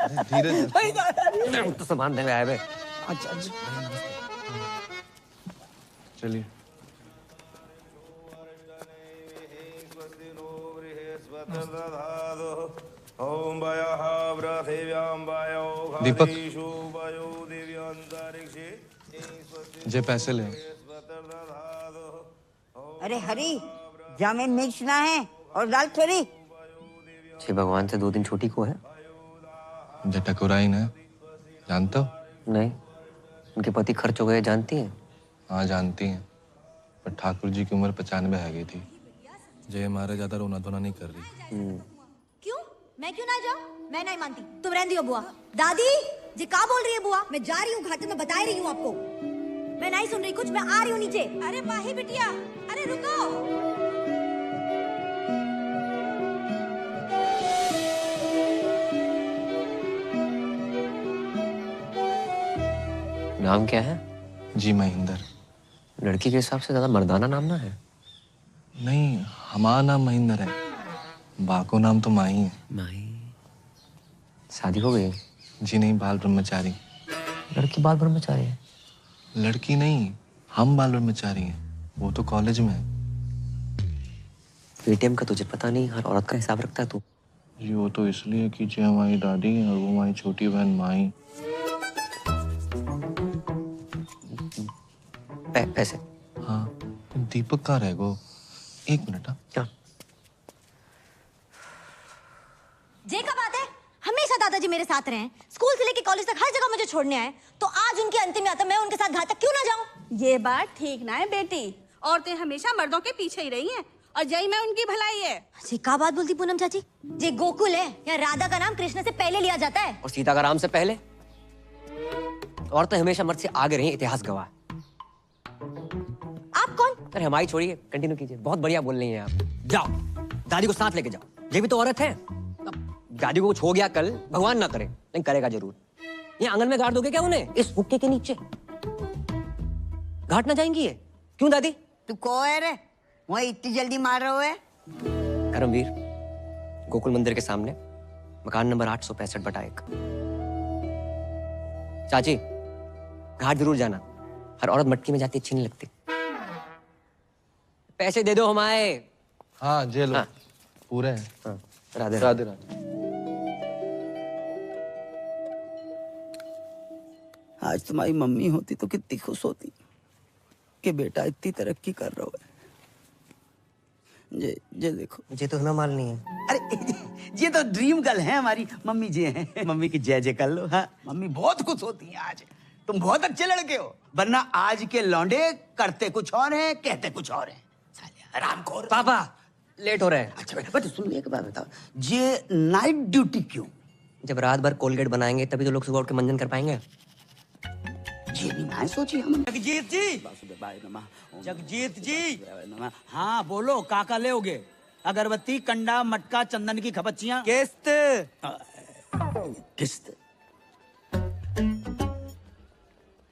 धीरे तो सामान देने आए बे। अच्छा चलिए। दीपक, जे पैसे ले। अरे हरी, जामुन मिक्स ना है और दाल थोड़ी। छे भगवान से 2 दिन छोटी को है। जे टकुराइन है, जानते हो? नहीं, उनके पति खर्च हो गए, जानती हैं? हाँ जानती हैं, पर ठाकुर जी की उम्र 95 है गई थी। जे हमारे ज्यादा रोना धोना नहीं कर रही। क्यों? मैं क्यों ना जाऊं? मैं नहीं मानती। तुम रहने दियो बुआ। दादी, जी क्या बोल रही है बुआ? मैं जा रही हूँ घाटे में, बता रही हूँ आपको। मैं नहीं सुन रही कुछ, मैं आ रही हूँ नीचे। अरे माही बिटिया, अरे रुको। नाम क्या है? जी महेंद्र। लड़की के हिसाब से ज्यादा मर्दाना नाम ना है। नहीं, हमारा नाम महेंद्र है, बाको नाम तो माही है। माही। शादी हो गई? जी नहीं, बाल ब्रह्मचारी। लड़की बाल ब्रह्मचारी है? लड़की नहीं, हम बाल ब्रह्मचारी हैं, वो तो कॉलेज में है। पेटीएम का तुझे पता नहीं, हर औरत का हिसाब रखता है तू। जी वो तो इसलिए कि जो हमारी दादी है और वो हमारी छोटी बहन माही। पैसे? हाँ, दीपक कहाँ रह गो? 1 मिनट। क्या? जे का बात है, हमेशा दादाजी मेरे साथ रहे। स्कूल से लेके कॉलेज तक हर जगह मुझे छोड़ने आए, तो आज उनकी अंतिम यात्रा मैं उनके साथ घाट तक क्यों ना जाऊं? ये बात ठीक ना है बेटी। औरतें हमेशा मर्दों के पीछे ही रही हैं और यही में उनकी भलाई है। जी का बात बोलती पूनम चाची? जे गोकुल है या राधा का नाम कृष्ण से पहले लिया जाता है, और सीता का राम से पहले। औरतें हमेशा मर्द से आगे रही, इतिहास गवाह। आप कौन? अरे हमारी छोड़िए, कंटिन्यू कीजिए। बहुत बढ़िया बोल रही हैं आप। जाओ, दादी को साथ लेके जाओ। ये भी तो औरत है। दादी को कुछ हो गया कल, भगवान ना करे, लेकिन करेगा जरूर। ये आंगन में गाड़ दोगे क्या उन्हें, इस हुक्के के नीचे? घाट ना जाएंगी ये? क्यों दादी? तू को है रे? वही इतनी जल्दी मार रहे हो है? धर्मवीर, गोकुल मंदिर के सामने, मकान नंबर 865/1। चाची, घाट जरूर जाना। हर औरत मटकी में जाती अच्छी नहीं लगती। पैसे दे दो हमारे। हाँ जे लो। हाँ। पूरे हैं। हाँ, राधे राधे राधे। आज तुम्हारी मम्मी होती तो कितनी खुश होती कि बेटा इतनी तरक्की कर रहा है। ये देखो, मुझे तो हमें मालूम नहीं है। अरे ये तो ड्रीम गर्ल है हमारी मम्मी जी हैं। मम्मी की जय जय कर लो। हाँ, मम्मी बहुत खुश होती हैं आज। तुम बहुत अच्छे लड़के हो, वरना आज के लौंडे करते कुछ और हैं, कहते कुछ और हैं। साले हरामखोर। पापा, लेट हो रहा है। अच्छा बेटा, बट सुन एक बात बताओ, ये नाइट ड्यूटी क्यों? जब रात भर कोलगेट बनाएंगे तभी तो लोग सुबह उठ के मंजन कर पाएंगे। ये भी ना सोची हम। जगजीत जी, वासुदेवाय नमः। जगजीत जी। नमः। हाँ बोलो, काका ले होगे? अगरबत्ती, कंडा, मटका, चंदन की खपच्चियाँ। किस्त। किस्त?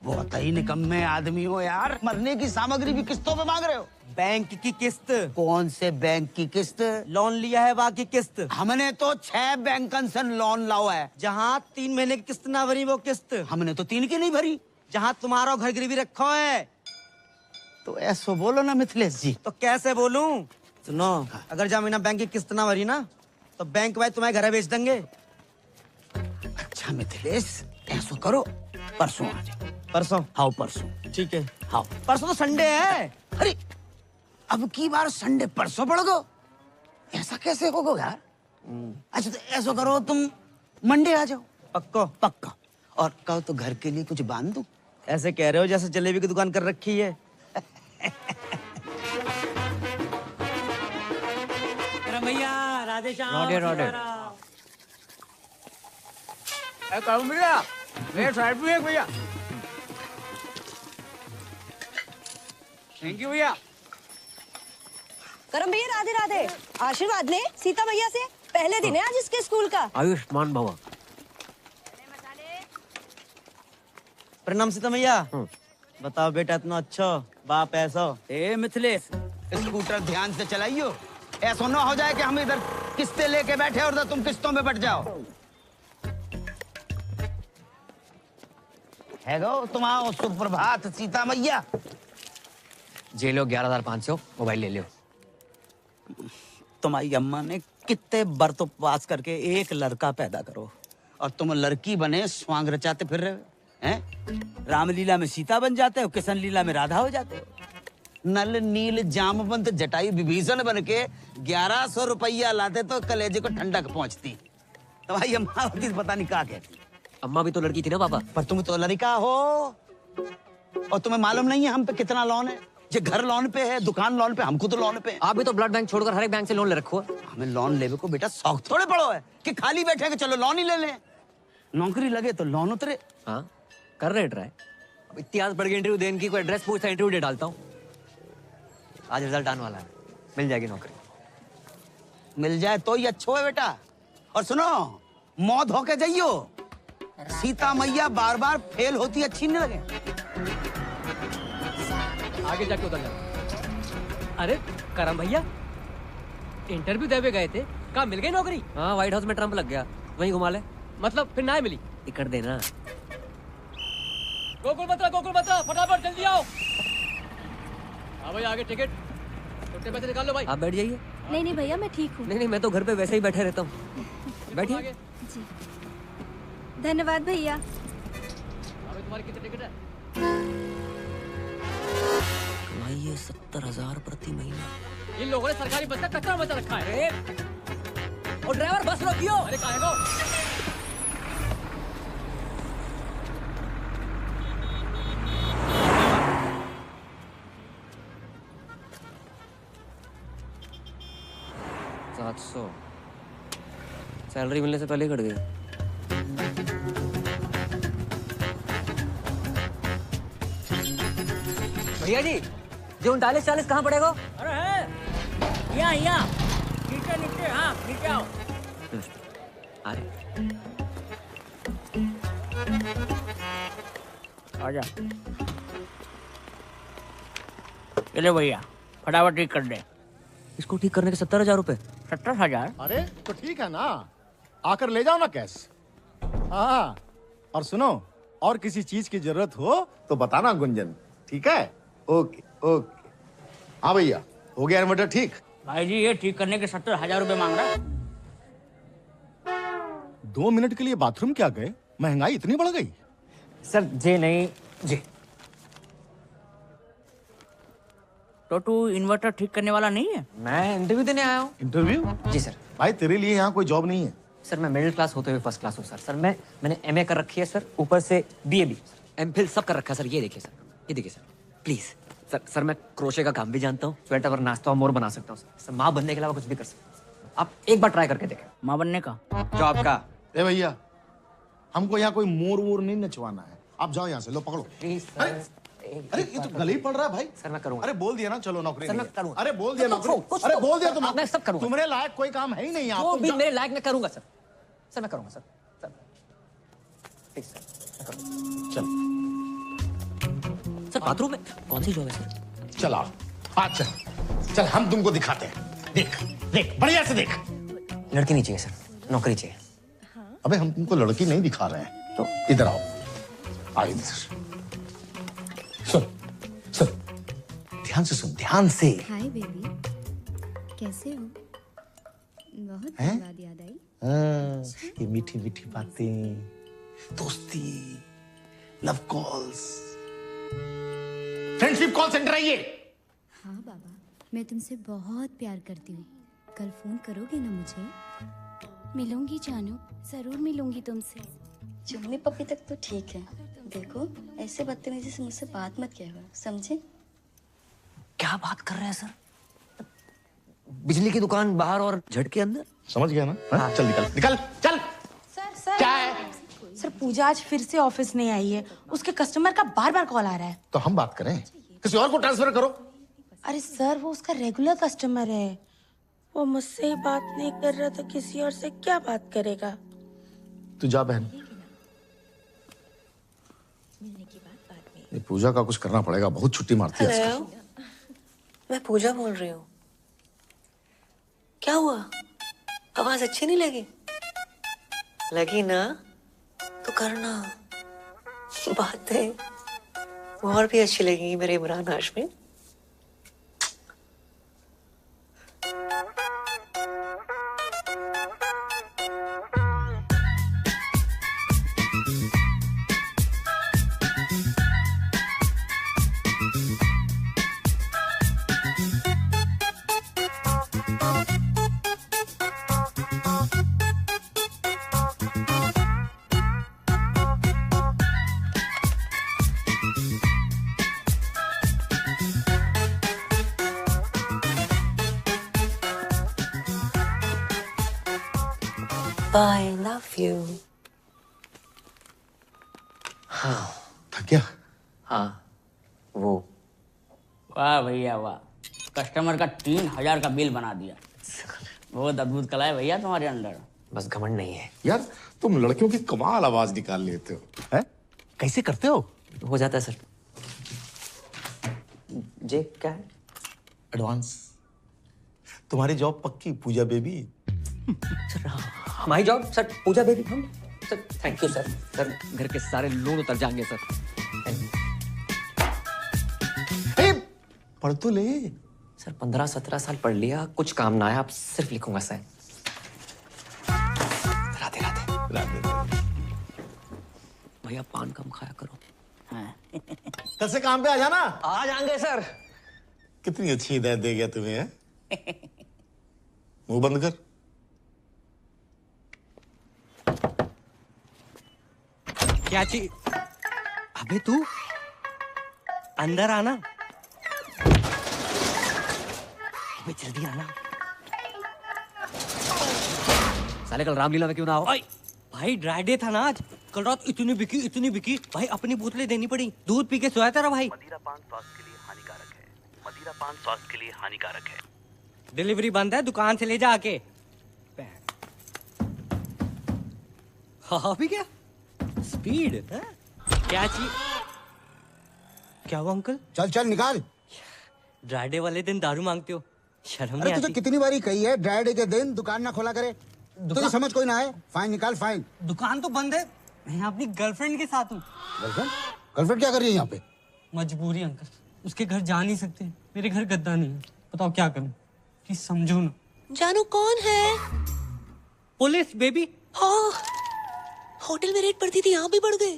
बहुत ही निकम्मे आदमी हो यार, मरने की सामग्री भी किस्तों पे मांग रहे हो। बैंक की किस्त। कौन से बैंक की किस्त? लोन लिया है, बाकी किस्त। हमने तो 6 बैंकन से लोन लाओ है। जहाँ 3 महीने की किस्त ना भरी वो किस्त। हमने तो 3 की नहीं भरी। जहाँ तुम्हारा घर गिरवी रखा है। तो ऐसो बोलो ना मिथिलेश जी। तो कैसे बोलूं? सुनो, अगर जमीना बैंक की किस्त ना भरी ना, तो बैंक भाई तुम्हारे घर बेच देंगे। अच्छा मिथिलेश, ऐसो करो, परसों आ जाओ। परसों? हाँ परसों। ठीक है। हाँ परसों तो संडे है। अरे अब की बार संडे परसों पड़ गो, ऐसा कैसे होगा यार? अच्छा तो ऐसा करो, तुम मंडे आ जाओ। पक्को? पक्का। और कहो तो घर के लिए कुछ बांध दूं? ऐसे कह रहे हो जैसे जलेबी की दुकान कर रखी है। भैया राधे श्याम। रोडे रोडे। भैया मेरे साइड भी है भैया। थैंक यू भैया। करम भैया राधे राधे। आशीर्वाद ले सीता भैया से। पहले दिन है आज इसके स्कूल का। आयुष्मान भव। प्रणाम सीता भैया। बताओ बेटा, इतना अच्छा बाप ऐसा। ए मिथिलेश, स्कूटर ध्यान से चलाइयो, ऐसा ना हो जाए कि हम इधर किस्तें लेके बैठे और तुम किस्तों में बट जाओ। है गो तुम आओ, सुप्रभात सीता मैया। जे लो 11,500 मोबाइल ले लो। तुम्हारी अम्मा ने कितने व्रत उपवास करके एक लड़का पैदा करो और तुम लड़की बने स्वांग रचाते फिर रहे हो हैं? रामलीला में सीता बन जाते हो, किशन लीला में राधा हो जाते हो। नल नील जामवंत जटायु विभीषण बन के 1100 रुपया लाते तो कलेजे को ठंडक पहुंचती। तुम्हारी अम्मा होती तो पता नहीं क्या कहती। अम्मा भी तो लड़की थी ना पापा। पर तुम तो लड़का हो और तुम्हें मालूम नहीं है हम पे कितना लोन है। जे घर लोन पे है, दुकान लोन पे, हमको तो लोन पे है। आप भी तो ब्लड बैंक छोड़कर हर एक बैंक से लोन ले रखो है। हमें लोन लेवे को बेटा शौक थोड़े पड़ो है कि खाली बैठे के चलो लोन ही ले लें। नौकरी लगे तो लोन उतरे। हाँ कर रहे ट्राई। अब इतनी आदत पड़ गई इंटरव्यू देने की, कोई एड्रेस पूछता इंटरव्यू दे डालता हूँ। आज रिजल्ट आने वाला है, मिल जाएगी नौकरी। मिल जाए तो ही अच्छो है बेटा। और सुनो, मौत होके जाइयो। सीता मैया बार बार फेल होती अच्छी नहीं लगे। आगे जाके उतर जाओ। अरे करम भैया, इंटरव्यू देवे गए थे, कहाँ मिल गई नौकरी? हाँ व्हाइट हाउस में ट्रम्प लग गया, वहीं घुमा ले। मतलब फिर ना मिली? टिकट देना। गोकुल बत्रा फटाफट जल्दी आओ। हाँ भाई आगे टिकट, छोटे पैसे निकाल लो भाई। आप बैठ जाइए। नहीं नहीं भैया मैं ठीक हूँ। नहीं मैं तो घर पे वैसे ही बैठे रहता हूँ। बैठिए। आगे। जी धन्यवाद भैया। हाँ भाई तुम्हारी कितनी टिकट है? कमाइए 70,000 प्रति महीना। इन लोगों ने सरकारी बस का कचरा मचा रखा है। और ड्राइवर बस रोकियो। अरे कहाँ है वो? सैलरी मिलने से पहले ही कट गई। भैया जी जो 39-40 कहाँ पड़ेगा? अरे है यहाँ नीचे नीचे, हाँ नीचे आओ। अरे आजा। चले भैया फटाफट ठीक कर दे। इसको ठीक करने के 70,000 रुपए। 70,000? अरे तो ठीक है ना, आकर ले जाओ ना कैश। हाँ और सुनो, और किसी चीज की जरूरत हो तो बताना गुंजन, ठीक है? Okay okay. हाँ भैया हो गया इन्वर्टर ठीक? भाई जी ये ठीक करने के 70,000 रुपए मांग रहा है। 2 मिनट के लिए बाथरूम क्या गए? महंगाई इतनी बढ़ गई? सर जी नहीं जी। तो तू इन्वर्टर ठीक करने वाला नहीं है? मैं इंटरव्यू देने आया हूँ। इंटरव्यू? जी सर। भाई तेरे लिए यहाँ कोई जॉब नहीं है। सर मैं मिडिल क्लास होते हुए फर्स्ट क्लास हूँ सर। मैंने एमए कर रखी है सर, ऊपर से बीए भी, एमफिल सब कर रखा है सर। ये देखिए सर, ये देखिए सर प्लीज। सर मैं क्रोशे का काम भी जानता हूँ, स्वेटर और नाश्ता और मोर बना सकता हूँ सर। माँ बनने के अलावा कुछ भी कर सकता हूँ। आप एक बार ट्राई करके देखें। माँ बनने का? जॉब का। ए भैया हमको यहाँ कोई मोर वोर नहीं नचवाना है, आप जाओ यहाँ से, लो पकड़ो। Please sir. अरे ये तो गले ही पड़ रहा है भाई। सर मैं करूँगा। अरे बोल दिया ना चलो नौकरी सर, नहीं मैं है। करूँगा। अरे बोल दिया नौकरी। कुछ अरे तो- बोल दिया तुम। मैं सब करूँगा। तुम्हारे लायक कोई काम है ही नहीं यहाँ। वो तुम भी जा- मेरे लायक मैं करूँगा सर। सर मैं करूँगा सर। सर प्लीज सर मैं करूँगा। चल सर बाथरूम में कौन सी जॉब है सर? चल आओ, आज चल चल हम तुमको दिखाते हैं। देख देख बढ़िया से देख। लड़की नहीं चाहिए सर, नौकरी चाहिए। अबे हम तुमको लड़की नहीं दिखा रहे हैं, तो इधर आओ। आओ इधर। सुन सुन ध्यान से सुन, ध्यान से। हाय बेबी कैसे हो? बहुत हैं? बाद याद आई। हाँ, ये मीठी मीठी बातें, दोस्ती, love calls, friendship call centre है ये। हाँ बाबा मैं तुमसे बहुत प्यार करती हूँ। कल फोन करोगे ना मुझे? मिलूंगी जानू, जरूर मिलूंगी तुमसे। चुम्मी पप्पी तक तो ठीक है। देखो ऐसे बदतमीजी से मुझसे बात मत किया करो, समझे? क्या बात कर रहे हैं सर? बिजली की दुकान बाहर और झटके अंदर। समझ गया ना? हाँ? चल निकल निकल चल। सर क्या है? सर पूजा आज फिर से ऑफिस नहीं आई है, उसके कस्टमर का बार बार कॉल आ रहा है। तो हम बात करें, किसी और को ट्रांसफर करो। अरे सर वो उसका रेगुलर कस्टमर है, वो मुझसे ही बात नहीं कर रहा तो किसी और से क्या बात करेगा? तू जा बहन, ये पूजा का कुछ करना पड़ेगा, बहुत छुट्टी मारती है आजकल। हेलो, मैं पूजा बोल रही हूँ। क्या हुआ, आवाज अच्छी नहीं लगी? लगी ना तो करना। बातें और भी अच्छी लगेंगी मेरे Imran Hashmi. I love you. हाँ थक गया? हाँ वो। वाह भैया वाह, कस्टमर का 3000 का बिल बना दिया। बहुत अद्भुत कला है भैया तुम्हारे अंदर। बस घमंड नहीं है यार तुम लड़कियों की कमाल आवाज निकाल लेते हो। हैं? कैसे करते हो जाता है सर। जे क्या है? एडवांस। तुम्हारी जॉब पक्की पूजा बेबी। सर हमारी जॉब सर पूजा बेबी। हम sir thank you sir. Sir घर के सारे लोन उतर जाएंगे सर। पढ़ तो ले। सर 15-17 साल पढ़ लिया, कुछ काम ना आया, अब सिर्फ लिखूंगा सर। राधे राधे। राधे। भैया पान कम खाया करो। कल से काम पे आ जाना। आ जाएंगे सर। कितनी अच्छी हिदायत दे गया तुम्हें है? मुंह बंद कर। क्या चीज? अबे तू अंदर आना। अबे जल्दी आना। साले कल रामलीला में क्यों ना हो? भाई ड्राई डे था ना आज। कल रात इतनी बिकी भाई, अपनी बोतलें देनी पड़ी। दूध पी के सोया था भाई। मदिरा पान स्वास्थ्य के लिए हानिकारक है। मदिरा पान स्वास्थ्य के लिए हानिकारक है। डिलीवरी बंद है, दुकान से ले जा आके। हाँ भी क्या स्पीड है? क्या चीज? क्या हुआ अंकल? चल चल निकाल। ड्राई डे वाले दिन दारू मांगते हो, शर्म अरे नहीं तुझे आती? कितनी बारी कही है ड्राई डे के दिन दुकान ना खोला करे। तुझे समझ कोई ना है। फाइन निकाल फाइन। दुकान तो बंद है, मैं यहाँ अपनी गर्लफ्रेंड के साथ हूँ। गर्लफ्रेंड? गर्लफ्रेंड क्या कर रही है यहाँ पे? मजबूरी अंकल, उसके घर जा नहीं सकते। मेरे घर गद्दा नहीं है, बताओ क्या करूँ? प्लीज समझो ना। जानू कौन है? Police baby. हाँ होटल में रेड पड़ती थी, यहाँ भी बढ़ गए।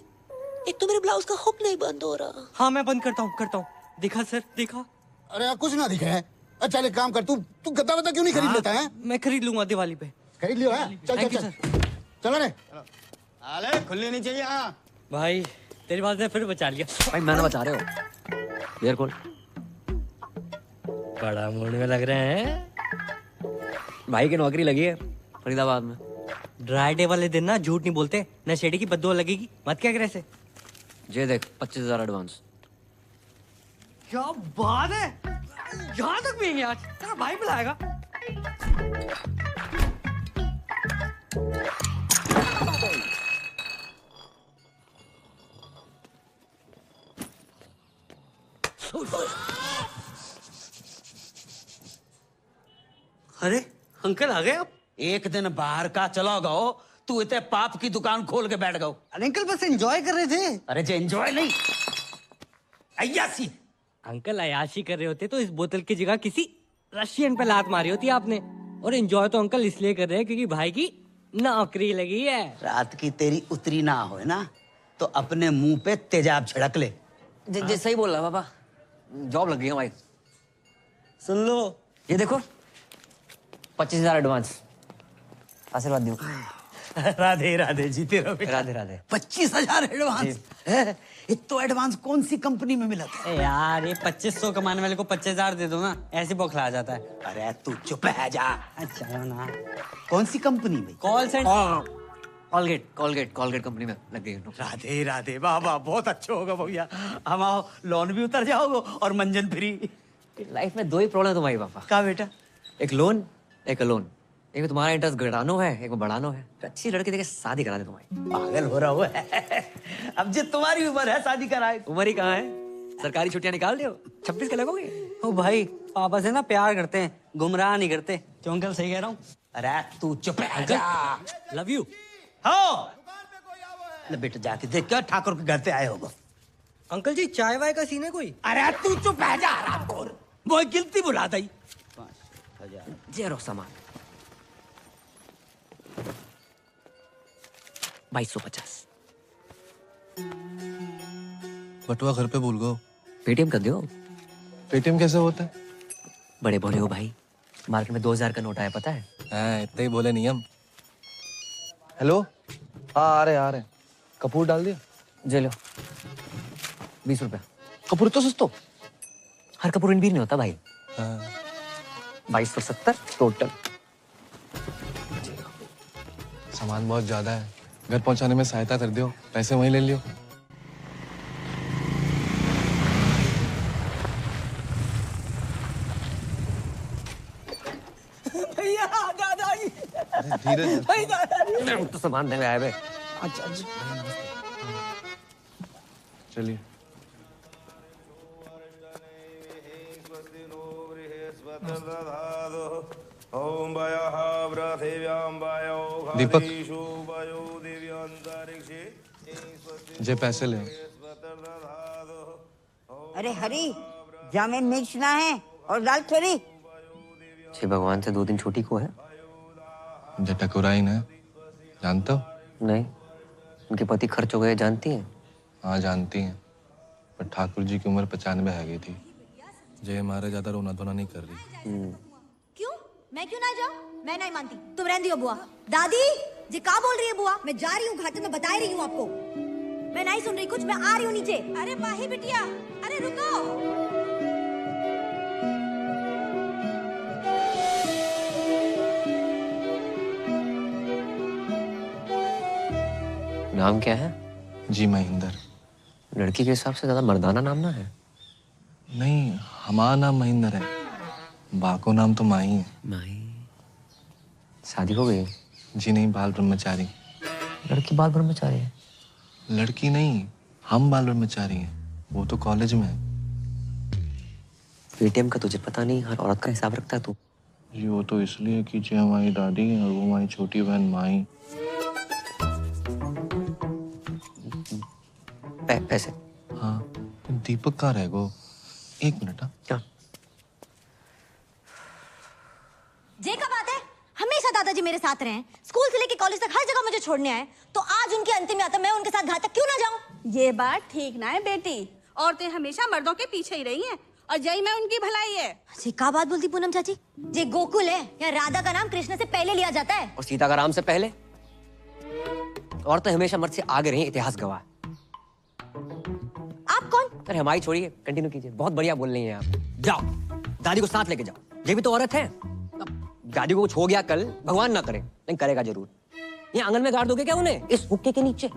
एक तो मेरे ब्लाउज का हुक नहीं बंद हो रहा। हाँ मैं बंद करता हूँ। देखा सर, देखा। अरे यार कुछ ना दिखा है। अच्छा एक काम कर, तू गद्दा वद्दा क्यों नहीं खरीद लेता है? मैं खरीद लूंगा दिवाली पे। खरीद लियो है? चल Thank चल you, चल चलो रे। अरे खुलनी नहीं चाहिए। हाँ भाई तेरी बात ने फिर बचा लिया। भाई मैंने बचा रहे हो। Beer call. बड़ा मूड में लग रहे हैं। भाई की नौकरी लगी है फरीदाबाद में। ड्राई डे वाले दिन ना झूठ नहीं बोलते, नशेड़ी की बददुआ लगेगी। मत क्या करे से। जे देख 25,000 एडवांस। क्या बात है, यहाँ तक भी आज तेरा भाई बुलाएगा। अरे अंकल आ गए आप? एक दिन बाहर का चलो गो, तू इतने पाप की दुकान खोल के बैठ गो। अरे अंकल बस एंजॉय कर रहे थे। अरे जे एंजॉय नहीं, अय्यासी। अंकल अयाशी कर रहे होते तो इस बोतल की जगह किसी रशियन पे लात मारी होती आपने। और एंजॉय तो अंकल इसलिए कर रहे हैं क्योंकि भाई की नौकरी लगी है। रात की तेरी उतरी ना हो ना तो अपने मुंह पे तेजाब छिड़क ले। जे सही बोल रहा पापा, जॉब लग गई है भाई। सुन लो ये देखो 25,000 एडवांस। आशीर्वाद दो। राधे राधे, जीते रहो बेटा। राधे राधे। 25,000 एडवांस? इतना एडवांस कौन सी कंपनी में मिला था? यार ये 2500 कमाने वाले को 25,000 दे दो ना, ऐसे बौखला जाता है। अरे तू चुप है जा। अच्छा ना। कौन सी कंपनी में? Call centre. कॉलगेट कंपनी में लग गई। राधे राधे, वाह वाह, बहुत अच्छा होगा भैया। हम आओ, लोन भी उतर जाओगे और मंजन फ्री। लाइफ में दो ही प्रॉब्लम है तुम्हारी पापा। क्या बेटा? एक लोन, एक अलोन। एक में तुम्हारा इंटरेस्ट घटानो है, एक में बढ़ानो है। अच्छी लड़की देके शादी करा दे तुम्हारी। पागल हो रहा हो। अब जो तुम्हारी उम्र है शादी कराए। उम्र ही कहाँ है, सरकारी छुट्टियां निकाल दो। 26 के लगोगे। ओ भाई पापा से ना प्यार करते हैं, गुमराह नहीं करते। क्यों अंकल सही कह रहा हूँ? अरे तू चुप है जा। Love you. हो ले बेटा जाके देख क्या ठाकुर के घर से आए होगा। अंकल जी चाय वाय का सीन है कोई? अरे तू चुप रह जा हरामखोर, वो गिनती बुला दई। 5000 जेरो सामान 2250 बटुआ घर पे भूल गो। पेटीएम कर दो। पेटीएम कैसे होता है? बड़े भोले हो भाई, मार्केट में 2000 का नोट आया पता है? हाँ इतने ही बोले नियम। हेलो हाँ आ रहे कपूर डाल दिया? जे लो 20 रुपया। कपूर तो सस्तो, हर कपूर इन भी नहीं होता भाई। हाँ 2270 टोटल। सामान बहुत ज्यादा है, घर पहुंचाने में सहायता कर दियो, पैसे वहीं ले लियो। भैया दादाजी, धीरे भाई दादाजी तो सामान देने आए बे। अच्छा चलिए। दीपक जे पैसे ले। अरे हरी, जामिन मिक्सना है और दाल थोड़ी। श्री भगवान से 2 दिन छुट्टी को है। जे टकुराई ना जानते हो? नहीं, उनके पति खर्च हो गए जानती हैं? हाँ जानती हैं, पर ठाकुर जी की उम्र 95 है गई थी। जे हमारे ज्यादा रोना धोना नहीं कर रही। क्यों? मैं क्यों ना जाऊं? मैं नहीं मानती, तुम रहने दियो बुआ। दादी जी का बोल रही है बुआ? मैं जा रही हूँ घाटे में, बता रही हूँ आपको। मैं नहीं सुन रही कुछ, मैं आ रही हूँ नीचे। अरे माही बिटिया, अरे रुको। नाम क्या है? जी महेंद्र। लड़की के हिसाब से ज्यादा मर्दाना नाम ना है। नहीं हमारा नाम महेंद्र है, बाको नाम तो माही है। माही? शादी हो गई? जी नहीं, बाल ब्रह्मचारी। लड़की बाल ब्रह्मचारी है? लड़की नहीं, हम बाल ब्रह्मचारी हैं, वो तो कॉलेज में है। पेटीएम का तुझे पता नहीं, हर औरत का हिसाब रखता है तू। जी वो तो इसलिए कि जी हमारी दादी है और वो हमारी छोटी बहन माही। पैसे? हाँ दीपक कहाँ रह गो? 1 मिनट। हाँ क्या? जे का बात है, हमेशा दादाजी मेरे साथ रहे हैं, स्कूल से लेके कॉलेज तक हर जगह मुझे छोड़ने आए, तो आज उनकी अंतिम यात्रा मैं उनके साथ घाट तक क्यों ना जाऊं? ये बात ठीक ना है बेटी, औरतें हमेशा मर्दों के पीछे ही रही हैं और जय में उनकी भलाई है। जी का बात बोलती पूनम चाची? जे गोकुल है या राधा का नाम कृष्ण से पहले लिया जाता है और सीता का राम से पहले। औरतें हमेशा मर्द से आगे रही, इतिहास गवाह। आप कौन? अरे हमारी छोड़िए, कंटिन्यू कीजिए, बहुत बढ़िया बोल रही हैं आप। जाओ दादी को साथ लेके जाओ, ये भी तो औरत है। दादी को कुछ हो गया कल, भगवान ना करे, लेकिन करेगा जरूर। ये आंगन में गाड़ दोगे क्या उन्हें, इस हुक्के के नीचे?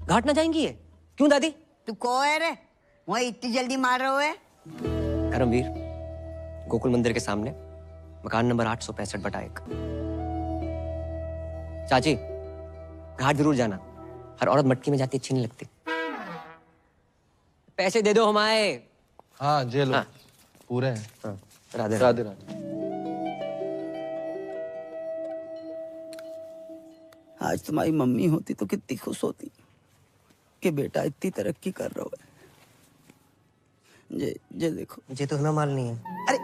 घाट ना जाएंगी ये? क्यों दादी? तू कौन है रे, वही इतनी जल्दी मार रहे है? धर्मवीर, गोकुल मंदिर के सामने, मकान नंबर 865/1। चाची घाट जरूर जाना, हर औरत मटकी में जाती अच्छी नहीं लगती। पैसे दे दो हमारे। हाँ जे लो। हाँ। पूरे हैं। हाँ। राधे राधे राधे। आज तुम्हारी मम्मी होती तो कितनी खुश होती कि बेटा इतनी तरक्की कर रहा है। जे देखो, मुझे तो ना मालूम है। अरे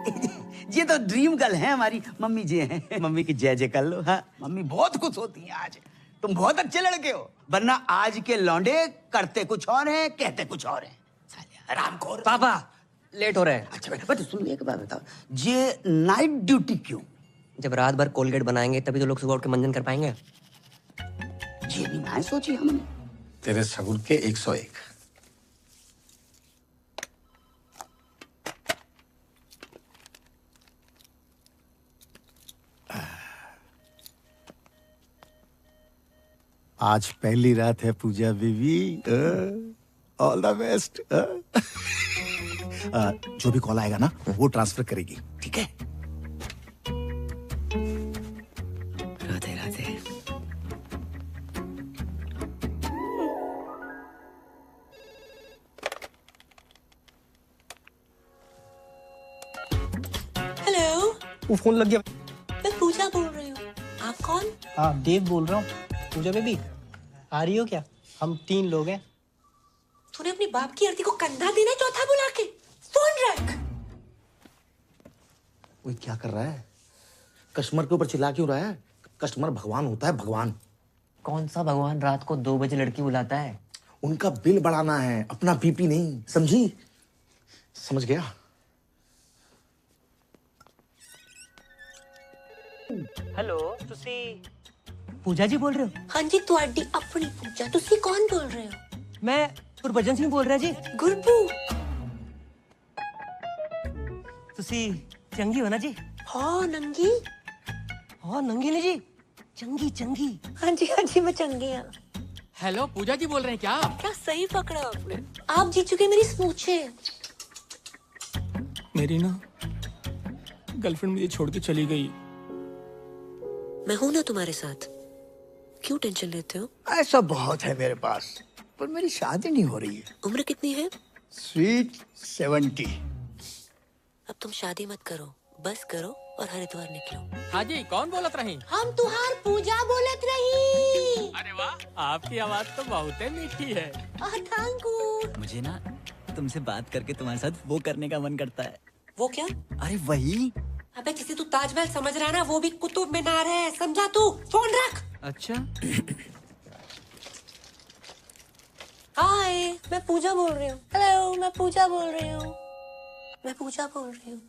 ये तो ड्रीम गर्ल है हमारी मम्मी जी हैं। मम्मी की जय जय कर लो। हाँ मम्मी बहुत खुश होती हैं आज, तुम बहुत अच्छे लड़के हो, वरना आज के लौंडे करते कुछ और हैं, कहते कुछ और हैं। रामखोर। पापा लेट हो रहे हैं। अच्छा बेटा सुन एक बात बताओ, ये नाइट ड्यूटी क्यों? जब रात भर कोलगेट बनाएंगे तभी तो लोग सुबह उठ के मंजन कर पाएंगे। ये नहीं मैं सोची हमने। तेरे सगुन के 101। आज पहली रात है पूजा बीबी, ऑल द बेस्ट। जो भी कॉल आएगा ना वो ट्रांसफर करेगी, ठीक है? राधे राधे। हेलो, वो फोन लग गया। मैं पूजा बोल रही हूँ। आप कौन? हाँ देव बोल रहा हूँ। पूजा बेबी आ रही हो क्या? हम 3 लोग हैं। तूने अपनी बाप की आरती को कंधा देना चौथा बुला के फोन रख। वो क्या कर रहा है? कस्टमर के ऊपर चिल्ला क्यों रहा है? कस्टमर भगवान होता है, भगवान। कौन सा भगवान रात को 2 बजे लड़की बुलाता है? उनका बिल बढ़ाना है, अपना बीपी नहीं, समझी? समझ गया? हेलो, तुसी पूजा जी बोल रहे हो? हाँ जी, ਤੁਹਾਡੀ अपनी पूजा। तुसी कौन बोल रहे हो? मैं गुरबचन सिंह बोल रहा जी। गुरबू। तुसी चंगी हो ना जी? हाँ नंगी। हाँ नंगी नहीं जी, चंगी चंगी। हाँ जी मैं चंगी हूँ। हेलो, पूजा जी बोल रहे हैं क्या? क्या सही पकड़ा आपने। आप जीत चुके मेरी स्मूचे। मेरी ना गर्लफ्रेंड मुझे छोड़ के चली गई। मैं हूं ना तुम्हारे साथ, क्यों टेंशन लेते हो? ऐसा बहुत है मेरे पास, पर मेरी शादी नहीं हो रही है। उम्र कितनी है? स्वीट 70। अब तुम शादी मत करो, बस करो और हरिद्वार निकलो। हाँ जी, कौन बोलत रही? हम तुहार पूजा बोलत रही। अरे वाह, आपकी आवाज तो बहुत ही मीठी है। Thank you. मुझे ना तुमसे बात करके तुम्हारे साथ वो करने का मन करता है। वो क्या? अरे वही। अबे जिसे तू ताजमहल समझ रहा है ना, वो भी कुतुब मीनार है, समझा तू? फोन रख। अच्छा। हाय, मैं पूजा बोल रही हूँ। हेलो, मैं पूजा बोल रही हूँ। मैं पूजा बोल रही हूँ।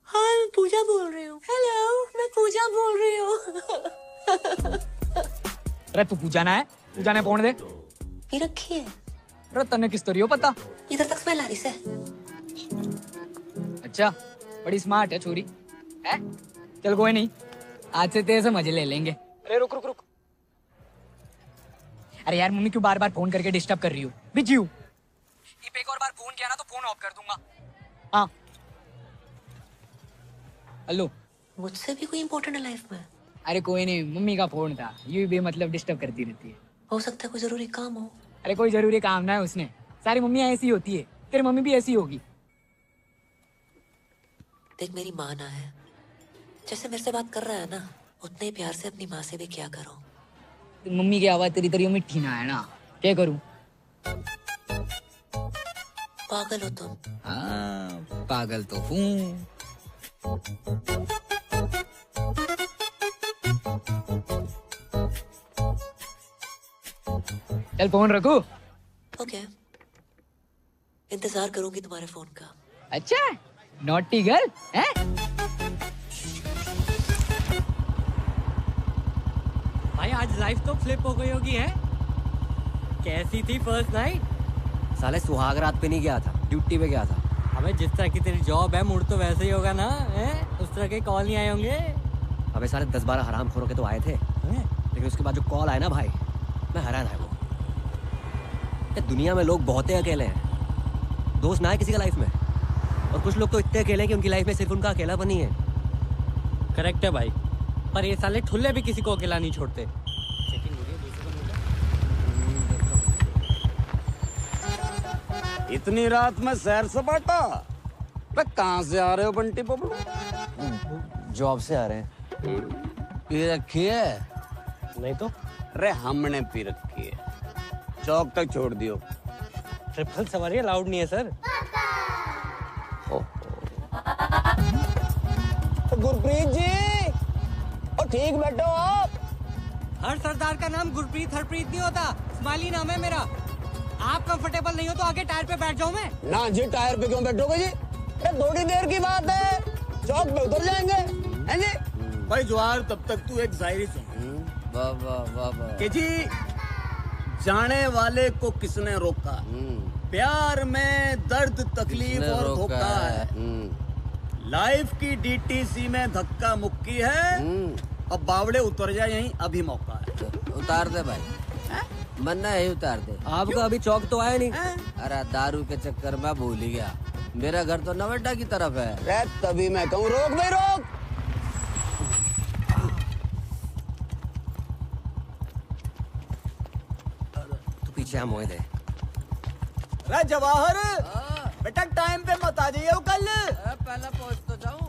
हाय, मैं पूजा बोल रही हूँ। हेलो, मैं पूजा बोल रही हूँ। अरे तू पूजा ना है, पूजा ने फोन दे। ये रखी है। अरे तन्ने किस तोरी हो पता? इधर तक स्मेल आ रही से। अच्छा, बड़ी स्मार्ट है छोरी है। चल कोई नहीं, आज से तेरे से मजे ले लेंगे। अरे रुक रुक रुक। अरे यार, मम्मी क्यों बार बार फोन करके डिस्टर्ब कर रही हो? बिजी हूँ। एक और बार फोन किया ना तो फोन ऑफ कर दूंगा। हाँ हेलो। मुझसे भी कोई इम्पोर्टेंट है लाइफ में? अरे कोई नहीं, मम्मी का फोन था, ये भी मतलब डिस्टर्ब करती रहती है। हो सकता है कोई जरूरी काम हो। अरे कोई जरूरी काम ना है उसने, सारी मम्मियाँ ऐसी होती है, तेरी मम्मी भी ऐसी होगी। देख, मेरी माँ ना है, जैसे मेरे से बात कर रहा है ना, उतने ही प्यार से अपनी माँ से भी क्या करो। तो मम्मी की आवाज तेरी तरी मिठी ना है ना, क्या करूं? पागल हो तुम। हाँ, पागल तो हूँ। चल फोन रखो। ओके, इंतजार करूंगी तुम्हारे फोन का। अच्छा, नॉटी गर्ल है? भाई आज लाइफ तो फ्लिप हो गई होगी है? कैसी थी फर्स्ट नाइट? साले सुहाग रात पे नहीं गया था, ड्यूटी पे गया था। अबे जिस तरह की तेरी जॉब है, मूड तो वैसे ही होगा ना, है? उस तरह के कॉल नहीं आए होंगे? अबे साले 10-12 हरामखोरों के तो आए थे, लेकिन उसके बाद जो कॉल आया ना भाई, मैं हैरान है। वो दुनिया में लोग बहुत ही अकेले हैं, दोस्त ना है किसी का लाइफ में, और कुछ लोग तो इतने अकेले हैं कि उनकी लाइफ में सिर्फ उनका अकेलापन ही है। करेक्ट है भाई, पर ये साले ठुल्ले भी किसी को अकेला नहीं छोड़ते। इतनी रात में सैर सपाटा? कहाँ से आ रहे हो बंटी बबलू? जॉब से आ रहे हैं। पी रखी है? नहीं तो। अरे हमने पी रखी है, चौक तक छोड़ दियो। ट्रिपल सवारी अलाउड नहीं है सर। गुरप्रीत जी, और ठीक बैठो आप। हर सरदार का नाम गुरप्रीत हरप्रीत नहीं होता, स्माइली नाम है मेरा। आप कंफर्टेबल नहीं हो तो आगे टायर पे बैठ जाऊं मैं? ना जी, टायर पे क्यों बैठोगे जी? अरे थोड़ी देर की बात है, चौक पे उतर जाएंगे, हैं जी? भाई जवाहर, तब तक तू एक शायरी सुन। वाह वाह वाह वाह। कि जी, जाने वाले को किसने रोका, प्यार में दर्द तकलीफ और धोखा है, लाइफ की डीटीसी में धक्का मुक्की है, अब बावड़े उतर जाए यहीं, अभी मौका है। उतार दे भाई, मन्ना यही उतार दे। आपका अभी चौक तो आया नहीं। अरे दारू के चक्कर में भूल ही गया, मेरा घर तो नवेटा की तरफ है। तभी मैं कहूँ रोक भाई रोक। तू पीछे हम मोए दे। अरे जवाहर, बेटा टाइम पे मत आ जाइए कल। पहले पहुंच तो जाऊं।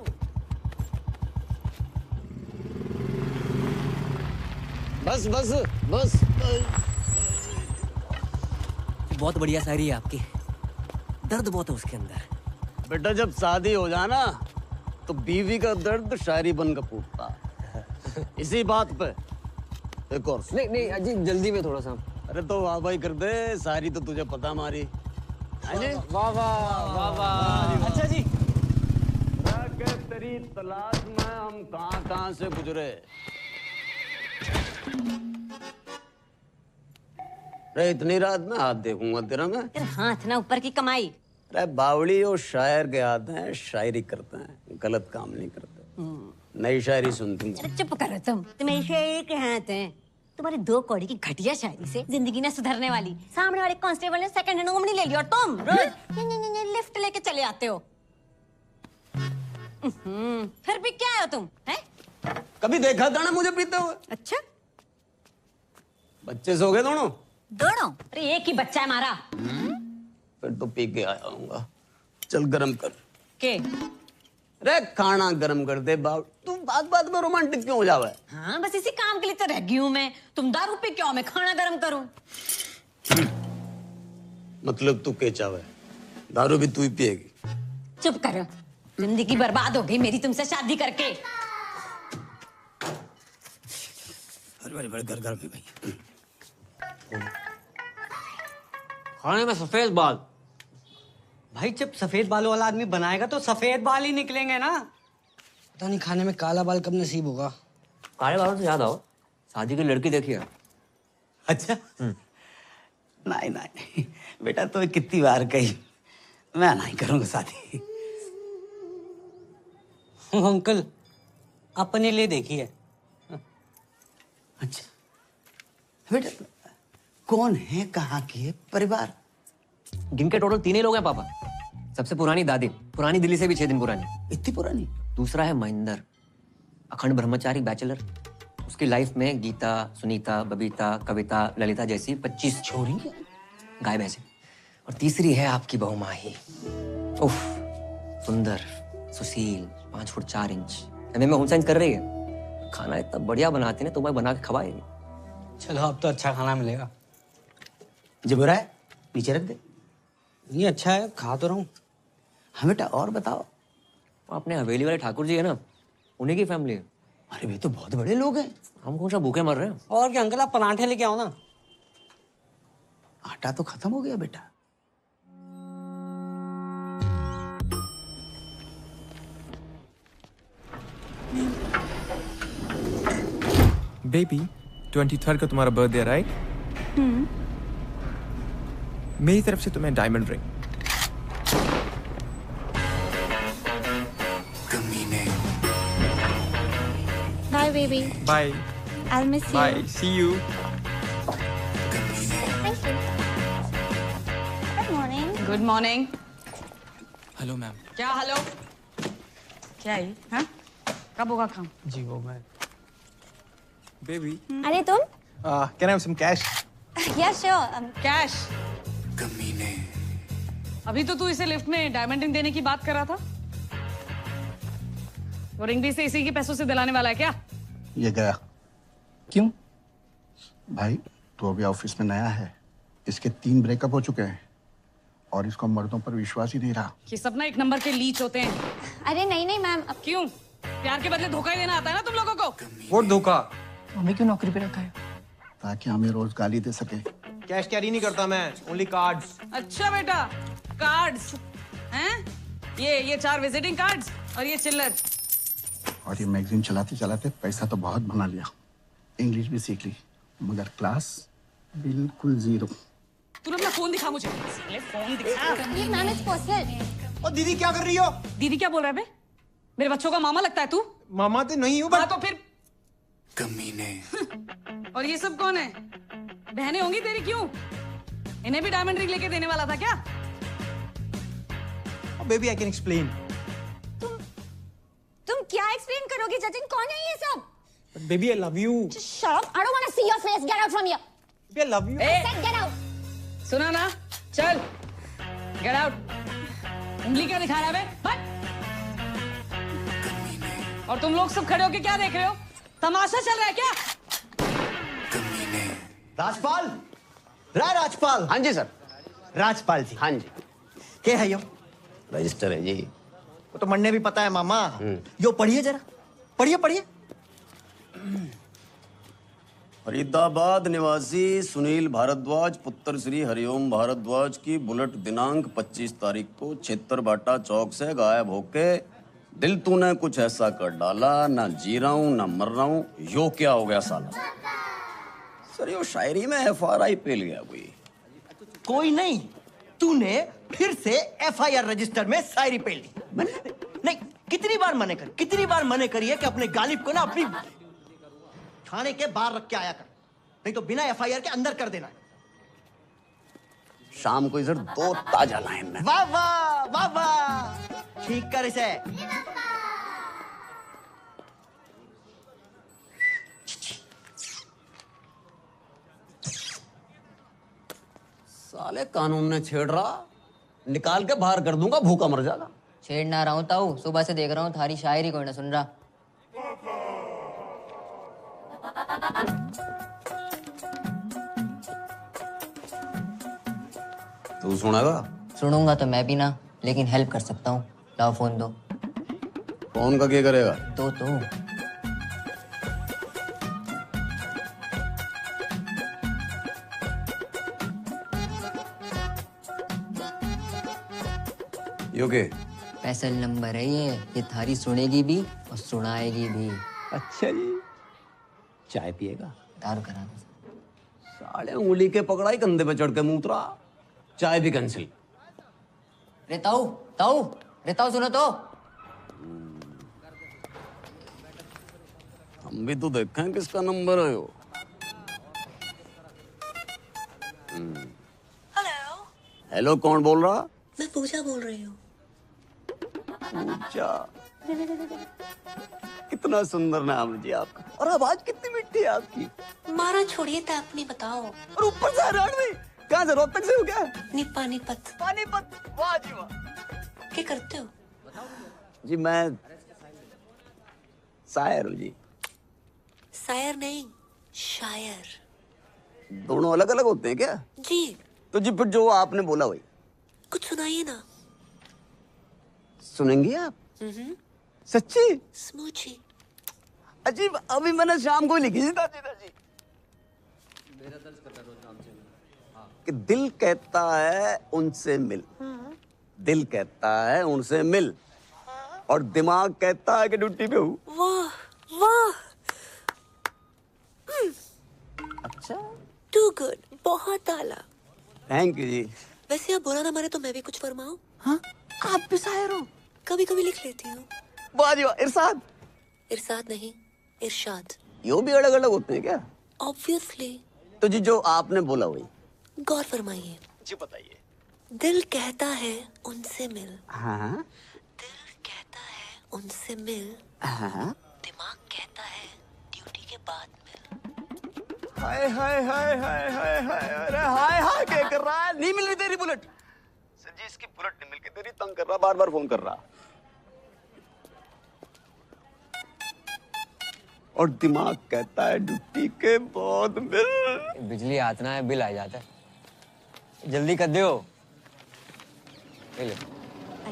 बस बस बस बहुत बढ़िया शायरी है आपकी, दर्द बहुत है उसके अंदर। बेटा जब शादी हो जाना तो बीवी का दर्द शायरी बनकर फूटता। इसी बात पे एक और नहीं नहीं अजी जल्दी में थोड़ा सा। अरे तो वाह भाई कर दे, शायरी तो तुझे पता हमारी। वाह वाह वाह। अच्छा जी। के तेरी तलाश में हम कहां से गुजरे। अरे इतनी रात में हाथ देखूंगा तेरा मैं। तेरे हाथ ना ऊपर की कमाई। अरे बावड़ी और शायर के हाथ हैं, शायरी करते हैं, गलत काम नहीं करते। नई शायरी सुनती हूँ। अरे चुप करो तुम, तुम्हें शायरी के हाथ हैं। तुम्हारे 2 कौड़ी की घटिया शायरी से जिंदगी ना सुधरने वाली। सामने वाले कांस्टेबल ने सेकंड हैंड कंपनी ले ली और तुम रोज लिफ्ट लेके चले आते हो। फिर भी क्या है तुम हैं? कभी देखा था ना मुझे पीते हुए? अच्छा बच्चे सो गए दोनों? दोनों? अरे एक ही बच्चा है हमारा। फिर तो पी के आया हूँगा। चल गरम कर के। अरे खाना गरम कर दे बाब। तू बात बात में रोमांटिक क्यों हो जावे? हाँ बस इसी काम के लिए तो रह गई हूँ मैं। तुम दारू पी क्यों, मैं खाना गरम करूँ? मतलब तू के चावे? दारू भी तू ही पिएगी? चुप करो, जिंदगी बर्बाद हो गई मेरी तुमसे शादी करके। अरे बड़े घर में भाई। खाने में सफेद बाल। भाई जब सफेद बालों वाला आदमी बनाएगा तो सफेद बाल ही निकलेंगे ना। पता नहीं खाने में काला बाल कब नसीब होगा। काले बालों से याद आओ, शादी की लड़की देखी है? अच्छा नहीं नहीं बेटा, तो कितनी बार कही मैं नहीं करूंगा शादी। अंकल अपने लिए देखी है। अच्छा बेटा कौन है, कहाँ की है, परिवार? गिन के टोटल 3 ही लोग हैं पापा। सबसे पुरानी दादी, पुरानी दिल्ली से भी 6 दिन पुरानी। इतनी पुरानी? दूसरा है महेंद्र, अखंड ब्रह्मचारी बैचलर। उसकी लाइफ में गीता, सुनीता, बबीता, कविता, ललिता जैसी 25 छोरी गाय भैंसे। और तीसरी है आपकी बहू माही। उफ, सुंदर, सुशील, 5 फुट 4 इंच। एमए में होम साइंस कर रही है। खाना इतना बढ़िया बनाती है, तुम्हें बना के खवाएगी। चलो अब तो अच्छा खाना मिलेगा। जो बुरा है नीचे रख दे। ये अच्छा है, खा तो रहा हूँ। हाँ बेटा और बताओ। अपने हवेली वाले ठाकुर जी है ना, उन्हीं की फैमिली है। अरे वे तो बहुत बड़े लोग हैं। हम कौन सा भूखे मर रहे हैं? और क्या अंकल, आप पराठे लेके आओ ना। आटा तो खत्म हो गया बेटा। बेबी 23rd को तुम्हारा बर्थडे राइट? मेरी तरफ से तुम्हें diamond ring. Bye, baby. Bye I'll miss you. Bye, see you. Thank you. Good morning. Good morning. Hello ma'am. क्या हेलो? क्या है? हाँ? कब होगा काम? जी वो मैं। बेबी अरे तुम? Can I have some cash? Yeah, sure. Cash? अभी तो तू इसे लिफ्ट में डायमंड रिंग देने की बात कर रहा था। वो रिंग भी इसे इसी के पैसों से दिलाने वाला है क्या? ये गया। क्यों? भाई तू अभी ऑफिस में नया है, इसके 3 ब्रेकअप हो चुके हैं और इसको मर्दों पर विश्वास ही नहीं रहा। ये सब ना 1 नंबर के लीच होते हैं। अरे नहीं नहीं मैम। क्यों? प्यार के बदले धोखा ही देना आता है ना तुम लोगों को? वो धोखा। हमें क्यों नौकरी पे रखा है? ताकि हमें रोज गाली दे सके। कैश कैरी नहीं करता मैं, ओनली कार्ड्स। अच्छा बेटा, कार्ड्स हैं? ये 4 विजिटिंग कार्ड्स और ये चिल्लर। और ये मैगजीन चलाते चलाते पैसा तो बहुत बना लिया, इंग्लिश भी सीख ली, मगर क्लास बिल्कुल 0। तू अपना फोन दिखा मुझे। फोन दिखा। Ma'am it's personal. और दीदी क्या कर रही हो? दीदी क्या बोल रहा है बे? मेरे बच्चों का मामा लगता है तू? मामा तो नहीं हूँ हाँ तो फिर कमीने। और ये सब कौन है? बहनें होंगी तेरी? क्यों? इन्हें भी डायमंड रिंग लेके देने वाला था क्या? Baby I can explain. तुम क्या एक्सप्लेन करोगे? जजिन कौन है ये सब? Baby I love you. Shut up. I don't want to see your face. Get out from here. Baby I love you. I said get out. सुना ना? चल गेट आउट। उंगली क्या दिखा रहा है बे? बट और तुम लोग सब खड़े होके क्या देख रहे हो? तमाशा चल रहा है क्या? राजपाल, राजपाल। हाँ जी सर। राजपाल जी। हाँ जी। क्या है यो? रजिस्टर है जी। वो तो मन्ने भी पता है मामा। यो पढ़िए जरा, पढ़िए पढ़िए। फरीदाबाद निवासी सुनील भारद्वाज पुत्र श्री हरिओम भारद्वाज की बुलेट दिनांक 25 तारीख को क्षेत्र बाटा चौक से गायब होके दिल तूने कुछ ऐसा कर डाला, ना जी रहा हूं ना मर रहा हूं, यो क्या हो गया साला? सर यो शायरी में FRI पेल गया कोई नहीं, तूने फिर से FIR रजिस्टर में शायरी पेल दी। नहीं, कितनी बार मने करिए कि अपने गालिब को ना अपनी थाने के बाहर रख के आया कर, नहीं तो बिना FIR के अंदर कर देना। शाम को इधर 2 ताजा लाइन में। वाह वाह वाह वाह, ठीक कर इसे। साले कानून ने छेड़ रहा, निकाल के बाहर कर दूंगा, भूखा मर जाएगा। छेड़ ना रहा हूँ ताऊ, सुबह से देख रहा हूँ थारी शायरी कोई ना सुन रहा। तू सुनेगा? सुनूंगा तो मैं भी ना, लेकिन हेल्प कर सकता हूँ। लाओ फोन दो। फोन का क्या करेगा? दो तो। यो के? स्पेशल नंबर है ये थारी सुनेगी भी और सुनाएगी भी। अच्छा जी। चाय पिएगा? दारू करा दो। साले उंगली के पकड़ाई, कंधे पे चढ़ के मूत्रा, चाय भी कैंसिल। रे ताऊ, सुनो तो। हम भी तो देखें किसका नंबर है यो। हेलो। हेलो, कौन बोल रहा? मैं पूजा बोल रही हूँ। पूजा, कितना सुंदर नाम है जी आपका, और आवाज कितनी मिठी है आपकी। मारा छोड़िए तो अपनी बताओ। और ऊपर से हरियाणवी, कहाँ से, रोहतक से हो क्या? पानीपत। पानीपत, वाह जी वाह। क्या करते हो? जी मैं शायर हूँ जी। शायर नहीं, शायर। दोनों अलग अलग होते हैं क्या? जी। तो जी फिर जो आपने बोला वही कुछ सुनाइए ना। सुनेंगी आप? सच्ची? स्मूची। अजीब, अभी मैंने शाम को लिखी थी दादी। कि दिल कहता है उनसे मिल, दिल कहता है उनसे मिल, और दिमाग कहता है कि ड्यूटी पे हूँ। वाह वाह। अच्छा, टू गुड, बहुत आला। थैंक यू जी। वैसे आप बुरा ना माने तो मैं भी कुछ फरमाऊं? हाँ, आप भी शायर हो? कभी कभी लिख लेती हूँ। वाह जी वाह। इरशाद? इरशाद नहीं, इरशाद। यो भी अलग अलग होते हैं क्या? ऑब्वियसली। तो जी जो आपने बोला वही गौर फरमाइए। जी बताइए। दिल कहता है उनसे मिल, हाँ दिल कहता है उनसे मिल, हाँ। दिमाग कहता है ड्यूटी के बाद मिल। हाय हाय हाय हाय हाय हाय, अरे हाय हाय क्या कर रहा है? नहीं मिल रही तेरी बुलेट। सर जी इसकी बुलेट नहीं मिल के तेरी तंग कर रहा, बार बार फोन कर रहा, और दिमाग कहता है ड्यूटी के बाद मिल। बिजली आतना है, बिल आ जाता है। जल्दी कर दो। अरे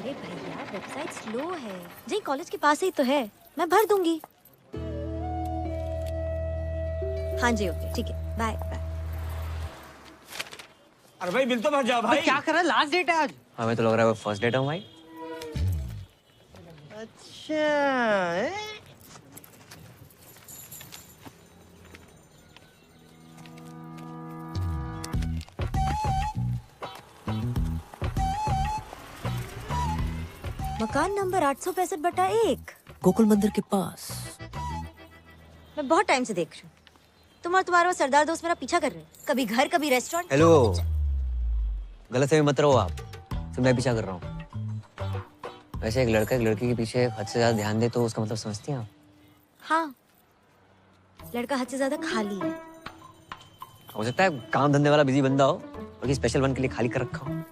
भैया, वेबसाइट स्लो है। जी कॉलेज के पास ही तो है, मैं भर दूंगी। हाँ जी, ओके ठीक है, बाय बाय। अरे भाई बिल तो भर जाओ भाई। क्या कर रहा है? लास्ट डेट है आज। हमें तो लग रहा है वो फर्स्ट डेट है भाई। अच्छा, मकान नंबर 865/1, गोकुल मंदिर के पास। मैं बहुत टाइम से देख रही हूँ। तुम और तुम्हारा वो सरदार दोस्त मेरा पीछा कर रहे हैं, कभी घर कभी रेस्टोरेंट। हेलो, गलत फहमी मत रहो आप, तो मैं पीछा कर रहा हूँ। वैसे एक लड़का एक लड़की के पीछे हद से ज्यादा ध्यान दे तो उसका मतलब समझती हैं आप? हाँ, लड़का हद से ज्यादा खाली है। हो सकता है काम धंधे वाला बिजी बंदा हो और स्पेशल वन के लिए खाली कर रखा हो।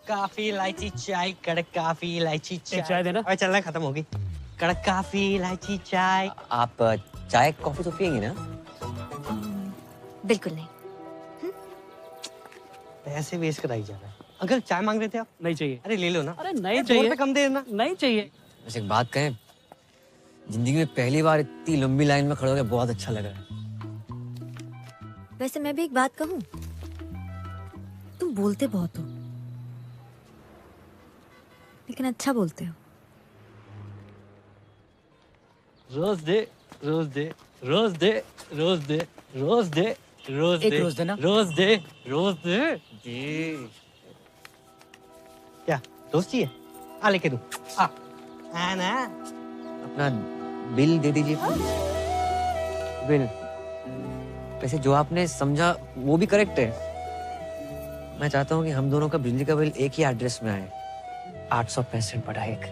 काफी इलायची चाय, कड़क काफी इलायची चाय। चाय देना। अरे चलना, खत्म होगी। कड़क काफी इलायची चाय। आप चाय कॉफी तो पियेंगी ना? बिल्कुल नहीं। पैसे वेस्ट कराई जा रहा है। अंकल चाय मांग रहे थे आप? नहीं चाहिए। अरे ले लो ना। अरे नहीं चाहिए। कम दे देना। नहीं चाहिए। वैसे एक बात कहें, जिंदगी में पहली बार इतनी लंबी लाइन में खड़े होकर बहुत अच्छा लगा है। वैसे मैं भी एक बात कहूँ, तुम बोलते बहुत हो, लेकिन अच्छा बोलते हो। रोज दे, रोज दे, रोज दे, रोज दे, रोज दे, रोज एक दे, रोज देना। रोज दे, रोज दे। जी। क्या दोस्त चाहिए? आ लेके दूं। आ ना। अपना बिल दे दीजिए। बिल। वैसे जो आपने समझा वो भी करेक्ट है। मैं चाहता हूँ कि हम दोनों का बिजली का बिल एक ही एड्रेस में आए। 865 बटा 1।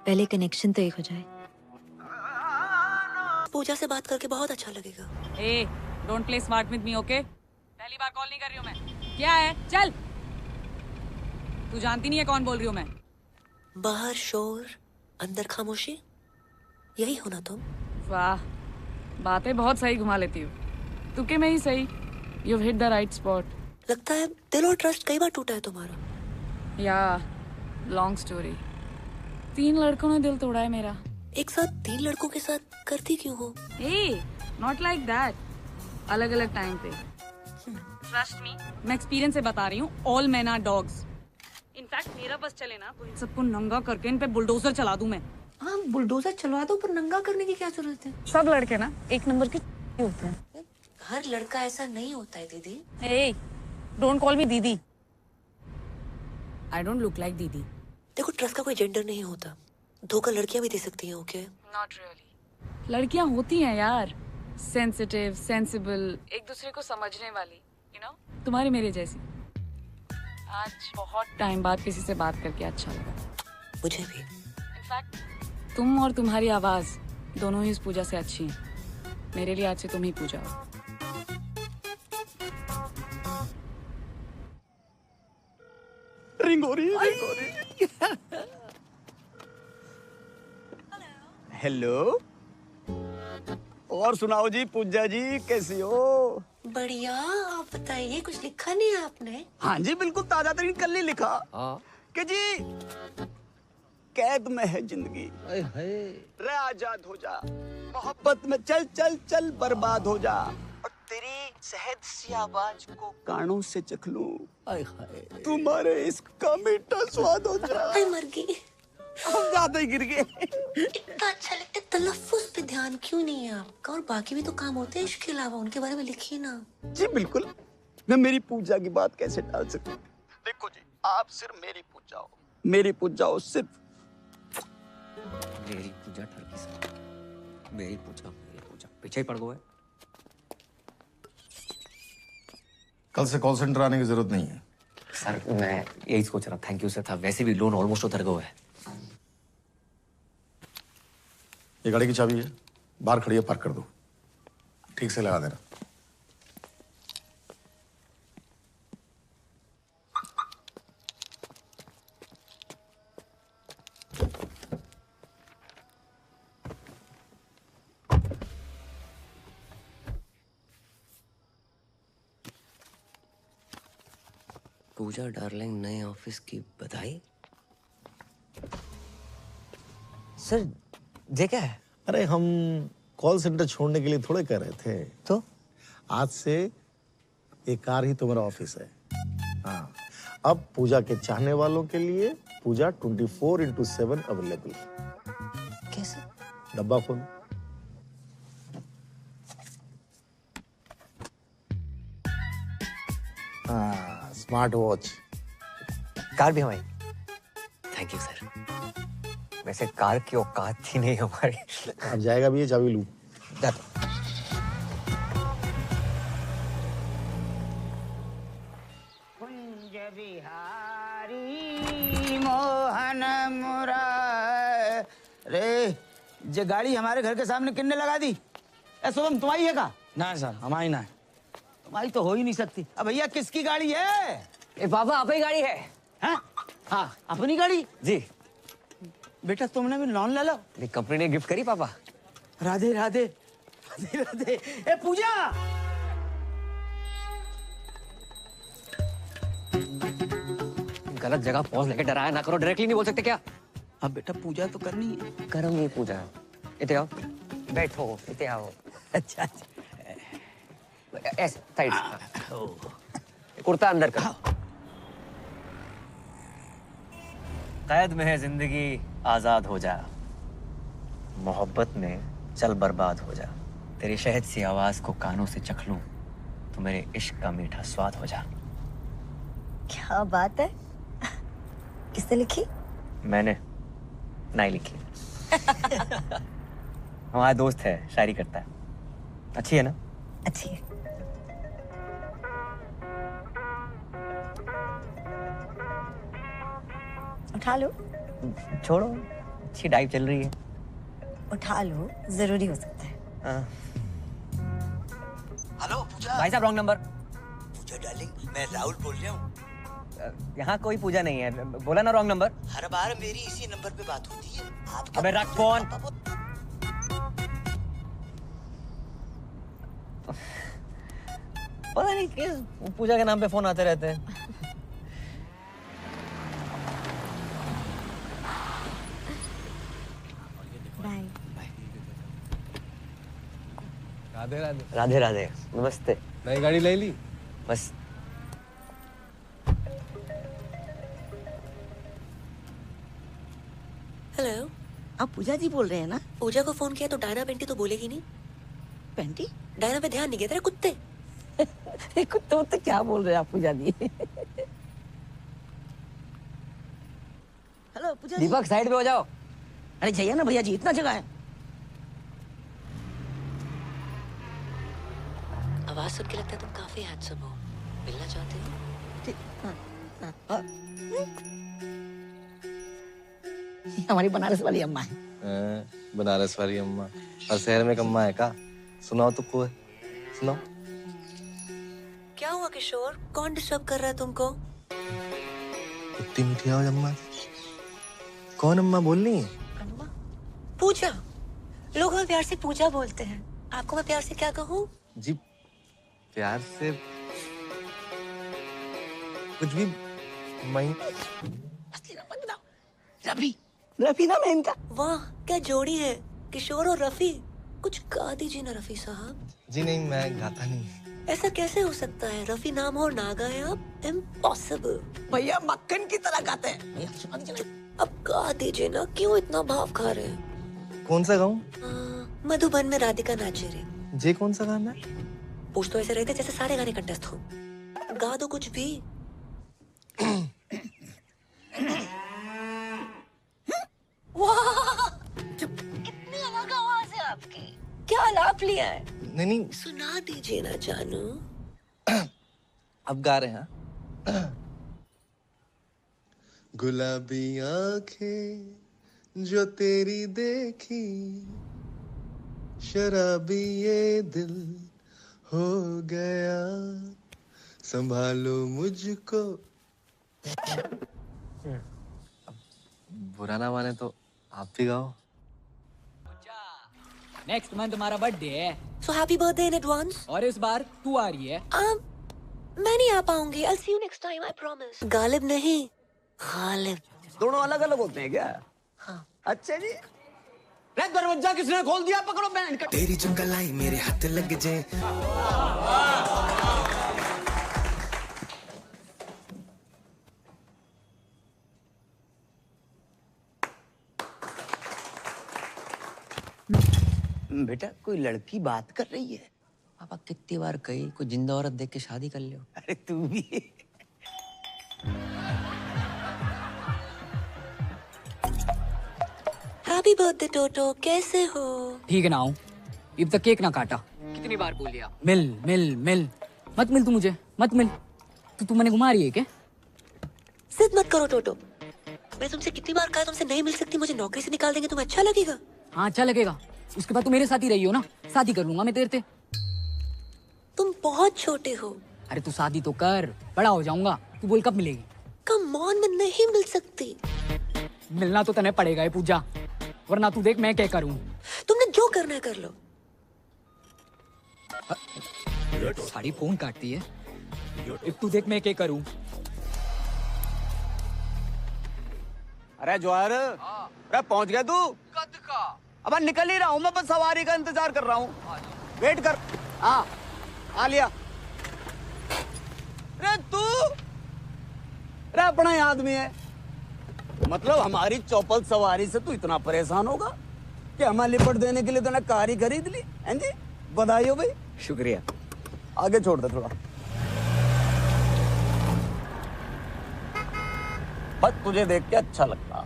पहले कनेक्शन तो एक हो जाए। पूजा से बात करके बहुत अच्छा लगेगा। ए, don't play smart with me, okay? पहली बार कॉल नहीं कर रही हूँ मैं। क्या है? चल। तू जानती नहीं है कौन बोल रही हूँ मैं। बाहर शोर, अंदर खामोशी, यही हो ना तुम? वाह, बातें बहुत सही घुमा लेती हूँ। तुके में ही सही। You've hit the right spot. लगता है दिल और ट्रस्ट कई बार टूटा है तुम्हारा। या लॉन्ग स्टोरी। 3 लड़कों ने दिल तोड़ा है मेरा। एक साथ 3 लड़कों के साथ करती क्यों हो? ए, नॉट लाइक दैट। अलग अलग टाइम पे। ट्रस्ट मी, मैं एक्सपीरियंस से बता रही हूँ। All men are dogs. In fact मेरा बस चले ना तो इन सबको नंगा करके इन पे बुलडोजर चला दूं मैं। हाँ, बुलडोजर चलवा दो, पर नंगा करने की क्या जरूरत है? सब लड़के ना एक नंबर के होते हैं। हर लड़का ऐसा नहीं होता है दीदी। ए, डोंट कॉल मी दीदी। आई डोंट लुक लाइक दीदी। देखो, ट्रस्ट का कोई जेंडर नहीं होता। धोखा लड़कियां भी दे सकती हैं, ओके? Not really. लड़कियां होती हैं यार, सेंसिटिव, सेंसिबल, एक दूसरे को समझने वाली, यू नो, तुम्हारी मेरे जैसी। आज बहुत टाइम बाद किसी से बात करके अच्छा लगा। मुझे भी। इनफैक्ट तुम और तुम्हारी आवाज दोनों ही इस पूजा से अच्छी हैं। मेरे लिए आज से तुम ही पूजा हो। रिंग हो रही है, रिंग हो रही है। हेलो। और सुनाओ जी, पूजा जी कैसी हो? बढ़िया। आप बताइए, कुछ लिखा नहीं है आपने? हाँ जी, बिल्कुल ताजा तरीन कल ही लिखा कि जी कैद में है जिंदगी, रे आजाद हो जा, मोहब्बत में चल चल चल बर्बाद हो जा, और तेरी सहद सी आवाज को कानों से चख लूं, तुम्हारे इश्क का मीठा स्वाद हो जा। मर गई। हम ज्यादा ही गिर गए। इतना अच्छा लगता है, तलफ्फुज पे ध्यान क्यों नहीं है आपका? और बाकी भी तो काम होते हैं इसके अलावा, उनके बारे में लिखिए ना। जी बिल्कुल, मैं मेरी पूजा की बात कैसे टाल सकूं? देखो जी, आप सिर्फ मेरी पूजा हो, मेरी पूजा हो सिर्फ। मेरी पूजा ठरकी से। मेरी पूजा, पीछे ही पड़ गए। कल से कॉल सेंटर आने की जरूरत नहीं है। सर मैं यही सोच रहा, थैंक यू सर था। वैसे भी लोन ऑलमोस्ट उतर गया है। ये गाड़ी की चाबी है, बाहर खड़ी है, पार्क कर दो। ठीक से लगा देना। पूजा डार्लिंग, नए ऑफिस की बधाई। सर ये क्या है? अरे हम कॉल सेंटर छोड़ने के लिए थोड़े कह रहे थे। तो आज से एक कार ही तुम्हारा ऑफिस है। हाँ, अब पूजा के चाहने वालों के लिए पूजा 24/7 अवेलेबल। कैसे? डब्बा खोल। हाँ, स्मार्ट वॉच। कार भी हमारी। Thank you sir. वैसे कार की औकात थी नहीं हमारी। अब जाएगा भी, ये चाबी लूं। कुंज बिहारी मोहन मुरारे, ये गाड़ी हमारे घर के सामने किन्ने लगा दी? शुभम तुम्हारी है का? ना सर, हमारी ना है। तुम्हारी तो हो ही नहीं सकती। अब भैया किसकी गाड़ी है? ए बाबा, अपनी गाड़ी है। हाँ, अपनी गाड़ी जी। बेटा तुमने भी लोन ले लो। कंपनी ने गिफ्ट करी पापा। राधे राधे राधे राधे। ए पूजा, गलत जगह पहुंच लेके डराया ना करो, डायरेक्टली नहीं बोल सकते क्या? अब बेटा पूजा तो करनी है। करूंगी पूजा। इते आओ, बैठो, इते आओ। अच्छा ऐसे साइड, कुर्ता अंदर कर। कैद में है जिंदगी, आजाद हो जा। मोहब्बत में चल बर्बाद हो जा। तेरी शहद सी आवाज को कानों से चख लूं तो मेरे इश्क का मीठा स्वाद हो जा। क्या बात है, किसने लिखी? मैंने नहीं लिखी। हमारा दोस्त है, शायरी करता है। अच्छी है ना? अच्छी है। उठा लो। छोड़ो, अच्छी डाइव चल रही है। उठा लो, जरूरी हो सकता है। हेलो पूजा। भाई साहब रॉन्ग नंबर। पूजा डार्लिंग, मैं राहुल बोल रहा हूँ। यहाँ कोई पूजा नहीं है, बोला ना रॉन्ग नंबर। हर बार मेरी इसी नंबर पे बात होती है। आपका अबे रख फोन। पता नहीं किस पूजा के नाम पे फोन आते रहते हैं। बाय। राधे राधे। राधे राधे, नमस्ते। नई गाड़ी ले ली? बस हेलो, आप पूजा जी बोल रहे हैं ना? पूजा को फोन किया तो डायना पेंटी तो बोलेगी नहीं। पेंटी? डायना पे ध्यान नहीं गया तेरा कुत्ते। कुत्ते तो क्या बोल रहे हैं आप पूजा जी? हेलो पूजा जी। दीपक साइड पे हो जाओ। अरे जाइए ना भैया जी, इतना जगह है। आवाज सुन के लगता है तुम काफी हैंडसम हो। मिलना चाहते हो? हमारी बनारस वाली अम्मा है। बनारस वाली अम्मा। हर शहर में एक अम्मा है का? सुनाओ तो कोई, सुनाओ। क्या हुआ किशोर, कौन डिस्टर्ब कर रहा है तुमको? इतनी मीठी आवाज अम्मा। कौन अम्मा बोल रही है? पूजा। लोग हमें प्यार से पूजा बोलते हैं, आपको मैं प्यार से क्या कहूँ? जी प्यार से कुछ भी। मैं रफी, रफी नाम है इनका। वाह क्या जोड़ी है, किशोर और रफी। कुछ गा दीजिए ना रफी साहब। जी नहीं, मैं गाता नहीं। ऐसा कैसे हो सकता है, रफी नाम हो और ना गाए आप? इम्पॉसिबल। भैया मक्खन की तरह गाते हैं। अब गा दीजिए ना, क्यों इतना भाव खा रहे हैं? कौन सा गाऊं? मधुबन में राधिका नाचे रे। जे कौन सा गाना है? पूछ तो ऐसे रहते जैसे सारे गाने कंटेस्ट हो। गा दो कुछ भी। वाह कितनी अलग आवाज है आपकी, क्या आलाप लिया है? नहीं, सुना दीजिए ना जानू। अब गा रहे हैं। गुलाबी आंखें जो तेरी देखी, शराबी ये दिल हो गया, संभालो मुझको। बुरा ना माने तो आप भी गाओ। नेक्स्ट मंथ तुम्हारा बर्थडे है। So happy birthday in advance. और इस बार तू आ रही है। मैं नहीं आ पाऊंगी। I'll see you next time, I promise. Ghalib नहीं, गालिब। दोनों अलग अलग होते हैं क्या? हाँ। अच्छा जी। दरवाजा किसने खोल दिया? पकड़ो बैंड का। तेरी जो गलाई मेरे हाथ लग जाए। बेटा कोई लड़की बात कर रही है। पापा कितनी बार कही कोई जिंदा औरत देख के शादी कर लो। अरे तू भी। हैप्पी बर्थडे टोटो, कैसे हो? ठीक है ना हूँ, अब तक केक ना काटा। कितनी बार बोल लिया मिल मिल मिल। मत मिल तू मुझे, मत मिल। तू मैंने घुमा रही है क्या? जिद मत करो टोटो। मैं तुमसे कितनी बार कहा तुमसे नहीं मिल सकती, मुझे नौकरी से निकाल देंगे, तुम्हें अच्छा लगेगा? हाँ अच्छा लगेगा। उसके बाद तू मेरे साथ ही रही हो ना, शादी कर लूंगा मैं तेरे से। तुम बहुत छोटे हो। अरे तू शादी तो कर, बड़ा हो जाऊंगा। तू बोल कब मिलेगी? कम ऑन, मैं नहीं मिल सकती। मिलना तो तने पड़ेगा ये पूजा, वरना तू देख मैं क्या करूं। तुमने जो करना है कर लो। साड़ी फोन काटती है। एक तू देख मैं क्या करूं। अरे जवाहर, अरे पहुंच गया तू? कद का? अब निकल ही रहा हूँ मैं, बस सवारी का इंतजार कर रहा हूँ। वेट कर। हाँ आ लिया। अरे तू, अरे अपना ही आदमी है। मतलब हमारी चौपल सवारी से तू इतना परेशान होगा कि हमें लिपट देने के लिए तूने कार ही खरीद ली? हैं जी, बधाई हो भाई। शुक्रिया। आगे छोड़ दे थोड़ा। बस तुझे देख के अच्छा लगता,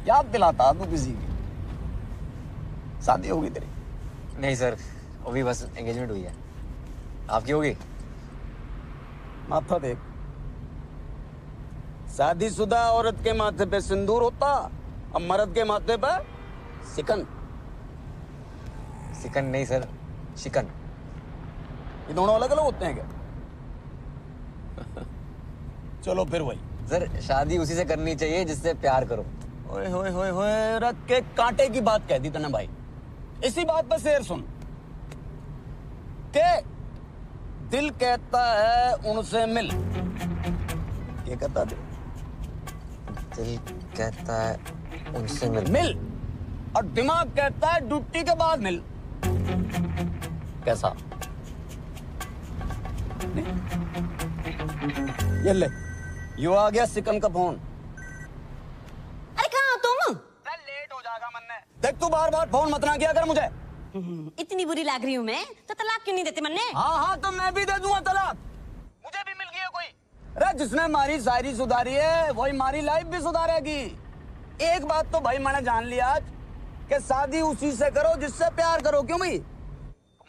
याद दिलाता तू किसी की। शादी होगी तेरी? नहीं सर, अभी बस एंगेजमेंट हुई है। आपकी होगी? माथा देख, शादीशुदा औरत के माथे पे सिंदूर होता, अब मर्द के माथे पे सिकन। सिकन नहीं सर, शिकन। ये दोनों अलग अलग होते हैं क्या? चलो फिर वही। सर शादी उसी से करनी चाहिए जिससे प्यार करो। ओए होए होए होए, रख के कांटे की बात कह दी तूने भाई। इसी बात पर शेर सुन के दिल कहता है उनसे मिल। ये कहता दिल? दिल कहता है उनसे मिल। और दिमाग कहता है ड्यूटी के बाद मिल। कैसा? ये ले, यो आ गया सिकन का फोन। अरे कहाँ हो तुम? लेट हो जाएगा मन्ने। देख तू बार बार फोन मत ना किया कर मुझे। इतनी बुरी लग रही हूँ मैं तो तलाक क्यों नहीं देते मन्ने? हाँ हाँ तो मैं भी दे दूंगा तलाक। मुझे भी मिल गया कोई। अरे जिसने हमारी शायरी सुधारी है वही हमारी लाइफ भी सुधारेगी। एक बात तो भाई मैंने जान लिया आज कि शादी उसी से करो जिससे प्यार करो। क्यों भाई?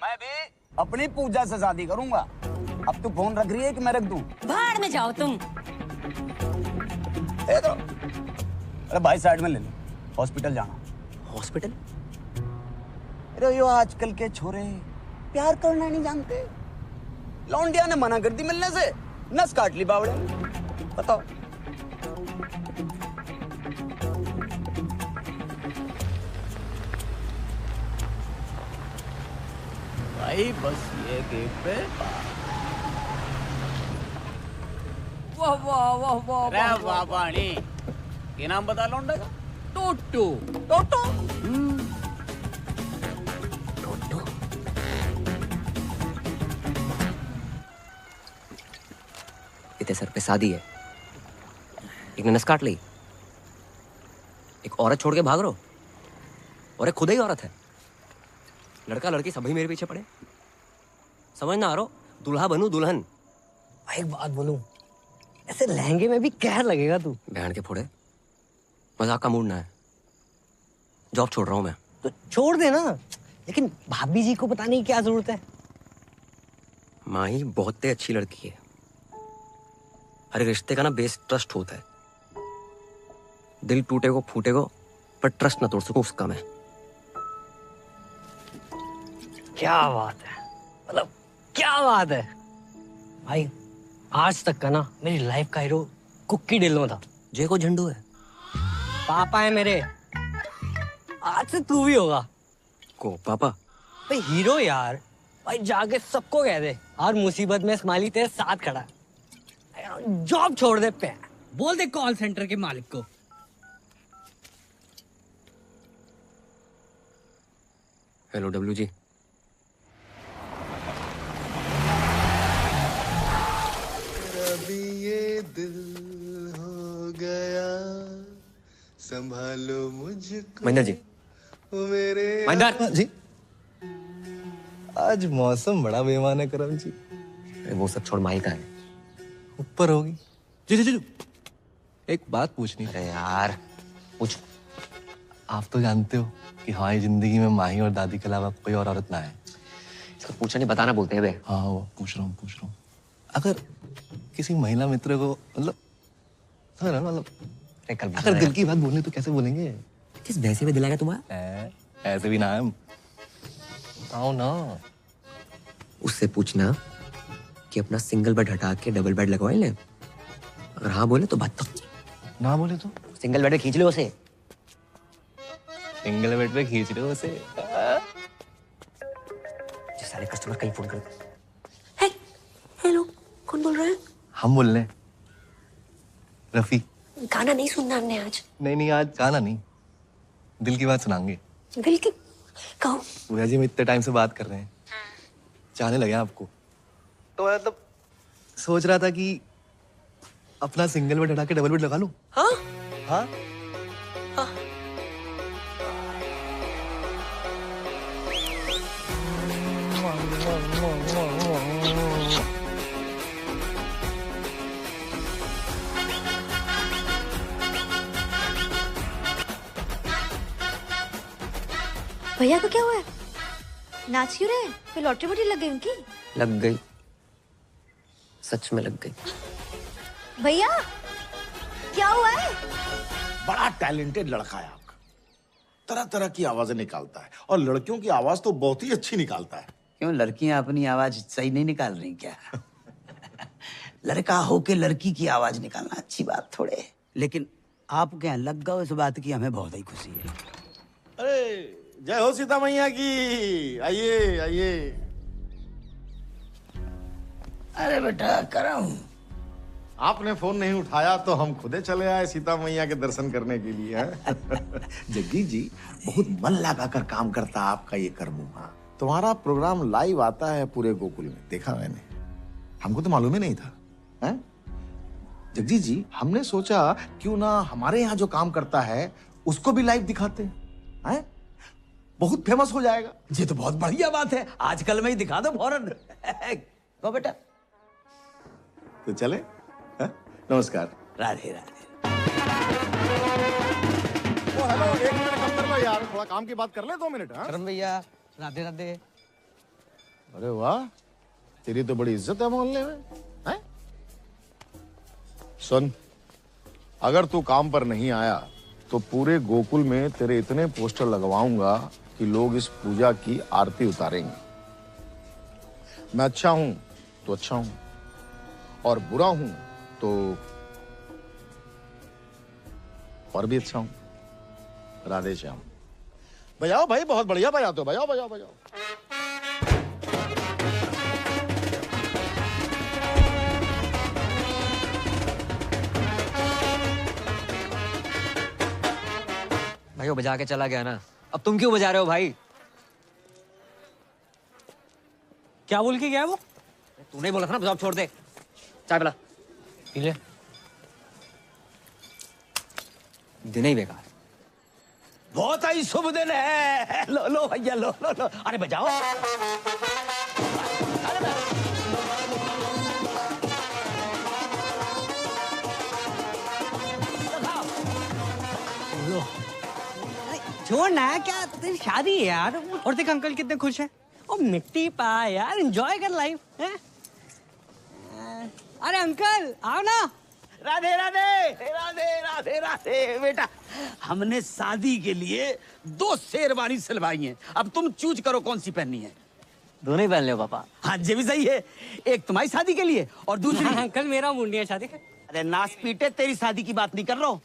मैं भी अपनी पूजा से शादी करूंगा। अब तू फोन रख रही है कि मैं रख दूं? भाड़ में जाओ तुम। अरे भाई साइड में ले लो, हॉस्पिटल जाना। हॉस्पिटल? अरे यो आजकल के छोरे प्यार करना नहीं जानते। लौंडिया ने मना कर दी मिलने से, नस काट ली बावड़े। बताओ। भाई बस ये गेट पे। वाह वाह वाह वाह अरे वाह पानी। ये नाम बता लौंडे का? टोटो। टोटो? इतने सर पे शादी है, एक ने नस काट ली, एक औरत छोड़ के भाग रहो, और एक खुद ही औरत है। लड़का लड़की सभी मेरे पीछे पड़े। समझ ना आ रहा, दूल्हा बनूं दुल्हन। एक बात बोलूं, ऐसे लहंगे में भी कहर लगेगा तू। बहन के फोड़े, मजाक का मूड ना है। जॉब छोड़ रहा हूं मैं। तो छोड़ देना, लेकिन भाभी जी को बताने की क्या जरूरत है? माही बहुत ही अच्छी लड़की है। हर रिश्ते का ना बेस ट्रस्ट होता है। दिल टूटे को फूटे को, पर ट्रस्ट ना तोड़ सकूं उसका मैं। क्या बात है, मतलब क्या बात है भाई। आज तक का ना मेरी लाइफ का हीरो कुक्की ढिल्लों था। जय को झंडू है, पापा है मेरे। आज से तू भी होगा। को पापा? भाई हीरो यार, भाई जाके सबको कह दे और मुसीबत में स्माइली तेरे साथ खड़ा है। जॉब छोड़ दे पे। बोल दे कॉल सेंटर के मालिक को। Hello W G. अभी ये दिल हो गया, संभालो मुझको। महेंद्र जी। ओ मेरे महेंद्र जी। आज मौसम बड़ा बेईमान है करम जी। वो सब छोड़, माही का है ऊपर होगी। जी जी जी, एक बात पूछनी। अरे यार पूछ। आप तो जानते हो कि हमारी जिंदगी में माही और दादी के अलावा कोई और औरत ना है। इसको पूछा नहीं बताना बोलते हैं बे। हाँ वो पूछ रहा हूँ। अगर किसी महिला मित्र को मतलब अगर दिल की बात बोलनी तो कैसे बोलेंगे? किस भैंसे में दिलाएगा तुम्हारा? ऐसे भी ना है। बताओ ना। उससे पूछना कि अपना सिंगल बेड हटा के डबल बेड लगवाए ले। अगर हाँ बोले तो बात तो। ना बोले तो सिंगल बेड पे खींच लो उसे। सिंगल बेड पे खींच रहे हो उसे। जिस साले कस्टमर कहीं फोन कर। हेलो, कौन बोल रहा है? हम बोल रहे हैं रफी। गाना नहीं सुनना हमने आज। नहीं आज गाना नहीं, दिल की बात सुनाएंगे। दिल की कहो। भैया जी हम इतने टाइम से बात कर रहे हैं, चाहने लगे आपको, तो मतलब सोच रहा था कि अपना सिंगल बेड हटा के डबल बेड लगा लूं। हाँ हाँ भैया को क्या हुआ है? नाच क्यों रहे? फिर लॉटरी वोटरी लग गई उनकी? लग गई, सच में लग गई। भैया क्या हुआ है? बड़ा टैलेंटेड लड़का है आपका, तरह तरह की आवाजें निकालता है और लड़कियों की आवाज तो बहुत ही अच्छी निकालता है। क्यों लड़कियां अपनी आवाज सही नहीं निकाल रही क्या? लड़का होके लड़की की आवाज निकालना अच्छी बात थोड़े, लेकिन आप क्या लग गए इस बात की, हमें बहुत ही खुशी है। अरे जय हो सीता मैया की। आइए आइए। अरे बेटा कराऊं। आपने फोन नहीं उठाया तो हम खुदे चले आए सीता मैया के दर्शन करने के लिए। जगदीश जी बहुत मन लगाकर काम करता है आपका ये कर्मुआ। तुम्हारा प्रोग्राम लाइव आता है पूरे गोकुल में, देखा मैंने, हमको तो मालूम ही नहीं था। हैं? जगदीश जी हमने सोचा क्यों ना हमारे यहाँ जो काम करता है उसको भी लाइव दिखाते हैं, बहुत फेमस हो जाएगा। ये तो बहुत बढ़िया बात है, आजकल में ही दिखा दो फौरन। तो बेटा तो चले। नमस्कार। राधे राधे। ओ हेलो, 1 मिनट कम कर लो यार, थोड़ा काम की बात कर ले 2 मिनट। करम भैया राधे राधे। अरे वाह, तेरी तो बड़ी इज्जत है मोहल्ले में। हैं? सुन, अगर तू काम पर नहीं आया तो पूरे गोकुल में तेरे इतने पोस्टर लगवाऊंगा कि लोग इस पूजा की आरती उतारेंगे। मैं अच्छा हूं तो अच्छा हूं, और बुरा हूं तो और भी अच्छा हूं। राधे श्याम। बजाओ भाई, बहुत बढ़िया बजाते हो, बजाओ बजाओ बजाओ। भाई वो बजा के चला गया ना, अब तुम क्यों बजा रहे हो भाई? क्या बोल के गया वो? तूने बोला था ना जॉब छोड़ दे। चाय पिला। पी ले। दिन ही बेकार। बहुत ही शुभ दिन है। लो लो भैया, लो लो लो। अरे बजाओ। छोड़ ना, क्या तेरी शादी है यार। और देख अंकल कितने खुश हैं। ओ मिट्टी पा यार, एंजॉय कर लाइफ है। अरे अंकल आओ ना। राधे राधे राधे राधे राधे। बेटा हमने शादी के लिए 2 शेरवानी सिलवाई हैं, अब तुम चूज करो कौन सी पहननी है। दोनों ही पहन लो पापा। हाँ ये भी सही है, एक तुम्हारी शादी के लिए और दूसरी अंकल मेरा मुंडी है शादी का। अरे नास पीटे, तेरी शादी की बात नहीं कर रहा हूँ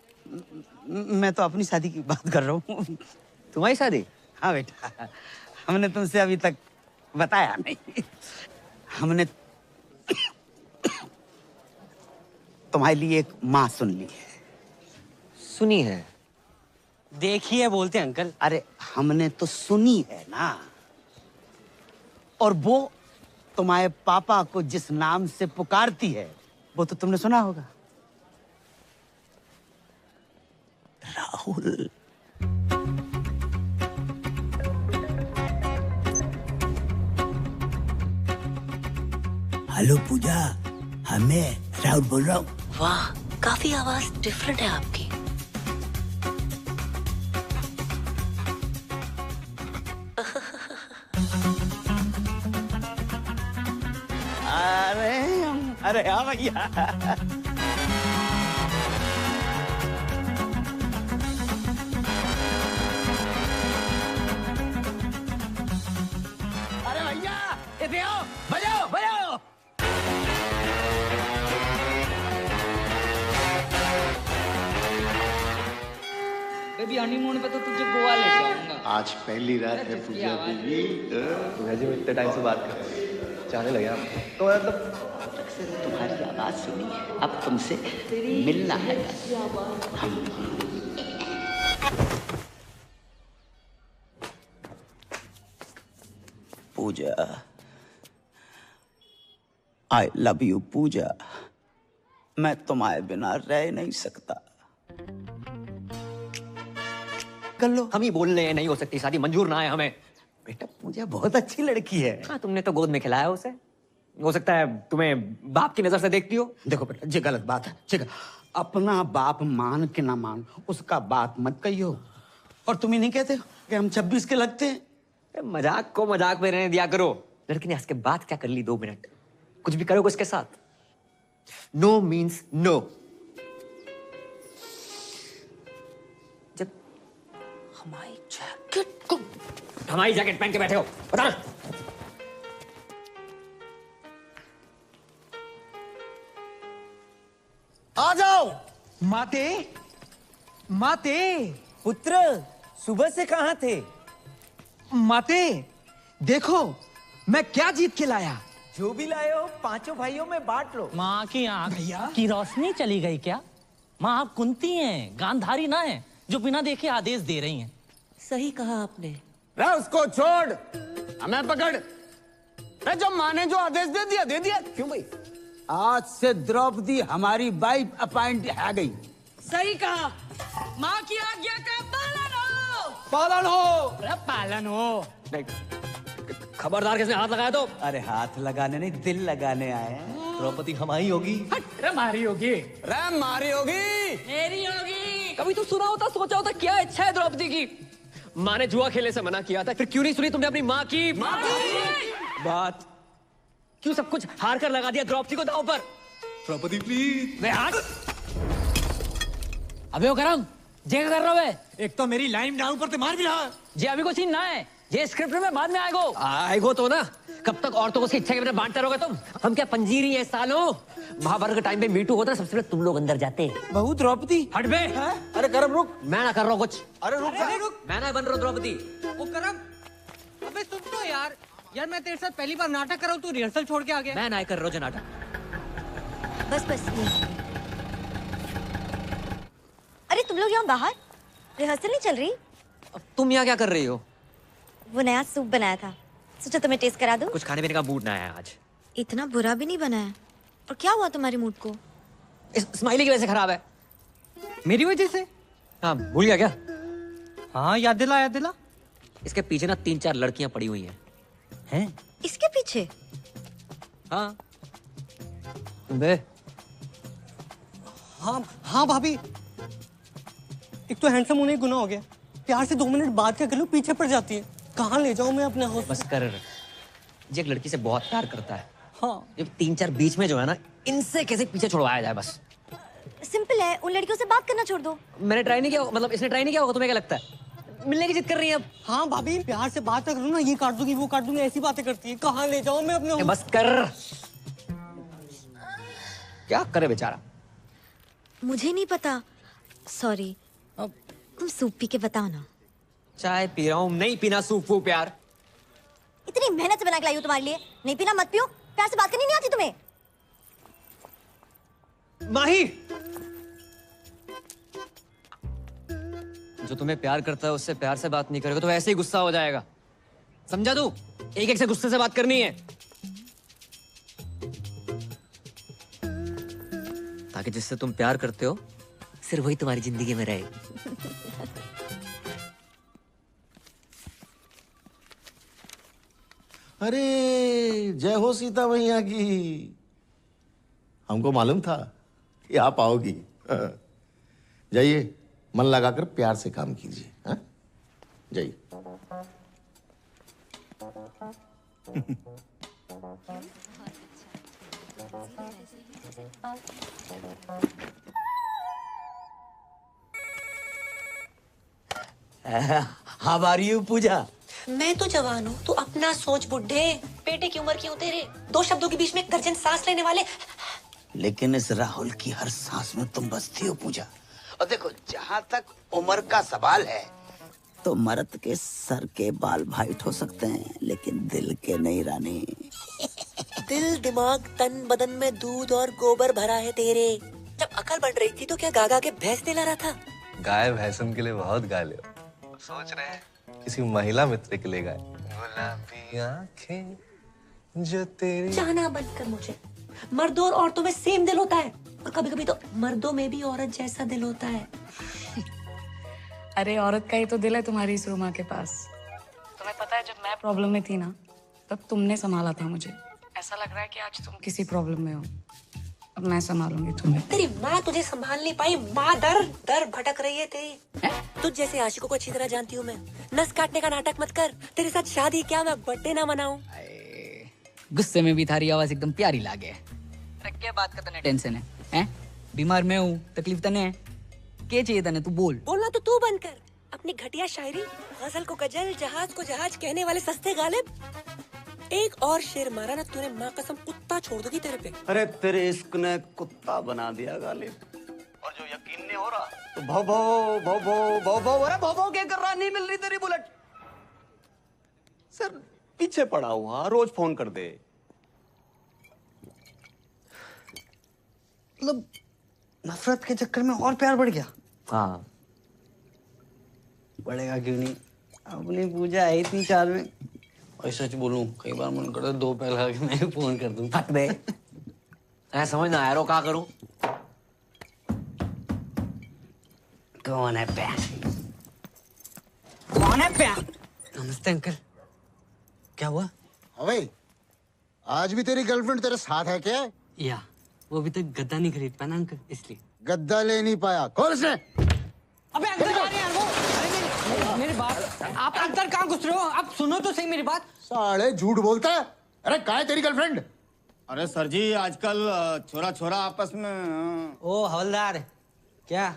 मैं, तो अपनी शादी की बात कर रहा हूँ। तुम्हारी शादी? हाँ बेटा, हमने तुमसे अभी तक बताया नहीं। हमने तुम्हारे लिए एक माँ सुन ली है। सुनी है? देखिए बोलते अंकल। अरे हमने तो सुनी है ना, और वो तुम्हारे पापा को जिस नाम से पुकारती है वो तो तुमने सुना होगा, राहुल। हेलो पूजा, मैं राहुल बोल रहा हूँ। वाह, काफी आवाज डिफरेंट है आपकी। अरे हाँ भैया। अरे भैया इधर आओ, बजाओ बजाओ। बेबी हनीमून पे तो तुझे गोवा ले जाऊंगा। आज पहली रात है पूजा बीवी। भैया जी, इतने टाइम से बात कर रहे हैं, चाहने लगे आप तो मतलब तुम्हारी आवाज सुनी है, अब तुमसे मिलना है। पूजा, आई लव यू पूजा। मैं तुम्हारे बिना रह नहीं सकता। कर लो। हम ही बोल रहे हैं नहीं हो सकती शादी, मंजूर ना है हमें। बेटा पूजा बहुत अच्छी लड़की है। हाँ, तुमने तो गोद में खिलाया उसे। हो सकता है तुम्हें बाप की नजर से देखती हो। देखो बेटा, ये गलत बात है। ठीक है, अपना बाप मान के ना मान, उसका बात मत कहियो। और तुम ही नहीं कहते हो कि हम 26 के लगते हैं? मजाक को मजाक में रहने दिया करो। लड़की ने हंस के बात क्या कर ली 2 मिनट। कुछ भी करोगे उसके साथ। No means no. जब हमारी जैकेट पहन के बैठे हो, बता। आ जाओ। माते, माते, पुत्र सुबह से कहां थे? माते, देखो मैं क्या जीत के लाया। जो भी लाए हो 5 भाइयों में बांट लो। माँ की आंख की रोशनी चली गई क्या? माँ आप कुंती हैं, गांधारी ना है जो बिना देखे आदेश दे रही हैं। सही कहा आपने। रे उसको छोड़, हमें पकड़। रे जो माँ ने जो आदेश दे दिया दे दिया। क्यों भाई? आज से द्रौपदी हमारी वाइफ अपॉइंट है गई। सही कहा। माँ की आज्ञा का पालन हो। पालन हो। अरे पालन हो। खबरदार, किसने हाथ लगाया तो? अरे हाथ लगाने नहीं, दिल लगाने आए हैं। द्रौपदी हमारी होगी। अरे मारी होगी। रे मारी होगी। मेरी होगी। कभी तो सुना होता, सोचा होता क्या इच्छा है द्रौपदी की। माँ ने जुआ खेलने से मना किया था, फिर क्यों नहीं सुनी तुमने अपनी माँ की बात? क्यों सब कुछ हार कर लगा दिया द्रौपदी को दांव पर? द्रौपदी प्लीज। मैं हाथ। अबे वो करम, जे कर रहा है? एक तो मेरी लाइन डाउन पर मार भी रहा। जे अभी को सीन ना है, ये स्क्रिप्ट में बाद में आएगो तो ना। कब तक औरतों को उसकी इच्छा के बिना बांटते रहोगे तुम? हम क्या पंजीरी है सालों? महाभारत के टाइम पे मीटू होता है, सबसे पहले तुम लोग अंदर जाते। बहू द्रौपदी। हट बे। अरे करम रुक। मैं ना कर रहा हूँ कुछ। अरे रुक जा। मैं ना बन रहा हूँ द्रौपदी। वो करम, अबे सुन तो यार मैं तेरे साथ पहली बार नाटक कर रहा हूँ, तू रिहर्सल छोड़ के आ गया। मैं ना कर रहा हूँ नाटक। बस बस। अरे तुम लोग यहाँ बाहर रिहर्सल नहीं चल रही? अब तुम यहाँ क्या कर रही हो? वो नया सूप बनाया था, सोचा तुम्हें टेस्ट करा दूं। कुछ खाने पीने का मूड ना है आज। इतना बुरा भी नहीं बना है। और क्या हुआ तुम्हारे मूड को? स्माइली की वजह से खराब है। मेरी वजह से? हाँ, भूल गया क्या? हाँ, याद दिला याद दिला। इसके पीछे ना 3-4 लड़कियां पड़ी हुई हैं। हैं? इसके पीछे? हाँ। बे। हाँ हाँ भाभी, एक तो हैंडसम होने गुनाह हो गया, प्यार से 2 मिनट बात क्या कर लूं, पीछे पड़ जाती है। कहाँ ले जाऊं मैं अपने हाउस? बस कर। ये एक लड़की से बहुत प्यार करता है। हाँ। जब 3-4 बीच में जो है ना, इनसे कैसे पीछे छुड़वाया जाए बस। सिंपल है, उन लड़कियों से बात करना छोड़ दो। मैंने ट्राई नहीं किया, मतलब इसने ट्राई नहीं किया होगा, तुम्हें क्या लगता है? मिलने की जिद कर रही है अब। हाँ भाभी, प्यार से बात करूँ ना, ये काट दूंगी वो काट दूंगी, ऐसी बातें करती है। कहाँ ले जाऊं मैं अपने? बस कर। क्या करे बेचारा? मुझे नहीं पता, सॉरी। तुम सूप पी के बताओ ना। चाय पी रहा हूँ, नहीं पीना सूप वो प्यार। इतनी मेहनत से बना के लाई हूँ तुम्हारे लिए, नहीं पीना मत पियो। प्यार से बात करनी नहीं आती तुम्हें? माही, जो तुम्हें प्यार करता है उससे प्यार से बात नहीं करेगा तो ऐसे ही गुस्सा हो जाएगा। समझा तू? एक से गुस्से से बात करनी है, ताकि जिससे तुम प्यार करते हो सिर्फ वही तुम्हारी जिंदगी में रहे। अरे जय हो सीता मैया की। हमको मालूम था कि आप आओगी। जाइए, मन लगाकर प्यार से काम कीजिए। हाँ? जाइए। हाउ आर यू पूजा? मैं तो जवान हूँ, तू अपना सोच बुड्ढे। बेटे की उम्र क्यों तेरे? 2 शब्दों के बीच में 1 दर्जन सांस लेने वाले। लेकिन इस राहुल की हर सांस में तुम बसती हो पूजा, और देखो जहाँ तक उम्र का सवाल है तो मर्द के सर के बाल वाइट हो सकते हैं लेकिन दिल के नहीं रानी। दिल दिमाग तन बदन में दूध और गोबर भरा है तेरे। जब अकल बन रही थी तो क्या गागा के भैंस दिला रहा था? गाय भैंसन के लिए बहुत गा ले, सोच रहे हैं किसी महिला मित्र के लिए गाय। गुलाबी आंखें जो तेरी। जाना बंद कर मुझे। मर्दों और औरतों में सेम दिल होता है और कभी कभी तो मर्दों में भी औरत जैसा दिल होता है। अरे औरत का ही तो दिल है तुम्हारी इस रूमा के पास। तुम्हें पता है जब मैं प्रॉब्लम में थी ना तब तुमने संभाला था मुझे। ऐसा लग रहा है कि आज तुम किसी प्रॉब्लम में हो, अब मैं संभालूंगी तुम्हें। तेरी माँ तुझे संभाल नहीं पाई, माँ दर दर भटक रही है तेरी। तुझ जैसे आशिकों को अच्छी तरह जानती हूँ मैं। नस काटने का नाटक मत कर, तेरे साथ शादी क्या मैं बर्थडे ना मनाऊं। गुस्से में भी थारी आवाज एकदम प्यारी लागे। अरे क्या बात का तने टेंशन है? हैं? बीमार मैं हूँ, तकलीफ तने है? क्या चाहिए तने? तू बोल। बोलना तो तू बंद कर। अपनी घटिया शायरी, गजल को गजल, जहाज को जहाज कहने वाले सस्ते गालिब। एक और शेर मारा ना तूने, माँ कसम कुत्ता छोड़ दूंगी तेरे पे। अरे तेरे इश्क ने कुत्ता बना दिया गालिब। और जो यकीन नहीं हो रहा तो भो भो भो भो भो भो। अरे भो भो क्या कर रहा? नहीं मिल रही तेरी बुलेट। सर पीछे पड़ा हुआ, रोज फोन कर दे। मतलब नफरत के चक्कर में और प्यार बढ़ गया। हाँ बढ़ेगा क्यों नहीं, अपनी पूजा है इतनी चार में। और सच बोलूं कई बार मन करता 2 पैर लगा के मैं फोन कर दूं। फट दे। ऐसा समझ ना आया रो क्या करूं? कौन है प्यार? कौन है प्यार? नमस्ते अंकल, क्या हुआ? अबे आज भी तेरी गर्लफ्रेंड तेरे साथ है क्या? या वो अभी तक गद्दा नहीं खरीद पाया ना अंकल, इसलिए। गद्दा ले नहीं पाया? कौन उसने? अबे अंकल आ रहे हैं वो। अरे मेरी बात, आप अंदर कहाँ घुस रहे हो? आप सुनो तो सही मेरी बात। साले झूठ बोलता है। अरे कहाँ है तेरी गर्लफ्रेंड? अरे सर जी आजकल छोरा छोरा आपस में। ओ हवलदार, क्या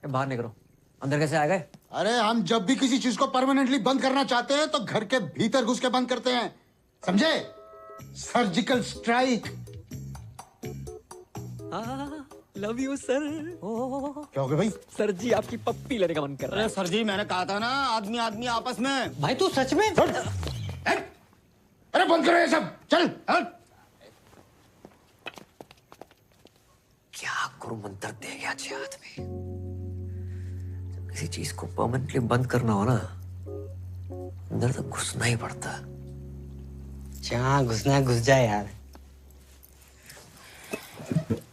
बाहर निकलो। अंदर कैसे आ गए? अरे हम जब भी किसी चीज को परमानेंटली बंद करना चाहते हैं तो घर के भीतर घुस के बंद करते हैं, समझे? Surgical strike. Love you sir. क्या हो गया भाई? सर जी आपकी पप्पी लेने का मन कर रहा है। अरे सर जी मैंने कहा था ना आदमी आदमी आपस में। भाई तू सच में? अरे बंद करो ये सब, चल। क्या गुरु मंत्र दे गया अच्छे हाथ में। जब किसी चीज को परमानेंटली बंद करना हो ना, अंदर तक घुसना ही पड़ता। जहाँ घुसना है घुस जाए यार।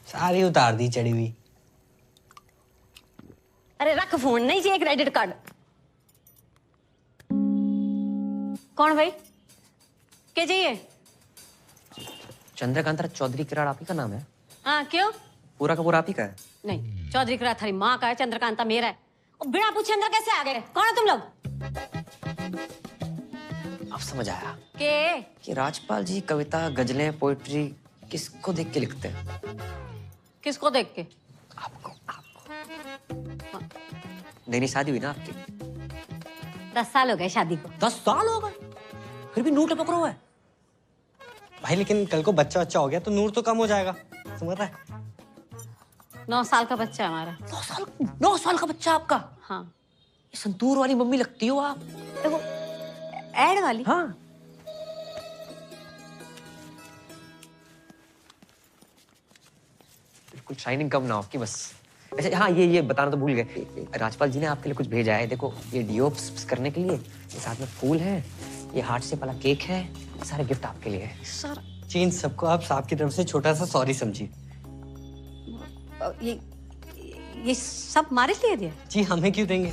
सारी उतार दी चढ़ी हुई। अरे रख फोन, नहीं चाहिए क्रेडिट कार्ड। कौन भाई? क्या चाहिए? चंद्रकांता चौधरी किराड़ आप ही का नाम है? हाँ क्यों? पूरा का पूरा आप ही का है? नहीं, चौधरी किराड़ थारी माँ का है, चंद्रकांता मेरा है। और बिना पूछे अंदर कैसे आ गए? कौन है तुम लोग? अब समझ आया के? कि राजपाल जी कविता, गजलें, पोइट्री किसको देख के लिखते हैं? किसको देख के? आपको। नई शादी हुई ना आपकी? 10 साल हो गए शादी को। 10 साल हो गए, फिर भी नूर टपक रहा है। भाई लेकिन कल को बच्चा बच्चा हो गया तो नूर तो कम हो जाएगा, समझ रहा है? 9 साल का बच्चा है हमारा। 9 साल का बच्चा आपका? हाँ। ये संतूर वाली मम्मी लगती हो आप। देखो ऐड वाली। हाँ। बिल्कुल शाइनिंग कम ना हो आपकी बस। अच्छा हाँ, ये बताना तो भूल गए, राजपाल जी ने आपके लिए कुछ भेजा है। देखो ये डीओ करने के लिए, ये साथ में फूल है, ये हार्ट शेप वाला केक है, सारे गिफ्ट आपके लिए है। सर चीन सबको आप साहब की तरफ से छोटा सा सॉरी समझिए। ये सब हमारे लिए दिया? जी हमें क्यों देंगे?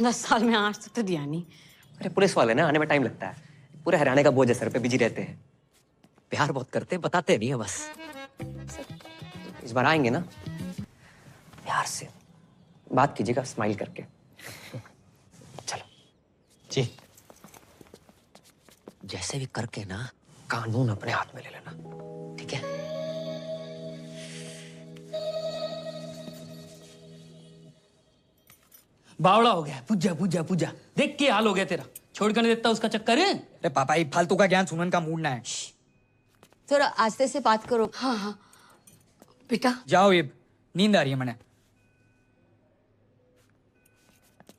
10 साल में आज तक तो दिया नहीं। अरे पुलिस वाले ना, आने में टाइम लगता है, पूरे हरियाणा का बोझ है सर पे, बिजी रहते हैं। प्यार बहुत करते हैं, बताते नहीं है बस। इस बार आएंगे ना, प्यार से बात कीजिएगा, स्माइल करके। चलो जी। जैसे भी करके ना कानून अपने हाथ में ले लेना, ठीक है? बावड़ा हो गया। पूजा पूजा पूजा, देख के हाल हो गया तेरा। छोड़ कर नहीं देता उसका चक्कर है। अरे पापा ये फालतू का ज्ञान सुनने का मूड ना है। थोड़ा आस्ते से बात करो। हाँ हाँ बेटा। जाओ ये नींद आ रही है मैंने।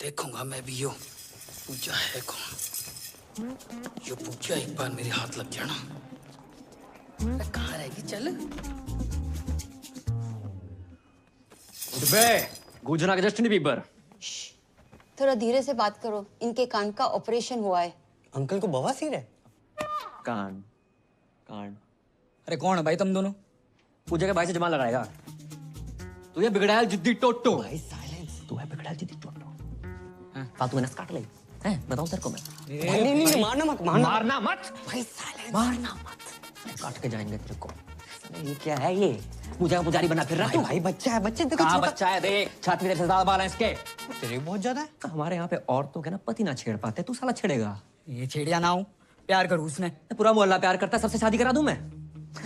देखूंगा मैं भी यो पूजा है कौन। यो पूजा एक बार मेरे हाथ लग गया ना, मैं कहाँ रहेगी। चल गुजना के जस्टिन बीबर। थोड़ा धीरे से बात करो, इनके कान का ऑपरेशन हुआ है। अंकल को बवासीर है। कान कान। अरे कौन है भाई तुम दोनों? पूजा के भाई से जमा लगाएगा। तू ये बिगड़ा है जिद्दी टोटो। भाई साइलेंस। तू है बिगड़ा है जिद्दी टोटो। फालतू में नस काट ले। हैं बताऊं तेरे को मैं। नहीं मारना मत मारना मत। भाई साइलेंस। मारना मत। काट के जाएंगे तेरे को। ये क्या है ये? पूजा का पुजारी बना फिर रहा तू। भाई बच्चा है, बच्चे देखो। कहाँ बच्चा है? देख छाती में ज्यादा बाल है इसके। तेरे बहुत ज्यादा है। हमारे यहाँ पे औरतों के ना पति ना छेड़ पाते, तू साला छेड़ेगा। ये छेड़िया ना हूं, प्यार करूं उसने। पूरा मोहल्ला प्यार करता है, सबसे शादी करा दूं मैं।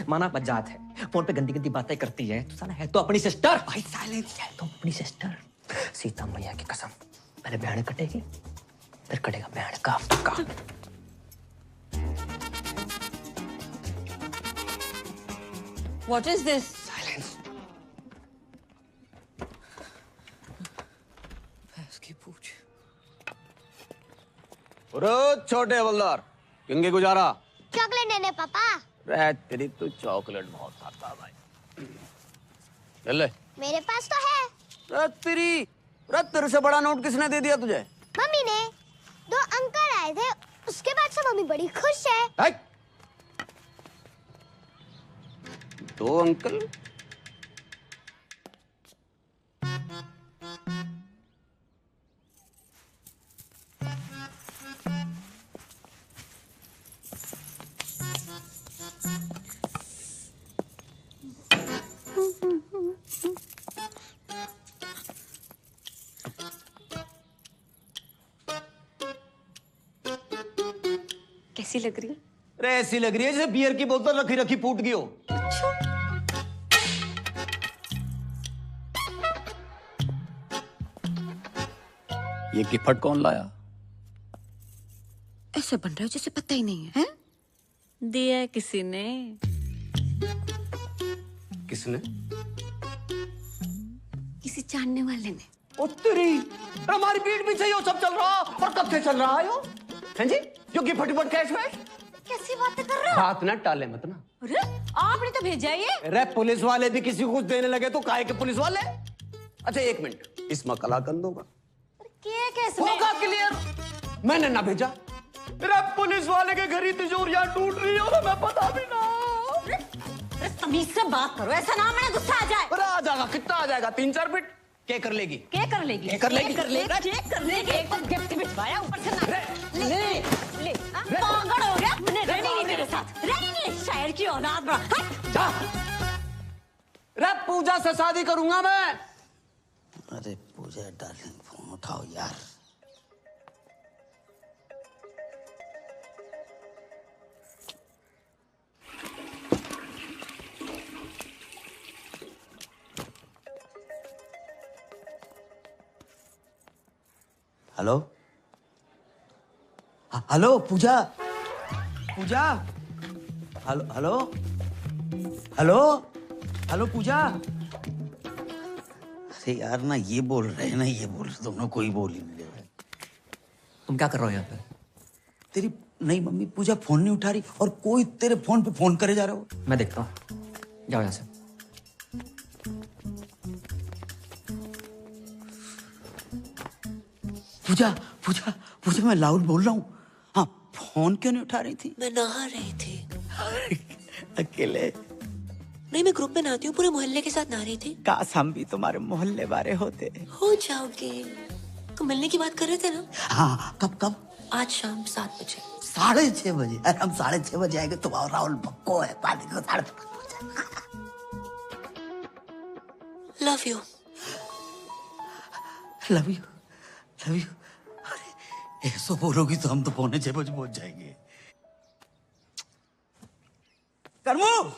माना बजात है, फोन पे गंदी गंदी बातें करती है, तू साला है तो अपनी सिस्टर। भाई साइलेंस। है तो अपनी सिस्टर। सीता मैया की कसम, पहले बहन कटेगी फिर कटेगा बहन का का। What is this? Silence. इसकी पूछ। अरे छोटे हवलदार, किंगे गुजारा? चॉकलेट लेने पापा। रे तेरी तो चॉकलेट बहुत खाता भाई। ले ले। मेरे पास तो है। रे तेरे से बड़ा नोट किसने दे दिया तुझे? मम्मी ने। 2 अंकल आए थे, उसके बाद से मम्मी बड़ी खुश है। 2 अंकल? कैसी लग रही है? अरे ऐसी लग रही है जैसे बियर की बोतल रखी रखी फूट गई हो। ये गिफ्ट कौन लाया? ऐसे बन रहा है जैसे पता ही नहीं है, दिया है किसी ने। किसने? किसी जानने वाले ने। ओ तेरी, हमारी पीठ पीछे ये सब चल रहा और कब से चल रहा है यो? हैं जी? जो गिफ्ट कैश वैश? कैसी बातें कर रहे हो? बात ना टाले मत ना। अरे आपने तो भेजा है ये। अरे पुलिस वाले भी किसी को कुछ देने लगे तो काहे के पुलिस वाले? अच्छा एक मिनट, इसमें कलाकंद होगा? होगा क्लियर। मैंने ना भेजा। अरे पुलिस वाले के घर ही तिजोरियां टूट रही हो, मैं पता भी ना। अरे तमीज से बात करो, ऐसा ना मैंने गुस्सा आ जाए। अरे आ जाएगा, कितना आ जाएगा? 3-4 बिट के कर लेगी। क्या कर लेगी? के कर लेगी। चेक कर लेगी। एक बार गिफ्ट भिजवाया ऊपर से ना। ले पागल हो गया? रहनी नहीं मेरे साथ, रहनी नहीं। शायर की औलाद बड़ा। जा। रे पूजा से शादी करूंगा मैं। अरे पूजा डार्लिंग फोन उठाओ यार। हेलो हेलो पूजा पूजा हेलो हेलो हेलो हेलो पूजा। अरे यार ना ये बोल रहे हैं ना ये बोल रहे, दोनों कोई बोल ही नहीं रहे। तुम क्या कर रहे हो यहाँ पे? तेरी नहीं मम्मी पूजा फोन नहीं उठा रही और कोई तेरे फोन पे फोन करे जा रहा हो। मैं देखता हूँ, जाओ यहाँ से। पूजा पूजा पूजा मैं लाउड बोल रहा हूँ। हाँ फोन क्यों नहीं उठा रही थी? मैं नहा रही थी। अकेले? नहीं, मैं ग्रुप में नहाती हूँ, पूरे मोहल्ले के साथ नहा रही थी। काश हम भी तुम्हारे मोहल्ले वाले होते। हो जाओगे। तो मिलने की बात कर रहे थे ना? हाँ कब कब? आज शाम 7 बजे। 6:30 बजे? अरे हम 6:30 बजे आएंगे तो राहुल पक्को है, पानी को 6:30 love you. Love you love you. अरे ऐसा बोलोगी तो हम तो 6:45 बजे पहुंच जाएंगे। करमू।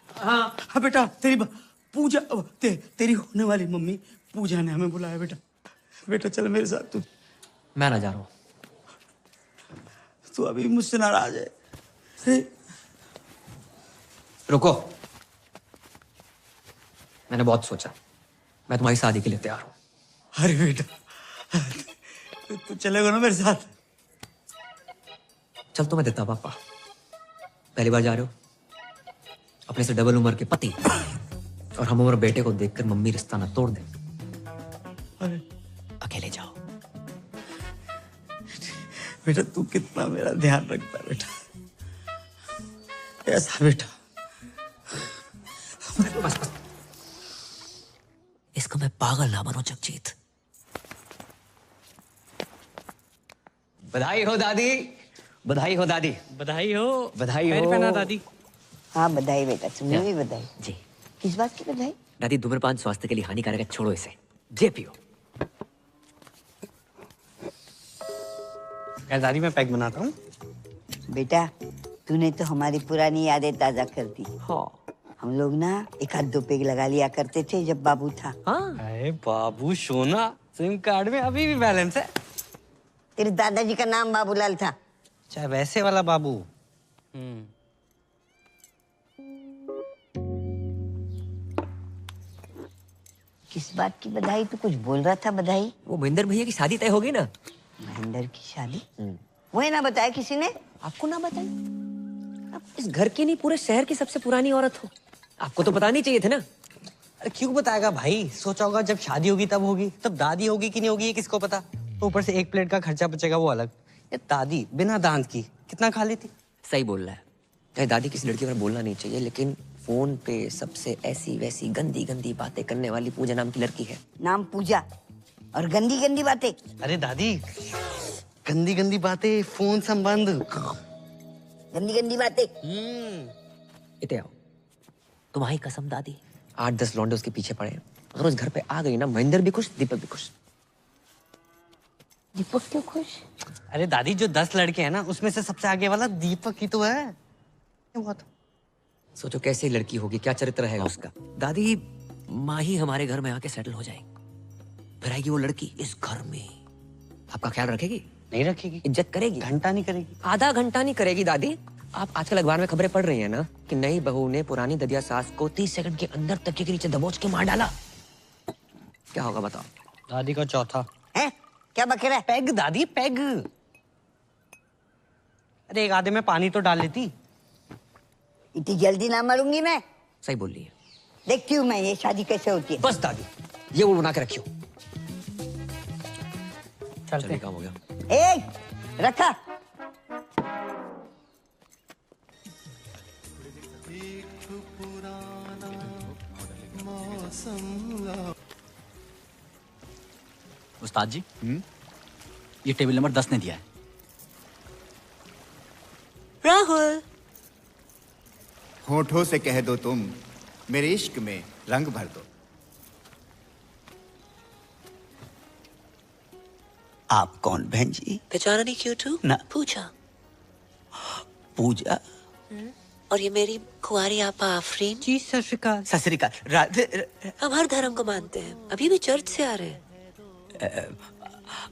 हाँ बेटा तेरी पूजा तेरी होने वाली मम्मी पूजा ने हमें बुलाया। बेटा बेटा चल मेरे साथ। तू मैं ना जा रहा हूँ। तू अभी मुझसे नाराज है? रुको, मैंने बहुत सोचा। मैं तुम्हारी शादी के लिए तैयार हूँ। अरे बेटा, तू चलेगा ना मेरे साथ? चल तो मैं देता पापा। पहली बार जा रहे हो, अपने से डबल उम्र के पति और हम उम्र बेटे को देखकर मम्मी रिश्ता ना तोड़ दे। अकेले जाओ। बेटा तू कितना मेरा ध्यान रखता है बेटा, ऐसा बेटा। बस बस, इसको मैं पागल ना बनो जगजीत। बधाई हो दादी, बधाई हो दादी, बधाई हो, बधाई पैर हो पहना दादी। हाँ बधाई बेटा, तुम्हें भी बधाई। जी। किस बात की बधाई? दादी धूम्रपान स्वास्थ्य के लिए हानिकारक है, छोड़ो इसे, जे पियो। दादी मैं पैक बनाता हूँ। बेटा तूने तो हमारी पुरानी यादें ताजा कर दी। हाँ। हम लोग ना एक आध 2 पेग लगा लिया करते थे जब बाबू था। हाँ। अरे बाबू सोना, सिम कार्ड में अभी भी बैलेंस है। तेरे दादाजी का नाम बाबूलाल था। चाहे वैसे वाला बाबू। किस बात की बधाई? तू कुछ बोल रहा था बधाई? वो महेंद्र भैया की शादी तय होगी ना। महेंद्र की शादी? वही ना बताया किसी ने? आपको ना बताई? आप इस घर की नहीं पूरे शहर की सबसे पुरानी औरत हो, आपको तो पता नहीं चाहिए थे ना। अरे क्यों बताएगा भाई, सोचा होगा जब शादी होगी तब होगी, तब दादी होगी कि नहीं होगी ये किसको पता। ऊपर से 1 प्लेट का खर्चा बचेगा वो अलग। ये दादी बिना दांत की कितना खा लेती। सही बोल रहा है। चाहे दादी किसी लड़की पर बोलना नहीं चाहिए, लेकिन फोन पे सबसे ऐसी वैसी गंदी गंदी बातें करने वाली पूजा नाम की लड़की है। नाम पूजा और गंदी गंदी बातें। अरे दादी, गंदी गंदी बातें, फोन संबंध, गंदी गंदी बातें। इते आओ, तुम्हारी कसम दादी, 8-10 लौंडे उसके पीछे पड़े हैं। अगर उस घर पे आ गई ना, महेंद्र भी खुश, दीपक भी खुश। दीपक क्यों खुश? अरे दादी जो 10 लड़के हैं ना, उसमें से सबसे आगे वाला दीपक ही तो है। क्यों हुआ? सोचो कैसी लड़की होगी, क्या चरित्र रहेगा उसका। दादी माँ ही हमारे घर में आके सेटल हो जाएगी, फिर आएगी वो लड़की इस घर में, आपका ख्याल रखेगी? नहीं रखेगी। इज्जत करेगी? घंटा नहीं करेगी। आधा घंटा नहीं करेगी दादी। आप आजकल अखबार में खबरें पढ़ रही हैं ना कि नई बहू ने पुरानी ददिया सास को 30 सेकंड के अंदर तकिए के नीचे दबोच के मार डाला। क्या होगा बताओ? दादी का चौथा है? क्या बक रहा है? पैग दादी, पैग। अरे एक आधे में पानी तो डाल लेती। इतनी जल्दी ना मरूंगी मैं। सही बोल रही है। देखती हूँ मैं ये शादी कैसे होती है। बस दादी, ये वो बना के रखियो। चलते काम हो गया। रखा। उस्ताद जी, ये टेबल नंबर 10 ने दिया है। राहुल, होठों से कह दो तुम, मेरे इश्क में रंग भर दो। आप कौन बहन जी? पहचाना नहीं क्यों तू? ना। पूजा। पूजा? और ये मेरी कुंवारी आपा आफरीन। जी सत श्री अकाल। सत श्री अकाल। राधे। हम हर धर्म को मानते हैं, अभी भी चर्च से आ रहे हैं।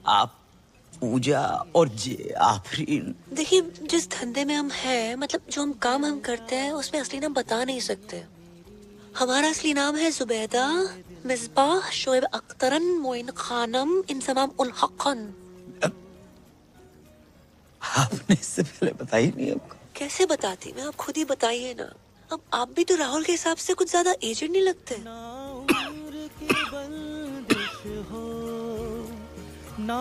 आप पूजा और जे आफरीन। देखिए, जिस धंधे में हम हैं, मतलब जो हम काम हम करते हैं, उसमें असली नाम बता नहीं सकते। हमारा असली नाम है जुबैदा मिसबाह शोएब अख्तरन मोइन खानम इंसमाम उल हक़न। आपने इससे पहले बताई नहीं हमको? कैसे बताती मैं, आप खुद ही बताइए ना। अब आप भी तो राहुल के हिसाब से कुछ ज्यादा एजेड नहीं लगते। ना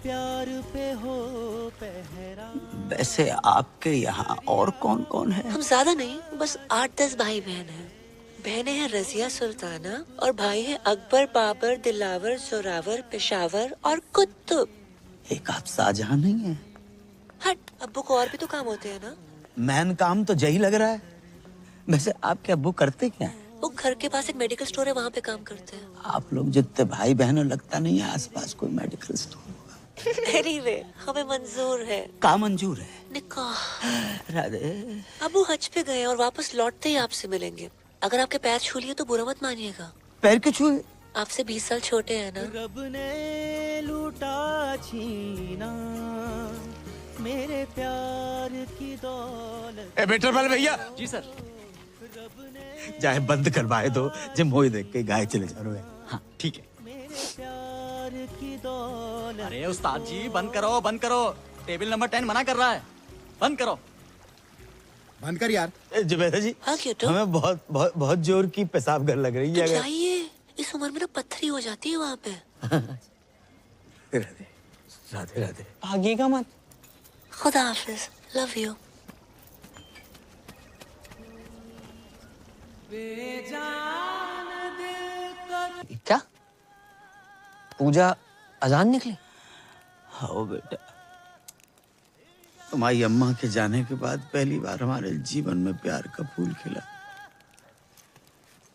प्यार पे हो पहरा। वैसे आपके यहाँ और कौन कौन है? हम ज्यादा नहीं, बस 8-10 भाई बहन हैं। बहनें हैं रजिया सुल्ताना और भाई हैं अकबर, बाबर, दिलावर, जोरावर, पेशावर और कुतुब। एक आप शाहजहां नहीं है? हट, अब्बू को और भी तो काम होते हैं ना। मैन काम तो यही लग रहा है। वैसे आपके अब्बू करते क्या है? वो घर के पास एक मेडिकल स्टोर है, वहाँ पे काम करते हैं। आप लोग जितने भाई बहनों लगता नहीं है आसपास कोई मेडिकल स्टोर। एनीवे, हमें मंजूर है। का मंजूर है? निकाह। राधे। अब्बू हज पे गए और वापस लौटते ही आपसे मिलेंगे। अगर आपके पैर छू लिए तो बुरा मत मानिएगा। पैर क्यों छुए? आपसे 20 साल छोटे हैं ना। रब ने लूटा छीना मेरे प्यार की दौलत। बेटर वाले भैया। जी सर। चाहे बंद करवाए दो, जब मोई देख के गाय चले जा रहे हैं। हाँ ठीक है। अरे उस्ताद जी बंद करो। टेबल नंबर 10 मना कर रहा है, बंद करो। बंद कर यार। जुबैदा जी हाँ क्यों? हमें बहुत बहुत बहुत जोर की पेशाब कर लग रही है। तो जाइए, इस उम्र में ना पत्थरी हो जाती है वहाँ पे। राधे राधे राधे। भागिएगा मत। खुदा हाफिज, लव यू। क्या पूजा अजान निकली? हाँ बेटा, तुम्हारी अम्मा के जाने के बाद पहली बार हमारे जीवन में प्यार का फूल खिला,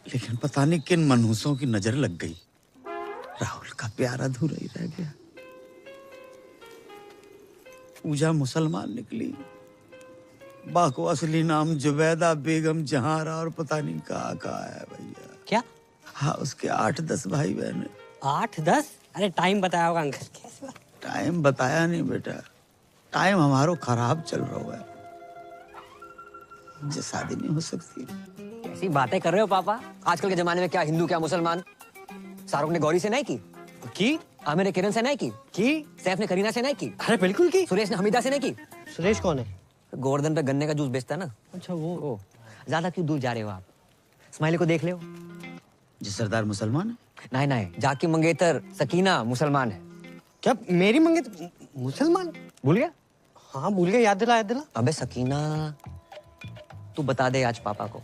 लेकिन पता नहीं किन मनहूसों की नजर लग गई। राहुल का प्यार अधूरा ही रह गया। पूजा मुसलमान निकली, बा को असली नाम जुबैदा बेगम जहारा और पता नहीं कहाँ है भैया। क्या? हाँ, उसके 8-10 भाई बहन। 8-10? अरे टाइम बताया होगा अंकल। कैसे बात? टाइम बताया नहीं बेटा, टाइम हमारो खराब चल रहा है, मुझे शादी नहीं हो सकती। कैसी बातें कर रहे हो पापा? आजकल के जमाने में क्या हिंदू क्या मुसलमान। शाहरुख ने गौरी से नहीं की? आमिर ने किरण से नहीं की? सैफ ने करीना से नहीं की? अरे बिल्कुल की। सुरेश ने हमीदा से नहीं की? सुरेश कौन है? गोवर्धन पे गन्ने का जूस बेचता है ना। अच्छा वो। ज्यादा क्यों दूर जा रहे हो आप? स्माइली को देख ले। जी सरदार मुसलमान है? नहीं, जाकी मंगेतर सकीना मुसलमान है। क्या मेरी मंगेतर मुसलमान? भूल गया? हाँ भूल गया, याद दिला। अबे सकीना, तू बता दे आज पापा को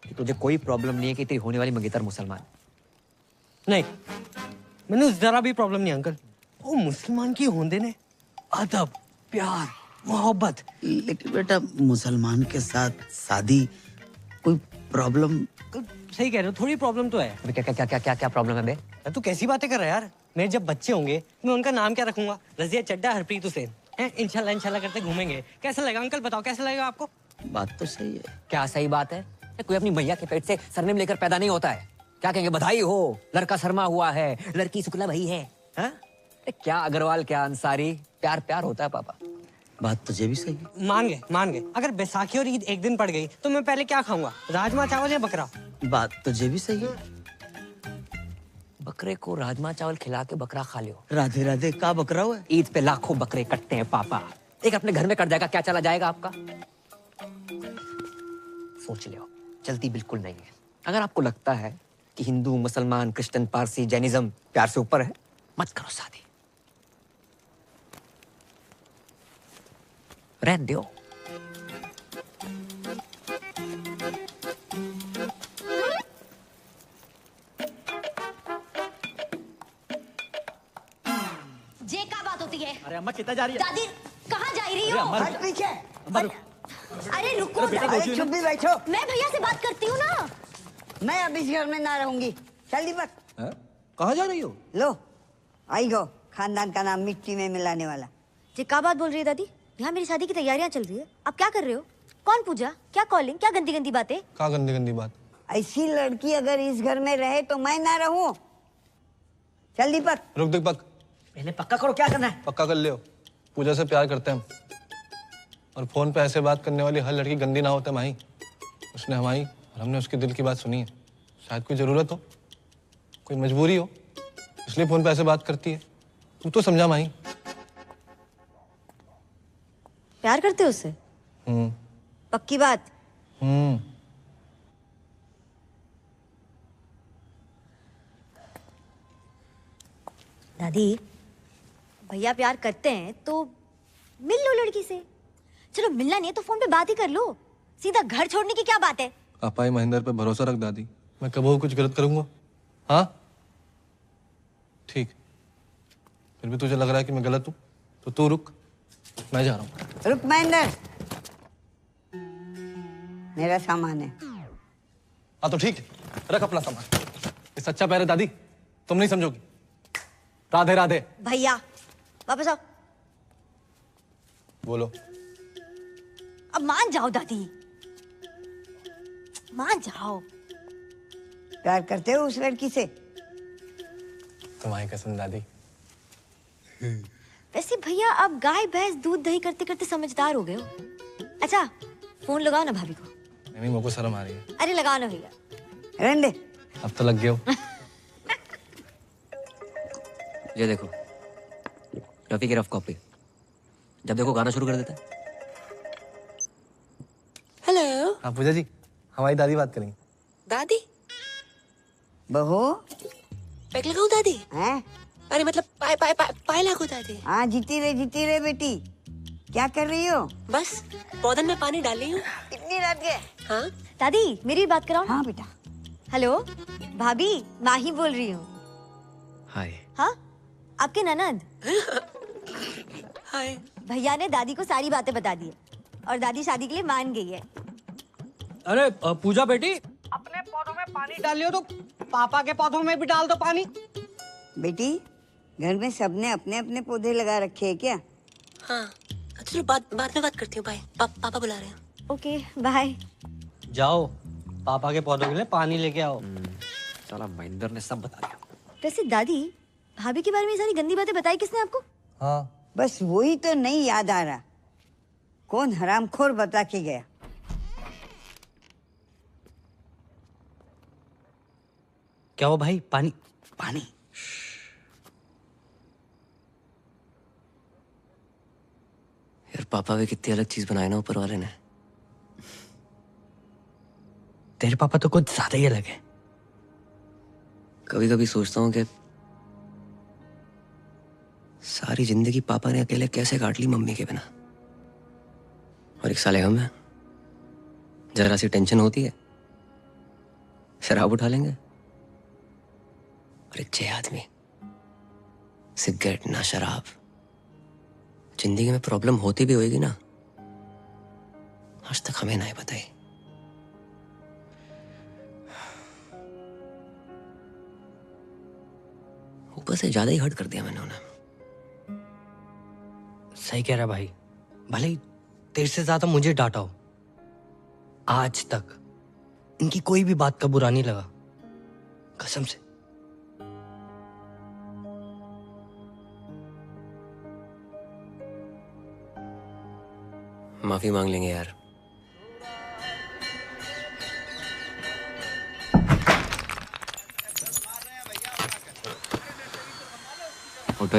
कि तुझे कोई प्रॉब्लम नहीं है कि तेरी होने वाली मंगेतर मुसलमान। नहीं, मैंने जरा भी प्रॉब्लम नहीं अंकल। वो मुसलमान की होंदे ने अदब, प्यार, मोहब्बत। लेकिन बेटा मुसलमान के साथ शादी कोई प्रॉब्लम? सही कह रहे हो, थोड़ी प्रॉब्लम तो है। क्या प्रॉब्लम है बे? तू कैसी बातें कर रहा है यार? मेरे जब बच्चे होंगे मैं उनका नाम क्या रखूंगा? रजिया चड्डा, हरप्रीत हुसैन। इंशाल्लाह करते घूमेंगे। कैसा लगेगा अंकल? बताओ कैसा लगेगा आपको? बात तो सही है। क्या सही बात है? कोई अपनी मैया के पेट से सरनेम लेकर पैदा नहीं होता है। क्या कहेंगे? बधाई हो, लड़का शर्मा हुआ है, लड़की शुक्ला भाई है। क्या अग्रवाल, क्या अंसारी, प्यार होता है पापा। बात तुझे भी सही है। मान गए। अगर बैसाखी और ईद एक दिन पड़ गई तो मैं पहले क्या खाऊंगा? राजमा चावल या बकरा? बात तुझे भी सही है। बकरे को राजमा चावल खिला के बकरा खा लियो। राधे राधे का बकरा हुआ है? ईद पे लाखों बकरे कटते हैं पापा, एक अपने घर में कट जाएगा, क्या चला जाएगा आपका? सोच लियो, चलती बिल्कुल नहीं है। अगर आपको लगता है कि हिंदू, मुसलमान, क्रिश्चियन, पारसी, जैनिज्म प्यार से ऊपर है, मत करो शादी, रहने दो। जे का बात होती है? अरे अम्मा कितना जा रही है? दादी कहाँ जा रही हो? हट पीछे। अरे रुको, अरे चुप भी बैठो। मैं भैया से बात करती हूँ ना। मैं अब इस घर में ना रहूंगी। चल दीपक। कहाँ जा रही हो? लो आई गो, खानदान का नाम मिट्टी में मिलाने वाला। जी क्या बात बोल रही है दादी? यहाँ मेरी शादी की तैयारियां चल रही है, आप क्या कर रहे हो? कौन पूजा, क्या कॉलिंग, क्या गंदी गंदी बातें? क्या गंदी गंदी बात? ऐसी लड़की अगर इस घर में रहे तो मैं ना रहूं। चल दीपक। रुक दीपक, पहले पक्का करो क्या करना है। पक्का कर लियो, पूजा से प्यार करते हैं हम, और फोन पे ऐसे बात करने वाली हर लड़की गंदी ना होता माही। उसने हमारी और हमने उसके दिल की बात सुनी है। शायद कोई जरूरत हो, कोई मजबूरी हो, इसलिए फोन पे ऐसे बात करती है। तू तो समझा माही। प्यार करते हो उससे? पक्की बात? दादी भैया प्यार करते हैं तो मिल लो लड़की से। चलो मिलना नहीं है तो फोन पे बात ही कर लो, सीधा घर छोड़ने की क्या बात है? पापा ही महेंद्र पे भरोसा रख दादी, मैं कभी कुछ गलत करूंगा? हाँ ठीक, फिर भी तुझे लग रहा है कि मैं गलत हूँ तो तू रुक, मैं जा रहा हूँ। रुक महेंद्र, मेरा सामान है। हाँ तो ठीक है, रख अपना सामान। ये सच्चा प्यार है दादी, तुम नहीं समझोगी। राधे राधे। भैया वापस आओ। बोलो। अब मान जाओ दादी, मान जाओ। प्यार करते हो उस लड़की से? तुम्हारी कसम दादी। वैसे भैया आप गाय भैंस दूध दही करते करते समझदार हो गए हो। अच्छा फोन लगाओ ना भाभी को। नहीं, मेरे को शर्म आ रही है। अरे लगाओ ना भैया। रहने दे। अब तो लग गया हो। ये देखो, रफी की रफ कॉपी। जब देखो गाना शुरू कर देता है। हेलो हाँ पूजा जी, हमारी दादी बात करेंगी। दादी? बहू पैक लगाऊं दादी? हैं? अरे मतलब पाए लागू दादी। हाँ जीती रहे बेटी। क्या कर रही हो? बस पौधन में पानी डाल रही हूँ। इतनी रात के? हाँ दादी मेरी बात कराओ। हाँ बेटा। हेलो भाभी, माही बोल रही हूँ। हाय। हाँ आपके ननद। हाय। भैया ने दादी को सारी बातें बता दी है और दादी शादी के लिए मान गई है। अरे पूजा बेटी, अपने पौधों में पानी डाल लियो तो पापा के पौधों में भी डाल दो पानी। बेटी घर में सबने अपने अपने पौधे लगा रखे हैं क्या? हाँ चलो बाद में बात करती हूँ। बाय। पापा बुला रहे हैं। Okay bye. जाओ पापा के पौधों के लिए पानी लेके आओ। साला महेंद्र ने सब बता दिया। वैसे दादी, भाभी के बारे में ये सारी गंदी बातें बताई किसने आपको? हाँ बस वही तो नहीं याद आ रहा, कौन हरामखोर बता के गया। क्या हो भाई? पानी पानी। यार पापा भी कितनी अलग चीज बनाए ना ऊपर वाले ने। तेरे पापा तो कुछ ज्यादा ही अलग है। कभी कभी सोचता हूँ कि सारी जिंदगी पापा ने अकेले कैसे काट ली मम्मी के बिना। और एक साले हम हैं, जरा सी टेंशन होती है शराब उठा लेंगे। और एक 6 आदमी, सिगरेट ना शराब। जिंदगी में प्रॉब्लम होती भी होगी ना, आज तक हमें नहीं बताई। ऊपर से ज्यादा ही हर्ट कर दिया मैंने उन्हें। सही कह रहा भाई, भले ही तेरे से ज्यादा मुझे डांटा हो, आज तक इनकी कोई भी बात का बुरा नहीं लगा, कसम से। माफी मांग लेंगे यार। उठो।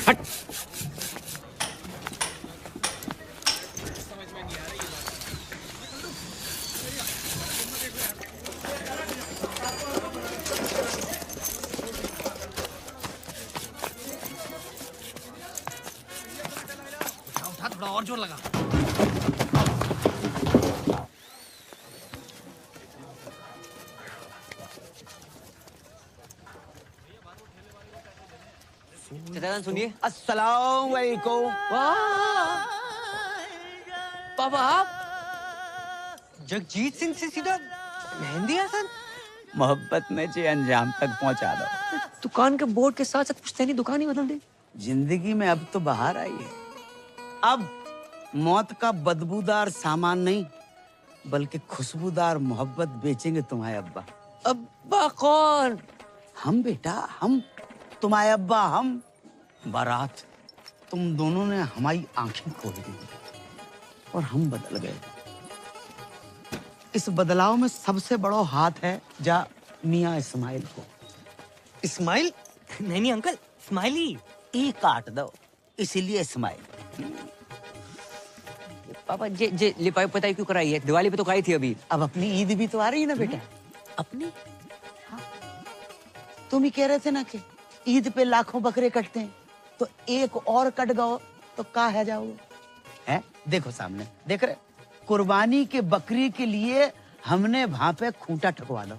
हट। उठा, थोड़ा और जोर लगा। सुनिए। अस्सलाम वालेकुम। पापा आप जगजीत सिंह से सीधा मेहंदी हसन? मोहब्बत में जे अंजाम तक पहुंचा दो। दुकान के बोर्ड के साथ साथ पूछते नहीं, दुकान ही बदल दी। जिंदगी में अब तो बाहर आई है। अब मौत का बदबूदार सामान नहीं, बल्कि खुशबूदार मोहब्बत बेचेंगे तुम्हारे अब्बा। अब्बा कौन? हम बेटा, हम तुम्हारे अब्बा। हम बारात, तुम दोनों ने हमारी आंखें खोल दी और हम बदल गए। इस बदलाव में सबसे बड़ा हाथ है जा मियाँ इस्माइल को। इस्माइल? नहीं अंकल, स्माइली। ई काट दो, इसीलिए इस्माइल। पापा जे लिपाई पताई क्यों कराई है? दिवाली पे तो कराई थी अभी। अब अपनी ईद भी तो आ रही है ना बेटा। अपनी? हाँ। तुम ही कह रहे थे ना कि ईद पे लाखों बकरे कटते हैं, तो एक और कट गओ तो का है जाओगे? हैं? देखो सामने, देख रहे? कुर्बानी के बकरी के लिए हमने वहां पे खूंटा ठकवा दो।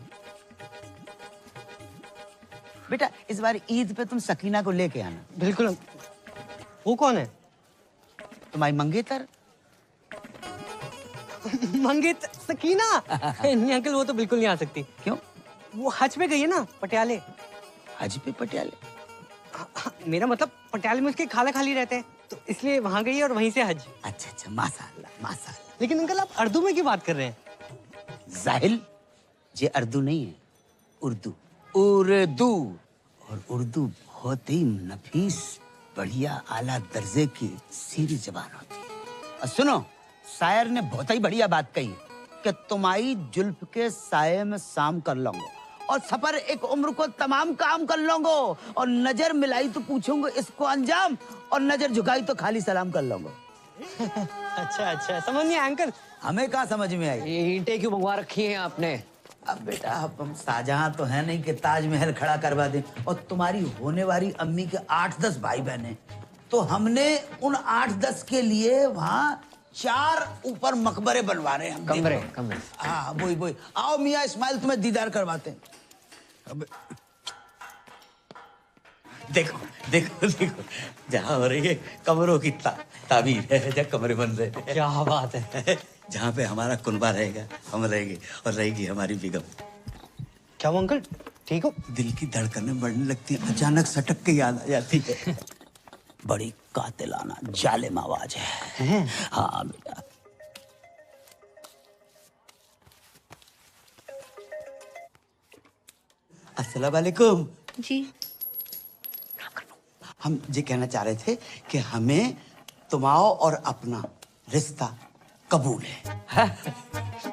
बेटा इस बार ईद पे तुम सकीना को लेके आना। बिल्कुल। वो कौन है? तुम्हारी मंगेतर। मंगेतर? सकीना? नहीं अंकल, वो तो बिल्कुल नहीं आ सकती। क्यों? वो हज पे गई है ना, पटियाले। हज पे पटियाले? मेरा मतलब पटियाले में उसके खाला खाली रहते हैं, तो इसलिए वहां गई है और वहीं से हज। अच्छा अच्छा, माशाअल्लाह माशाअल्लाह। लेकिन अंकल आप उर्दू में क्यों बात कर रहे हैं? जाहिल, ये उर्दू नहीं है, उर्दू। उर्दू। और उर्दू बहुत ही नफीस, बढ़िया, आला दर्जे की सीधी जबान होती है। और सुनो, शायर ने बहुत ही बढ़िया बात कही कि तुम्हारी जुल्फ के साये में शाम कर लूंगा और सफर एक उम्र को तमाम काम कर लूंगा। और नजर मिलाई तो पूछूंगा इसको अंजाम, और नजर झुकाई तो खाली सलाम कर लूंगा। अच्छा अच्छा, समझ नहीं अंकल। हमें कहाँ समझ में आई? ये ईंटें क्यों मंगवा रखी हैं आपने? अब बेटा हम शाहजहां तो है नहीं कि ताजमहल खड़ा करवा दें, और तुम्हारी होने वाली अम्मी के 8-10 भाई बहन, तो हमने उन 8-10 के लिए वहाँ 4 ऊपर मकबरे बनवा रहे हैं। कमरे। हाँ वही। आओ मियाँ इस्माइल, तुम्हें दीदार करवाते हैं। अब देखो देखो देखो, जहाँ हो रही है कमरों की ताबीर है, जहाँ कमरे बन रहे हैं। क्या बात है। जहाँ पे हमारा कुनबा रहेगा हम रहेंगे, और रहेगी हमारी बेगम। क्या वो अंकल ठीक हो? दिल की धड़कनें बढ़ने लगती हैं, अचानक सटक के याद आ जाती है। बड़ी कातिलाना जालिम आवाज है। हाँ बेटा। अस्सलाम वालेकुम जी। हम ये कहना चाह रहे थे कि हमें तुम्हारा और अपना रिश्ता कबूल है।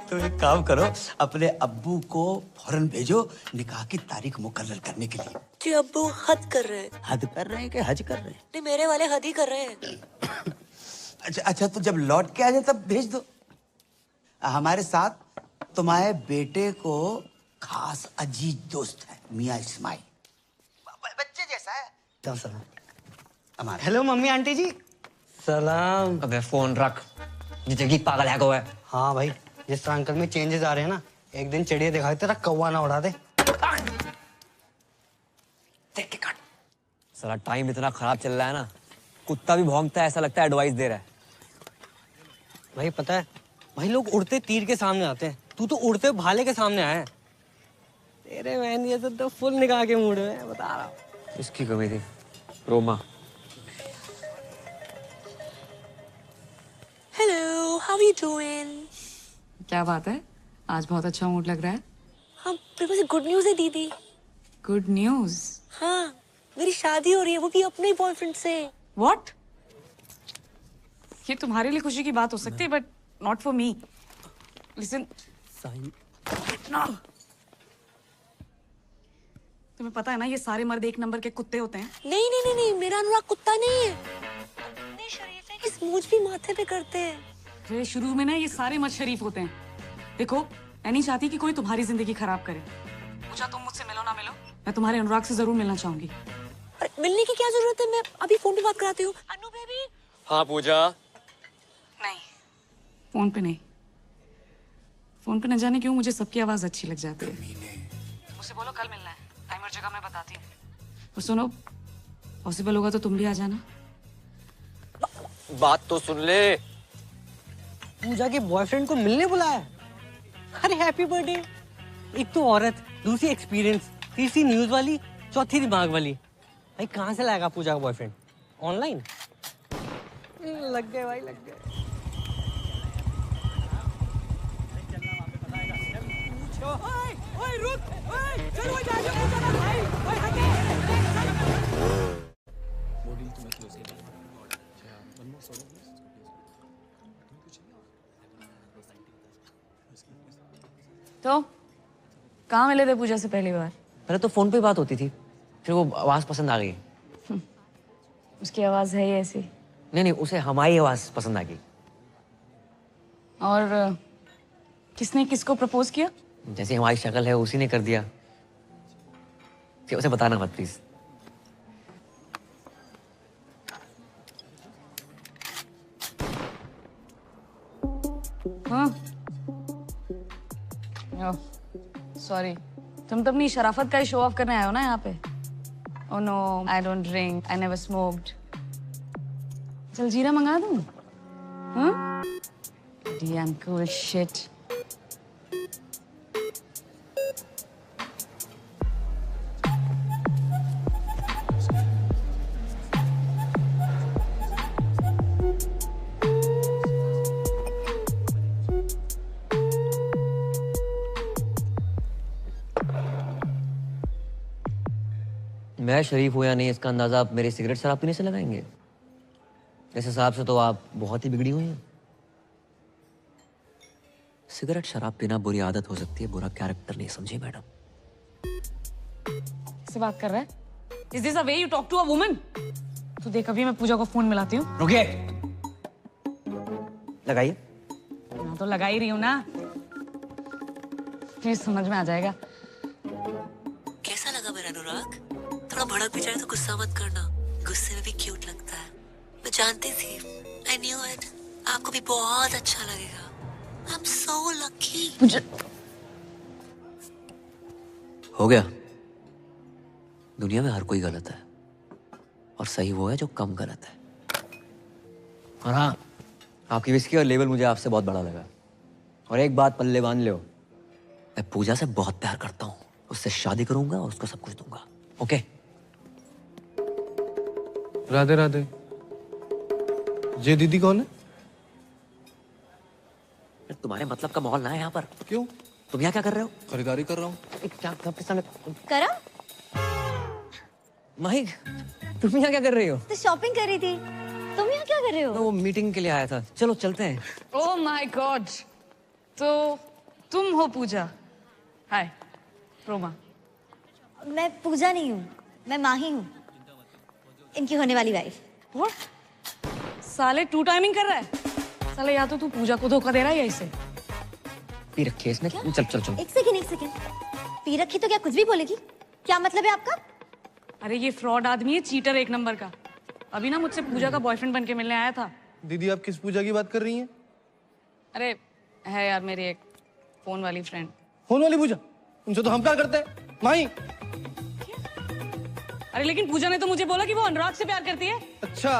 तो एक काम करो, अपने अब्बू को फौरन भेजो निकाह की तारीख मुकर्रर करने के लिए। जी अब्बू हद कर रहे हैं। हद कर रहे हैं कि हज कर रहे हैं? नहीं, मेरे वाले हद ही कर रहे हैं। अच्छा, तो जब लौट के आ जाए तब भेज दो। हमारे साथ तुम्हारे बेटे को खास अजीज दोस्त है मियाँ इस्माइल, बच्चे जैसा है। हेलो मम्मी आंटी जी। सलाम। अबे फोन रख, ये जगीत पागल है को है। हाँ भाई, जिस तरह अंकल में चेंजेस आ रहे हैं ना, एक दिन चिड़िया दिखाई तेरा कौवा ना उड़ा दे। देख के काट। साला टाइम इतना खराब चल रहा है ना, कुत्ता भी भौंकता है, ऐसा लगता है एडवाइस दे रहा है। भाई पता है, भाई लोग उड़ते तीर के सामने आते हैं, तू तो उड़ते भाले के सामने आया है। तेरे बहन ये तो फुल निकाह के मूड में बता रहा हूँ। इसकी कमी थी Roma. Hello, how are you doing? क्या बात है, आज बहुत अच्छा मूड लग रहा है। हाँ, मेरे पास गुड न्यूज़ है दीदी। Good news? हाँ, मेरी शादी हो रही है, वो भी अपने बॉयफ्रेंड से। व्हाट? ये तुम्हारे लिए खुशी की बात हो सकती है, but not for me. Listen, तुम्हें पता है ना, ये सारे मर्द एक नंबर के कुत्ते होते हैं। नहीं, मेरा अनुराग कुत्ता नहीं है। इतने शरीफ है कि स्मूच भी माथे पे करते हैं। फिर शुरू में ना ये सारे मर्द शरीफ होते हैं। देखो, मैं नहीं चाहती कि कोई तुम्हारी जिंदगी खराब करे। पूछा तुम मुझसे मिलो ना मिलो, मैं तुम्हारे अनुराग से जरूर मिलना चाहूंगी। अरे मिलने की क्या जरूरत है, मैं अभी फोन पे बात कराती हूँ। अनु बेबी। हाँ पूजा। नहीं, फोन पे नहीं। फोन पे न जाने क्यों मुझे सबकी आवाज अच्छी लग जाती है। मुझसे बोलो कल मिलना है, टाइम और जगह मैं बताती हूँ। और सुनो, पॉसिबल होगा तो तुम भी आ जाना। बात तो सुन ले। पूजा के बॉयफ्रेंड को मिलने बुलाया। अरे हैप्पी बर्थडे। एक तो औरत, दूसरी एक्सपीरियंस, तीसरी न्यूज वाली, चौथी दिमाग वाली। भाई कहाँ से लाएगा पूजा का बॉयफ्रेंड? ऑनलाइन? लग गए भाई, लग गए। तो कहाँ मिले थे पूजा से पहली बार? पहले तो फोन पे बात होती थी, फिर वो आवाज पसंद आ गई। उसकी आवाज है ही ऐसी। नहीं, उसे हमारी आवाज पसंद आ गई। और किसने किसको प्रपोज किया? जैसी हमारी शक्ल है उसी ने कर दिया। उसे बताना मत प्लीज। हाँ, सॉरी, तुम तो अपनी शराफत का ही शो ऑफ करने आए हो ना यहाँ पे। Oh no, I don't drink, I never smoked. Jaljeera मंगा दूँ? हाँ? Damn cool shit. मैं शरीफ हूं या नहीं इसका अंदाजा आप मेरे सिगरेट शराब पीने से लगाएंगे? इस हिसाब से तो आप बहुत ही बिगड़ी हुई हैं। सिगरेट शराब पीना बुरी आदत हो सकती है, बुरा कैरेक्टर नहीं, समझे मैडम? किससे बात कर रहा है? Is this a way you talk to a woman? तो देख अभी मैं पूजा को फोन मिलाती हूँ। रुकिए। लगाइए। हाँ तो लगा ही रही हूँ ना। प्लीज समझ में आ जाएगा। कैसा लगा मेरा अनुराग? थोड़ा भड़क भी जाए तो गुस्सा मत करना, गुस्से में भी क्यूट लगता है। मैं जानती थी, I knew it, आपको भी बहुत अच्छा लगेगा। I'm so lucky। हो गया। दुनिया में हर कोई गलत है और सही वो है जो कम गलत है। और हाँ, आपकी विस्की और लेवल मुझे आपसे बहुत बड़ा लगा। और एक बात पल्ले बांध लो, मैं पूजा से बहुत प्यार करता हूँ, उससे शादी करूंगा और उसको सब कुछ दूंगा। ओके? राधे राधे। ये दीदी कौन है? तुम्हारे मतलब का माहौल ना है यहाँ पर। क्यों? तुम यहाँ क्या कर रहे हो? खरीदारी कर रहा हूँ। करा? माही, तुम यहाँ क्या कर रही हो? तो शॉपिंग कर रही थी। तुम यहाँ क्या कर रहे हो? वो मीटिंग के लिए आया था। चलो चलते हैं। Oh my God! तो तुम हो पूजा? हाय, रोमा। मैं पूजा नहीं हूँ, मैं माही हूँ, इनकी होने वाली वाइफ। What? साले टू टाइमिंग कर रहा है? साले या तो तू पूजा को धोखा दे रहा है या इसे? पी रखी है इसने। चल चल चल। एक सेकंड। पी रखी तो क्या कुछ भी बोलेगी? क्या मतलब है आपका? अरे ये फ्रॉड आदमी है, चीटर एक नंबर का। अभी ना मुझसे पूजा का बॉयफ्रेंड बन के मिलने आया था। दीदी आप किस पूजा की बात कर रही हैं? अरे है यार मेरी एक फोन वाली फ्रेंड। फोन वाली पूजा? उनसे तो हम प्यार करते हैं माही। अरे लेकिन पूजा ने तो मुझे बोला कि वो अनुराग से प्यार करती है। अच्छा,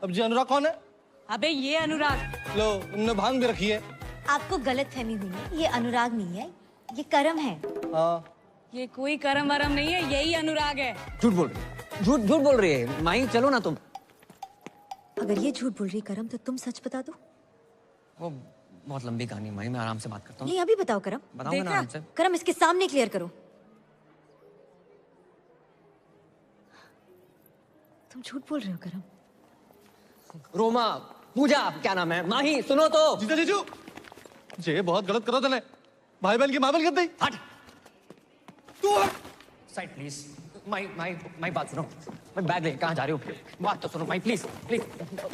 अब जी अनुराग कौन है? अबे ये अनुराग। लो, उनने भांग भी रखी है। आपको गलतफहमी हुई है, ये अनुराग नहीं है, ये करम है। हाँ। ये कोई करम वरम नहीं है, यही अनुराग है। झूठ बोल रही है, झूठ बोल रही है। माही चलो ना तुम। अगर ये झूठ बोल रही करम तो तुम सच बता दो। वो बहुत लंबी कहानी माही, मैं आराम से बात करता हूँ। नहीं अभी बताओ करम। बताऊंगा ना आराम से। करम इसके सामने क्लियर करो। तुम झूठ बोल रहे हो करम। रोमा, पूजा, क्या नाम है? माही सुनो तो। जीजा जीजू, ये बहुत गलत करो तूने। भाई बहन की मामल कर दी। हट। तू साइड प्लीज। माही बात सुनो। मैं बैग लेके कहाँ जा रही हूँ? बात तो सुनो माही, प्लीज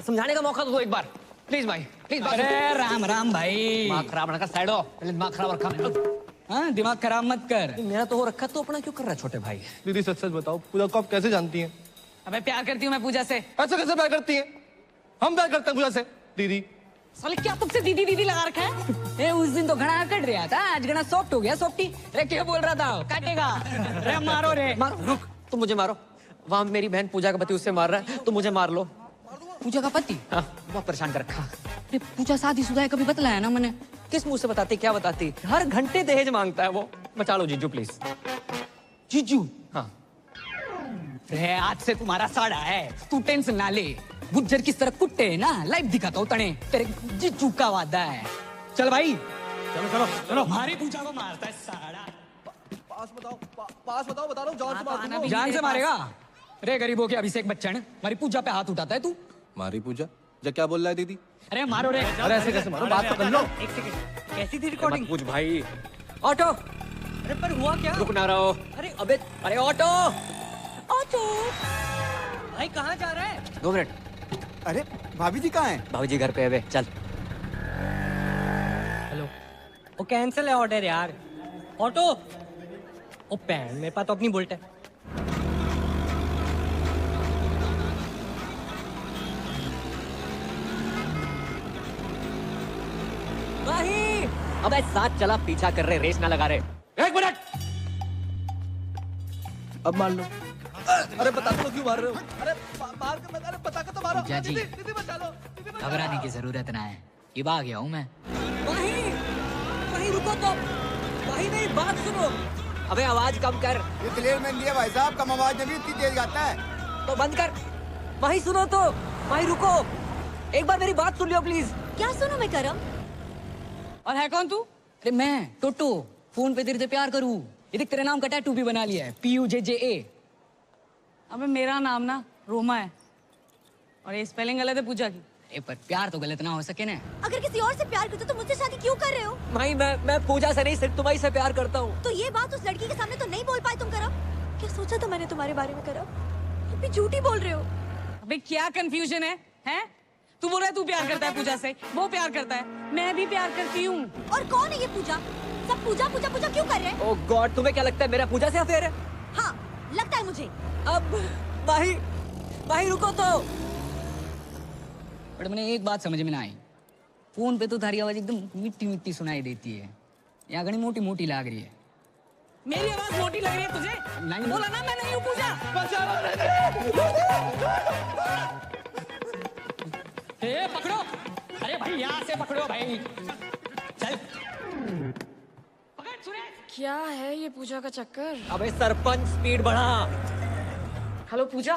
समझाने का मौका तो दो एक बार। Please Mahi, please. अरे राम राम भाई। दिमाग खराब ना कर, साइड हो। पहले दिमाग खराब रखा। हाँ दिमाग खराब मत कर। मेरा तो हो रखा, तो अपना क्यों कर रहा है छोटे भाई? दीदी सच सच बताओ, पूजा को आप कैसे जानती हैं? अबे प्यार करती हूँ मैं पूजा से। ऐसा कैसे प्यार करती हैं? हम प्यार करते हैं पूजा से। दीदी साले क्या तुमसे दीदी दीदी लगा रखा है? ए उस दिन तो घना कट रहा था, आज घना सॉफ्ट हो गया। सॉफ्टी अरे क्या बोल रहा था? काटेगा। अरे मारो रे। मारो, रुक, तुम मुझे मारो। वहां मेरी बहन पूजा का पति उससे मार रहा है, तुम मुझे मार लो। पूजा का पति? हाँ, बहुत परेशान कर रखा। अरे पूजा शादीशुदा है, कभी बतलाया ना मैंने। किस मुंह से बताती, क्या बताती? हर घंटे दहेज मांगता है वो। बचा लो जीजू प्लीज। जीजू? हाँ। रे आज से तुम्हारा साड़ा है, तू टेंशन ना ले। गुज्जर किस तरह कुट्टे है ना, लाइव दिखाता हूँ तने। तेरे जीजू का वादा है। चल भाई, चलो चलो चलो। हमारी पूजा को मारता है साड़ा। पास बताओ, बता रहा हूँ, जान से मार दूंगा। जान से मारेगा? रे गरीबों के अभिषेक बच्चन, हमारी पूजा पे हाथ उठाता है तू। मारी पूजा? जब क्या बोल रहा है दीदी? अरे मारो रे। अरे ऐसे कैसे मारो, बात तो कर लो। एक सेकंड, कैसी थी रिकॉर्डिंग? पूछ भाई। ऑटो। अरे पर हुआ क्या? रुक ना रहो। अरे अबे, अरे ऑटो। ऑटो भाई कहाँ जा रहा है? 2 मिनट। अरे भाभी जी कहाँ हैं? भाभी जी घर पे है बे, चल। हेलो, वो कैंसिल है ऑर्डर यार। ऑटो, ओ पैन मेरे पास तो अपनी बुलेट है। नहीं, अबे साथ चला, पीछा कर रहे, रेस ना लगा रहे। 1 मिनट। अब मान लो। अरे बता दो क्यों मार रहे हो? अरे मार के अरे बता के तो मारो। जा जी। दीदी बचा लो। घबराने की जरूरत ना है, ये आ गया हूँ मैं। वहीं रुको तो। वहीं मेरी बात सुनो। अबे आवाज कम कर। ये क्लियर मैन दिया भाई साहब, कम आवाज में भी इतनी तेज गाता है। तो बंद कर। वहीं सुनो तो। वहीं रुको, एक बार मेरी बात सुन लियो प्लीज। क्या सुनो मैं करम? और है कौन तू? अरे मैं टोटो, फोन पे तेरे से प्यार करूँ। ये देख तेरे नाम का टैटू भी बना लिया है, PUJJA। अबे मेरा नाम ना रोमा है और ये स्पेलिंग गलत है पूजा की। ए पर प्यार तो गलत ना हो सके ना। अगर किसी और से प्यार करते तो मुझसे शादी क्यों कर रहे हो? भाई मैं पूजा से नहीं, सिर्फ तुम्हारी से प्यार करता हूँ। तो ये बात उस लड़की के सामने तो नहीं बोल पाए तुम करम? क्या सोचा था मैंने तुम्हारे बारे में करा? तुम भी झूठी बोल रहे हो। अबे क्या कंफ्यूजन है? हैं? तू बोल रहा है तू प्यार करता है पूजा से, वो प्यार करता है, मैं भी प्यार करती हूँ। और कौन है ये पूजा? सब पूजा पूजा पूजा क्यों कर रहे हैं? ओह गॉड, तुम्हें क्या लगता है मेरा पूजा से अफेयर है? हाँ, लगता है मुझे। अब भाई रुको तो। बट मैंने एक बात समझ में ना आई, फोन पे तो थारी आवाज एकदम मिट्टी मिट्टी सुनाई देती है, यहाँ घनी मोटी मोटी लग रही है। मेरी आवाज मोटी लग रही है तुझे? नहीं बोला ना मैं नहीं हूँ पूजा। ए पकड़ो, अरे भाई यहाँ से पकड़ो भाई, चल। क्या है ये पूजा का चक्कर? अबे सरपंच स्पीड बढ़ा। हेलो पूजा,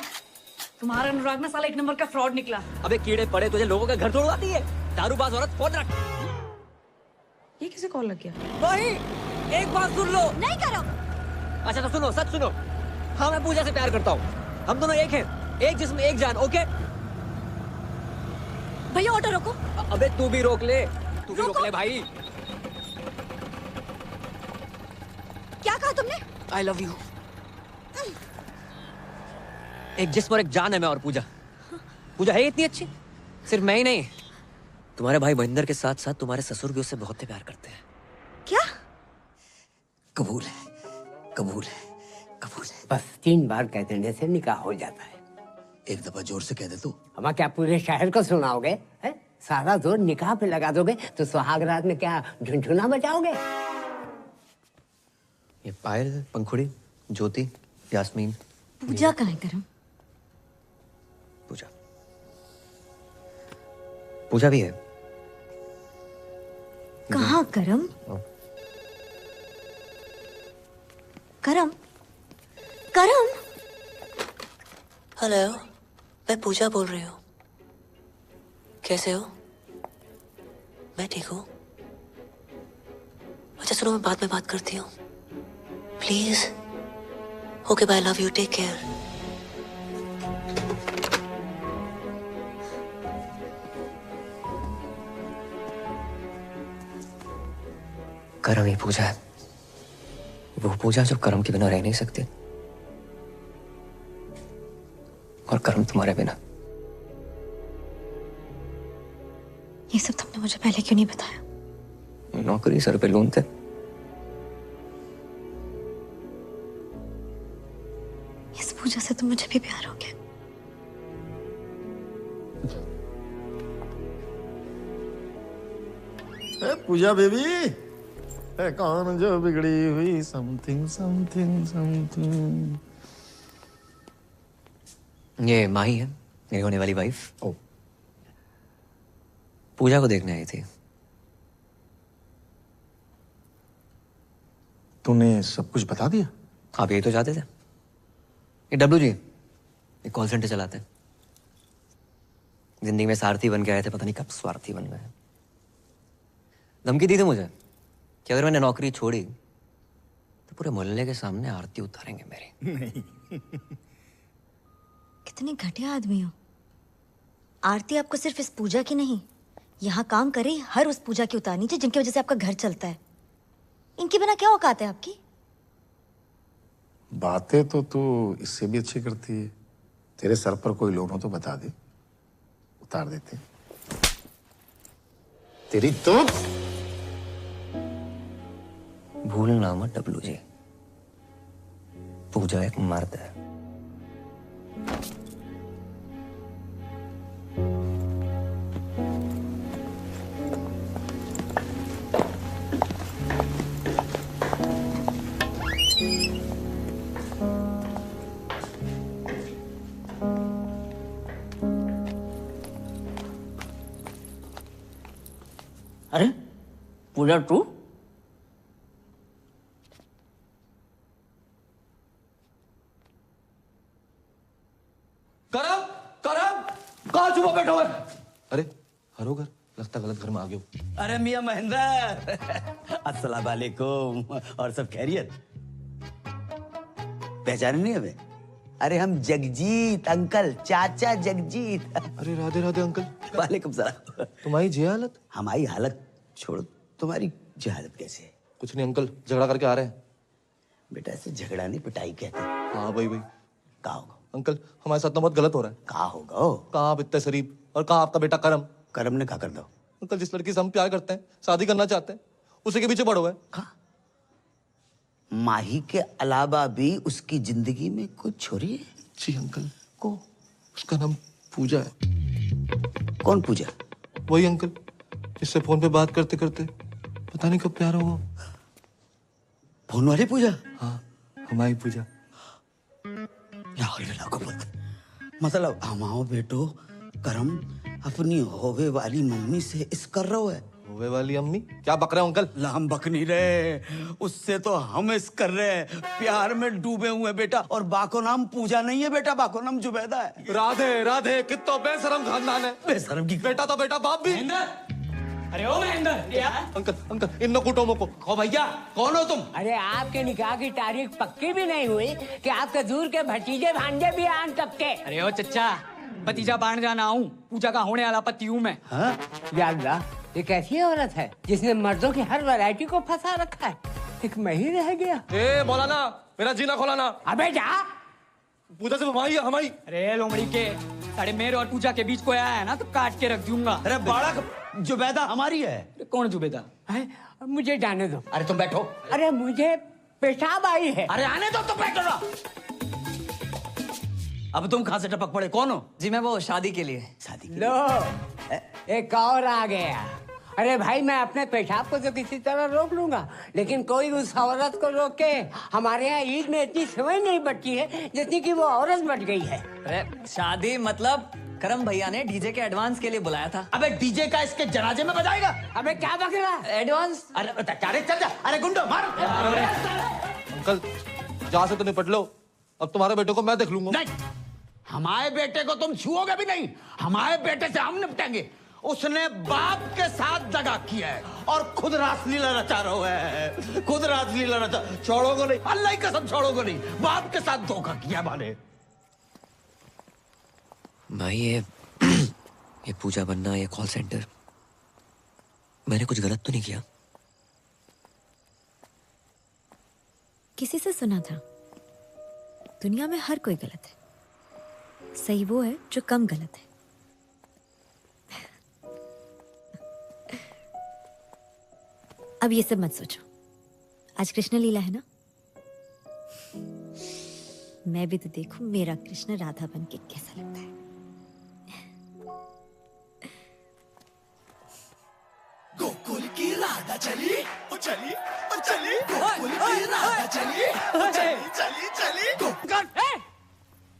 तुम्हारा अनुराग ना साला एक नंबर का फ्रॉड निकला। अबे कीड़े पड़े तुझे, लोगों का घर तोड़वाती है, दारूबाज औरत। फोन रख। ये किसे कॉल लग गया? भाई एक बात सुन लो। नहीं करो। अच्छा तो सुनो, सच सुनो। हाँ मैं पूजा से प्यार करता हूँ, हम दोनों एक हैं, एक जिस्म एक जान। ओके भैया ऑटो रोको। अबे तू भी रोक ले, तू भी रोक ले भाई। क्या कहा तुमने? I love you. एक जिस्म और एक जान है मैं और पूजा। पूजा है इतनी अच्छी, सिर्फ मैं ही नहीं, तुम्हारे भाई महेंद्र के साथ साथ तुम्हारे ससुर भी उससे बहुत प्यार करते हैं। क्या? कबूल है, कबूल है, कबूल है। बस 3 बार कह देने से निकाह हो जाता है। एक दफा जोर से कह दे तू। हम क्या पूरे शहर को सुनाओगे? है? सारा जोर निकाह पे लगा दोगे तो सुहाग रात में क्या झुनझुना बजाओगे? ये पायल, पंखुड़ी, ज्योति, यास्मीन। पूजा कहाँ है करम? पूजा, पूजा भी है। कहाँ करम? करम, करम। हेलो, मैं पूजा बोल रही हूँ। कैसे हो? मैं ठीक हूँ। अच्छा सुनो, मैं बाद में बात करती हूँ please. Okay bye, love you, take care. करम ही पूजा है, वो पूजा जो करम के बिना रह नहीं सकती, और करम तुम्हारे बिना। ये सब तुमने मुझे पहले क्यों नहीं बताया? नौकरी सर पे लोन थे, इस पूजा से तो मुझे भी प्यार हो गया। पूजा बेबी, है कौन जो बिगड़ी हुई समथिंग समथिंग समथिंग। ये माही है, मेरी होने वाली वाइफ। ओ, पूजा को देखने आई थी। तूने सब कुछ बता दिया? आप यही तो चाहते थे। ये डब्लू जी एक कॉल सेंटर चलाते हैं, जिंदगी में सारथी बन के आए थे, पता नहीं कब स्वार्थी बन गए। धमकी दी थी मुझे कि अगर मैंने नौकरी छोड़ी तो पूरे मोहल्ले के सामने आरती उतारेंगे मेरी। नहीं। कितने घटिया आदमी हो। आरती आपको सिर्फ इस पूजा की नहीं, यहाँ काम कर रही हर उस पूजा की उतारनी चाहिए जिनकी वजह से आपका घर चलता है। इनके बिना क्या औकात है आपकी? बातें तो तू इससे भी अच्छी करती है। तेरे सर पर कोई लोन हो तो बता दे, उतार देते। तेरी तो भूलना मत डब्लू जी, पूजा एक मर्द है। अरे पूजा तू? करम, करम, कहाँ छुपा बैठा हुआ है? अरे हरो घर, लगता गलत घर में आ गए हो। अरे मियां महेंद्र, अस्सलाम वालेकुम। और सब खैरियत? पहचाने नहीं हमें? अरे हम जगजीत अंकल, चाचा जगजीत। अरे राधे राधे अंकल। वालेकुम सलाम। तुम्हारी जी हालत? हमारी हालत छोड़ो, तुम्हारी जी हालत कैसे है? कुछ नहीं अंकल, झगड़ा करके आ रहे हैं। बेटा ऐसे झगड़ा नहीं, पिटाई कहते हैं। हाँ वही वही। कहा होगा अंकल हमारे साथ तो बहुत गलत हो रहा है। कहा होगा कहाँ आप इतने शरीफ और कहाँ आपका बेटा करम। करम ने क्या कर दो अंकल जिस लड़की से हम प्यार करते हैं, शादी करना चाहते हैं, उसी के पीछे पड़ा हुआ है। माही के अलावा भी उसकी जिंदगी में कुछ छोरी है? जी अंकल। को उसका नाम पूजा है। कौन पूजा? वही अंकल जिससे फोन पे बात करते करते पता नहीं कब प्यार हुआ। फोन वाली पूजा? हाँ हमारी पूजा। मतलब हमाओ बेटो करम अपनी होवे वाली मम्मी से इस कर रहा है। होवे वाली अम्मी क्या बक रहे हो अंकल? ला हम बक नहीं रहे, उससे तो हम इस कर रहे हैं। प्यार में डूबे हुए बेटा। और बाको नाम पूजा नहीं है बेटा, बाको नाम जुबैदा है। राधे राधे कितना बेशरम खानदान है। बेशरम की बेटा तो बेटा बाप भी। अरे ओ महेंद्र अंकल अंकल इन कुटुंबों को। ओ भैया कौन हो तुम? अरे आपके निकाह की तारीख पक्की भी नहीं हुई कि आपके दूर के भतीजे भांजे भी आन टपके। अरे ओ चच्चा, भतीजा बाण जाना हूँ, पूजा का होने वाला पति हूँ मैं। या अल्लाह, ये कैसी औरत है जिसने मर्दों की हर वैरायटी को फंसा रखा है? एक मैं ही रह गया। ए मौलाना मेरा जीना खोलाना। अबे जा। पूजा से हमारी। अरे लोमड़ी के साढ़े मेरे और पूजा के बीच कोई आया है ना तो काट के रख दूंगा। अरे बालक जुबैदा हमारी है। कौन जुबैदा? मुझे जाने दो। अरे तुम बैठो। अरे मुझे पेशाब आई है। अरे आने दो तो बैठो ना। अब तुम कहां से टपक पड़े? कौन हो? जी मैं वो शादी के लिए। शादी के लो एक और आ गया। अरे भाई मैं अपने पेशाब को तो किसी तरह रोक लूंगा, लेकिन कोई उस औरत को रोके। हमारे यहाँ ईद में इतनी समय नहीं बची है जितनी कि वो औरत बच गई है। अरे शादी मतलब करम भैया ने डीजे के एडवांस के लिए बुलाया था। अबे डीजे का इसके जनाजे में बजाएगा? अबे क्या बक रहा? एडवांस। अरे चल जा। अरे गुंडो मार। अंकल जहाँ से तो निपट लो, अब तुम्हारे बेटे को मैं देख लूंगा। नहीं, हमारे बेटे को तुम छुओगे भी नहीं। हमारे बेटे से हम निपटेंगे। उसने बाप के साथ दगा किया है और खुद रासलीला रचा रहा है। खुद रासलीला रचा। छोड़ोगे नहीं, अल्लाह की कसम छोड़ोगे नहीं। बाप के साथ धोखा किया माने। भाई ये पूजा बनना, ये कॉल सेंटर, मैंने कुछ गलत तो नहीं किया? किसी से सुना था दुनिया में हर कोई गलत है, सही वो है जो कम गलत है। अब ये सब मत सोचो, आज कृष्ण लीला है ना, मैं भी तो देखूं मेरा कृष्ण राधा बन के कैसा लगता है। गोकुल की राधा चली ओ चली ओ चली, गोकुल की राधा चली ओ चली चली चली।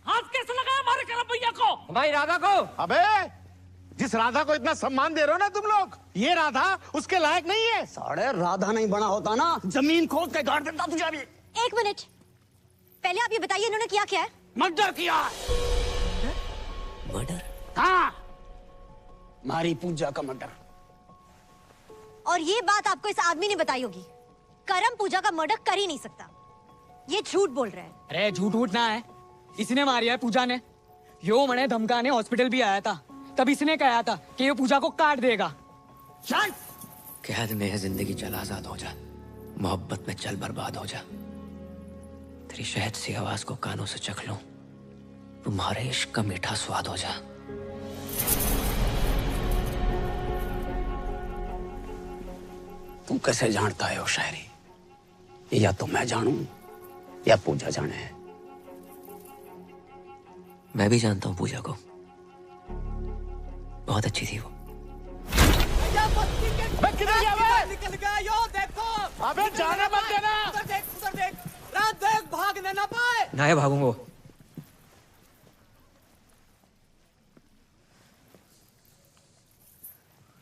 हाथ कैसे लगाया हमारे करम भैया को? हमारी राधा को? अबे जिस राधा को इतना सम्मान दे रहे हो ना तुम लोग, ये राधा उसके लायक नहीं है। साढ़े राधा नहीं बना होता ना, जमीन खोद के गाड़ देता तुझे भी। एक मिनट, पहले आप ये बताइए इन्होंने किया क्या है? मर्डर किया। मर्डर? हाँ, मारी पूजा का मर्डर। और ये बात आपको इस आदमी ने बताई होगी। करम पूजा का मर्डर कर ही नहीं सकता, ये झूठ बोल रहा है। अरे झूठ उठना है, इसने मारी है पूजा ने। यो मने धमकाने हॉस्पिटल भी आया था, तब इसने कहा था कि ये पूजा को काट देगा। कैद में है जिंदगी, चल आजाद हो जा। मोहब्बत में चल बर्बाद हो जा। तेरी शहद सी आवाज को कानों से चख लूं, तुम्हारे इश्क का मीठा स्वाद हो जा। तुम कैसे जानता है वो शायरी? या तो मैं जानूं या पूजा जाने। मैं भी जानता हूं पूजा को, बहुत अच्छी थी वो। निकल गया यो देखो। अबे जाने मत देना। उधर देख रात देख, भागने ना पाए। ना ये भागूंगा।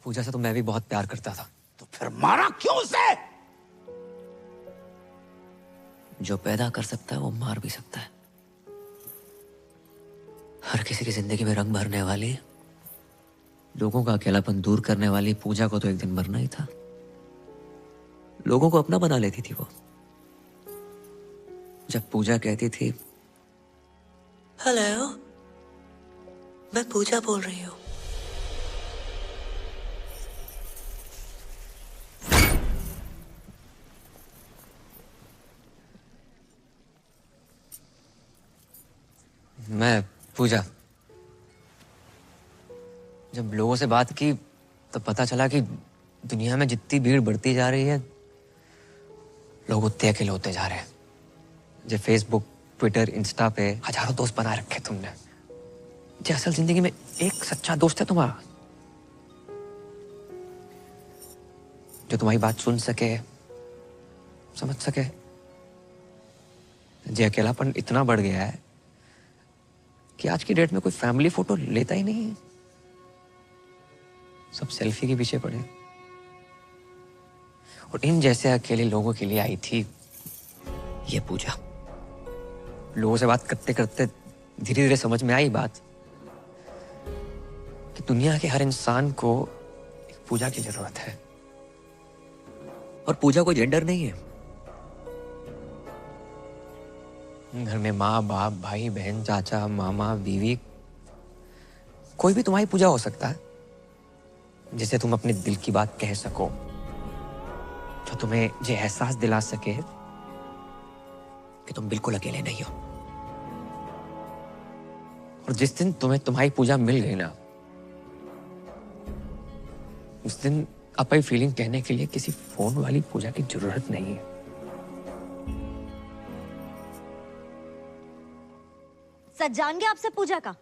पूजा से तो मैं भी बहुत प्यार करता था। तो फिर मारा क्यों उसे? जो पैदा कर सकता है वो मार भी सकता है। हर किसी की जिंदगी में रंग भरने वाली, लोगों का अकेलापन दूर करने वाली पूजा को तो एक दिन मरना ही था। लोगों को अपना बना लेती थी वो। जब पूजा कहती थी हेलो, मैं पूजा बोल रही हूँ। मैं पूजा, जब लोगों से बात की तो पता चला कि दुनिया में जितनी भीड़ बढ़ती जा रही है, लोग उतने अकेले होते जा रहे हैं। जो फेसबुक, ट्विटर, इंस्टा पे हजारों दोस्त बना रखे तुमने, जो असल जिंदगी में एक सच्चा दोस्त है तुम्हारा, जो तुम्हारी बात सुन सके, समझ सके। जो अकेलापन इतना बढ़ गया है कि आज की डेट में कोई फैमिली फोटो लेता ही नहीं है, सब सेल्फी के पीछे पड़े। और इन जैसे अकेले लोगों के लिए आई थी ये पूजा। लोगों से बात करते करते धीरे धीरे समझ में आई बात कि दुनिया के हर इंसान को एक पूजा की जरूरत है। और पूजा कोई जेंडर नहीं है। घर में माँ बाप, भाई बहन, चाचा, मामा, बीवी, कोई भी तुम्हारी पूजा हो सकता है, जिसे तुम अपने दिल की बात कह सको, जो तुम्हें ये एहसास दिला सके कि तुम बिल्कुल अकेले नहीं हो। और जिस दिन तुम्हें तुम्हारी पूजा मिल गई ना, उस दिन अपनी फीलिंग कहने के लिए किसी फोन वाली पूजा की जरूरत नहीं है। सच जान गया आपसे पूजा का।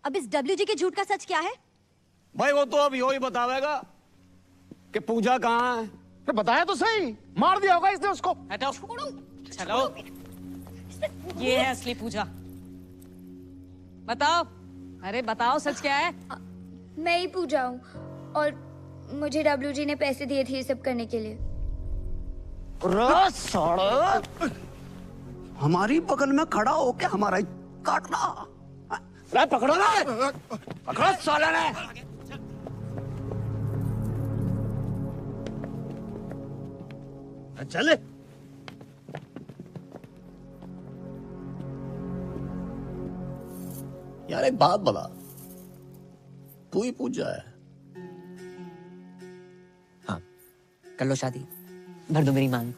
अब इस डब्ल्यू जी के झूठ का सच क्या है? भाई वो तो अब यो ही बतावेगा कि पूजा कहाँ है। तो बताया तो सही, मार दिया होगा इसने उसको। हटाओ, चलो, ये है असली पूजा। बताओ, अरे बताओ सच क्या है? मैं ही पूजा हूँ और मुझे डब्ल्यू जी ने पैसे दिए थे ये सब करने के लिए। हमारी बगल में खड़ा होके हमारा ही काटना। पकड़ो ना, पकड़ो साले ने। चले। यार एक बात बता, तू ही पूजा है? हाँ, कर लो शादी, भर दो मेरी मांग।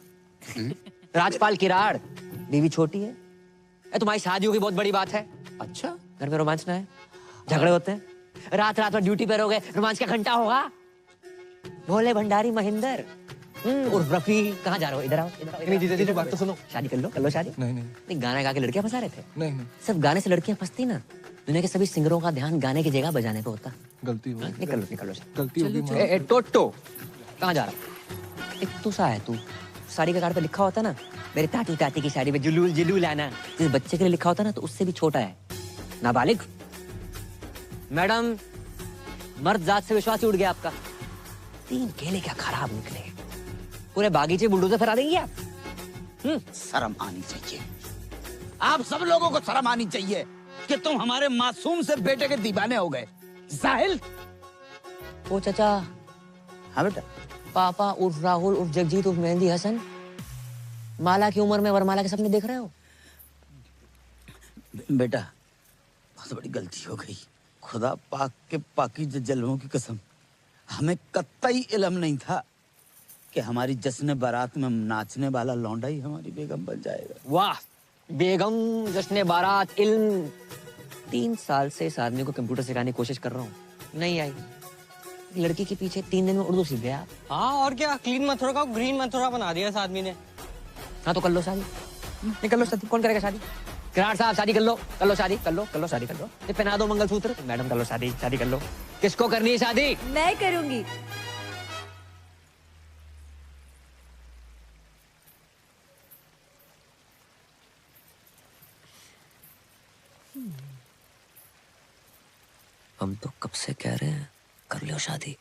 राजपाल किराड़, बीवी छोटी है। तुम्हारी शादी होगी बहुत बड़ी बात है। अच्छा, घर में रोमांच ना है, झगड़े होते हैं, रात रात में ड्यूटी पर हो गए, रोमांच का घंटा होगा। भोले भंडारी महेंद्र उर्फ रफी, कहाँ जा रहे हो? इधर आओ, इधर आओ। नहीं जीजा जी, बात तो सुनो। शादी कर लो शादी। नहीं, गाना गा के लड़कियां फंसा रहे थे। नहीं, सिर्फ गाने से लड़कियां फंसती ना, दुनिया के सभी सिंगरों का ध्यान गाने की जगह बजाने पे होता। गलती हो गई। निकलो गलती हो गई। टोटो कहाँ जा रहा? एक तू सा है तू, साड़ी के कार्ड पे लिखा होता ना, मेरे ताती ताती की साड़ी में जुलूल जुलूल आना, जिस बच्चे के लिए लिखा होता ना तो उससे भी छोटा है, नाबालिग। मैडम, मर्द जात से विश्वास उड़ गया आपका। 3 केले क्या खराब निकले, पूरे बागीचे बुलडोजर फरा देंगे आप। शर्म आनी चाहिए, आप सब लोगों को शर्म आनी चाहिए कि तुम हमारे मासूम से बेटे के दीवाने हो गए। साहिल। ओ चाचा। हाँ बेटा। पापा उर्फ राहुल उर्फ जगजीत उर्फ मेहंदी हसन, माला की उम्र में वरमाला के सपने देख रहे हो? बेटा, बहुत बड़ी गलती हो गई। खुदा पाक के पाकीज़ जलवों की कसम, हमें कतई इल्म नहीं था कि हमारी जश्न बारात में नाचने वाला लौंडा ही हमारी बेगम बन जाएगा। वाह, बेगम, जश्न बारात, इल्म। 3 साल से इस आदमी को कंप्यूटर सिखाने की कोशिश कर रहा हूँ, नहीं आई। लड़की के पीछे 3 दिन में उर्दू सीख गया। हाँ और क्या, क्लीन मथुरा का ग्रीन मथुरा बना दिया इस आदमी ने। हाँ तो कर लो शादी, नहीं कर लो शादी, कौन करेगा शादी? किराड़ साहब शादी कर लो शादी, कर लो शादी कर लो। ये पहना दो मंगलसूत्र। मैडम कर लो शादी कर लो। किसको करनी है शादी? मैं करूंगी। हम तो कब से कह रहे हैं कर लो शादी।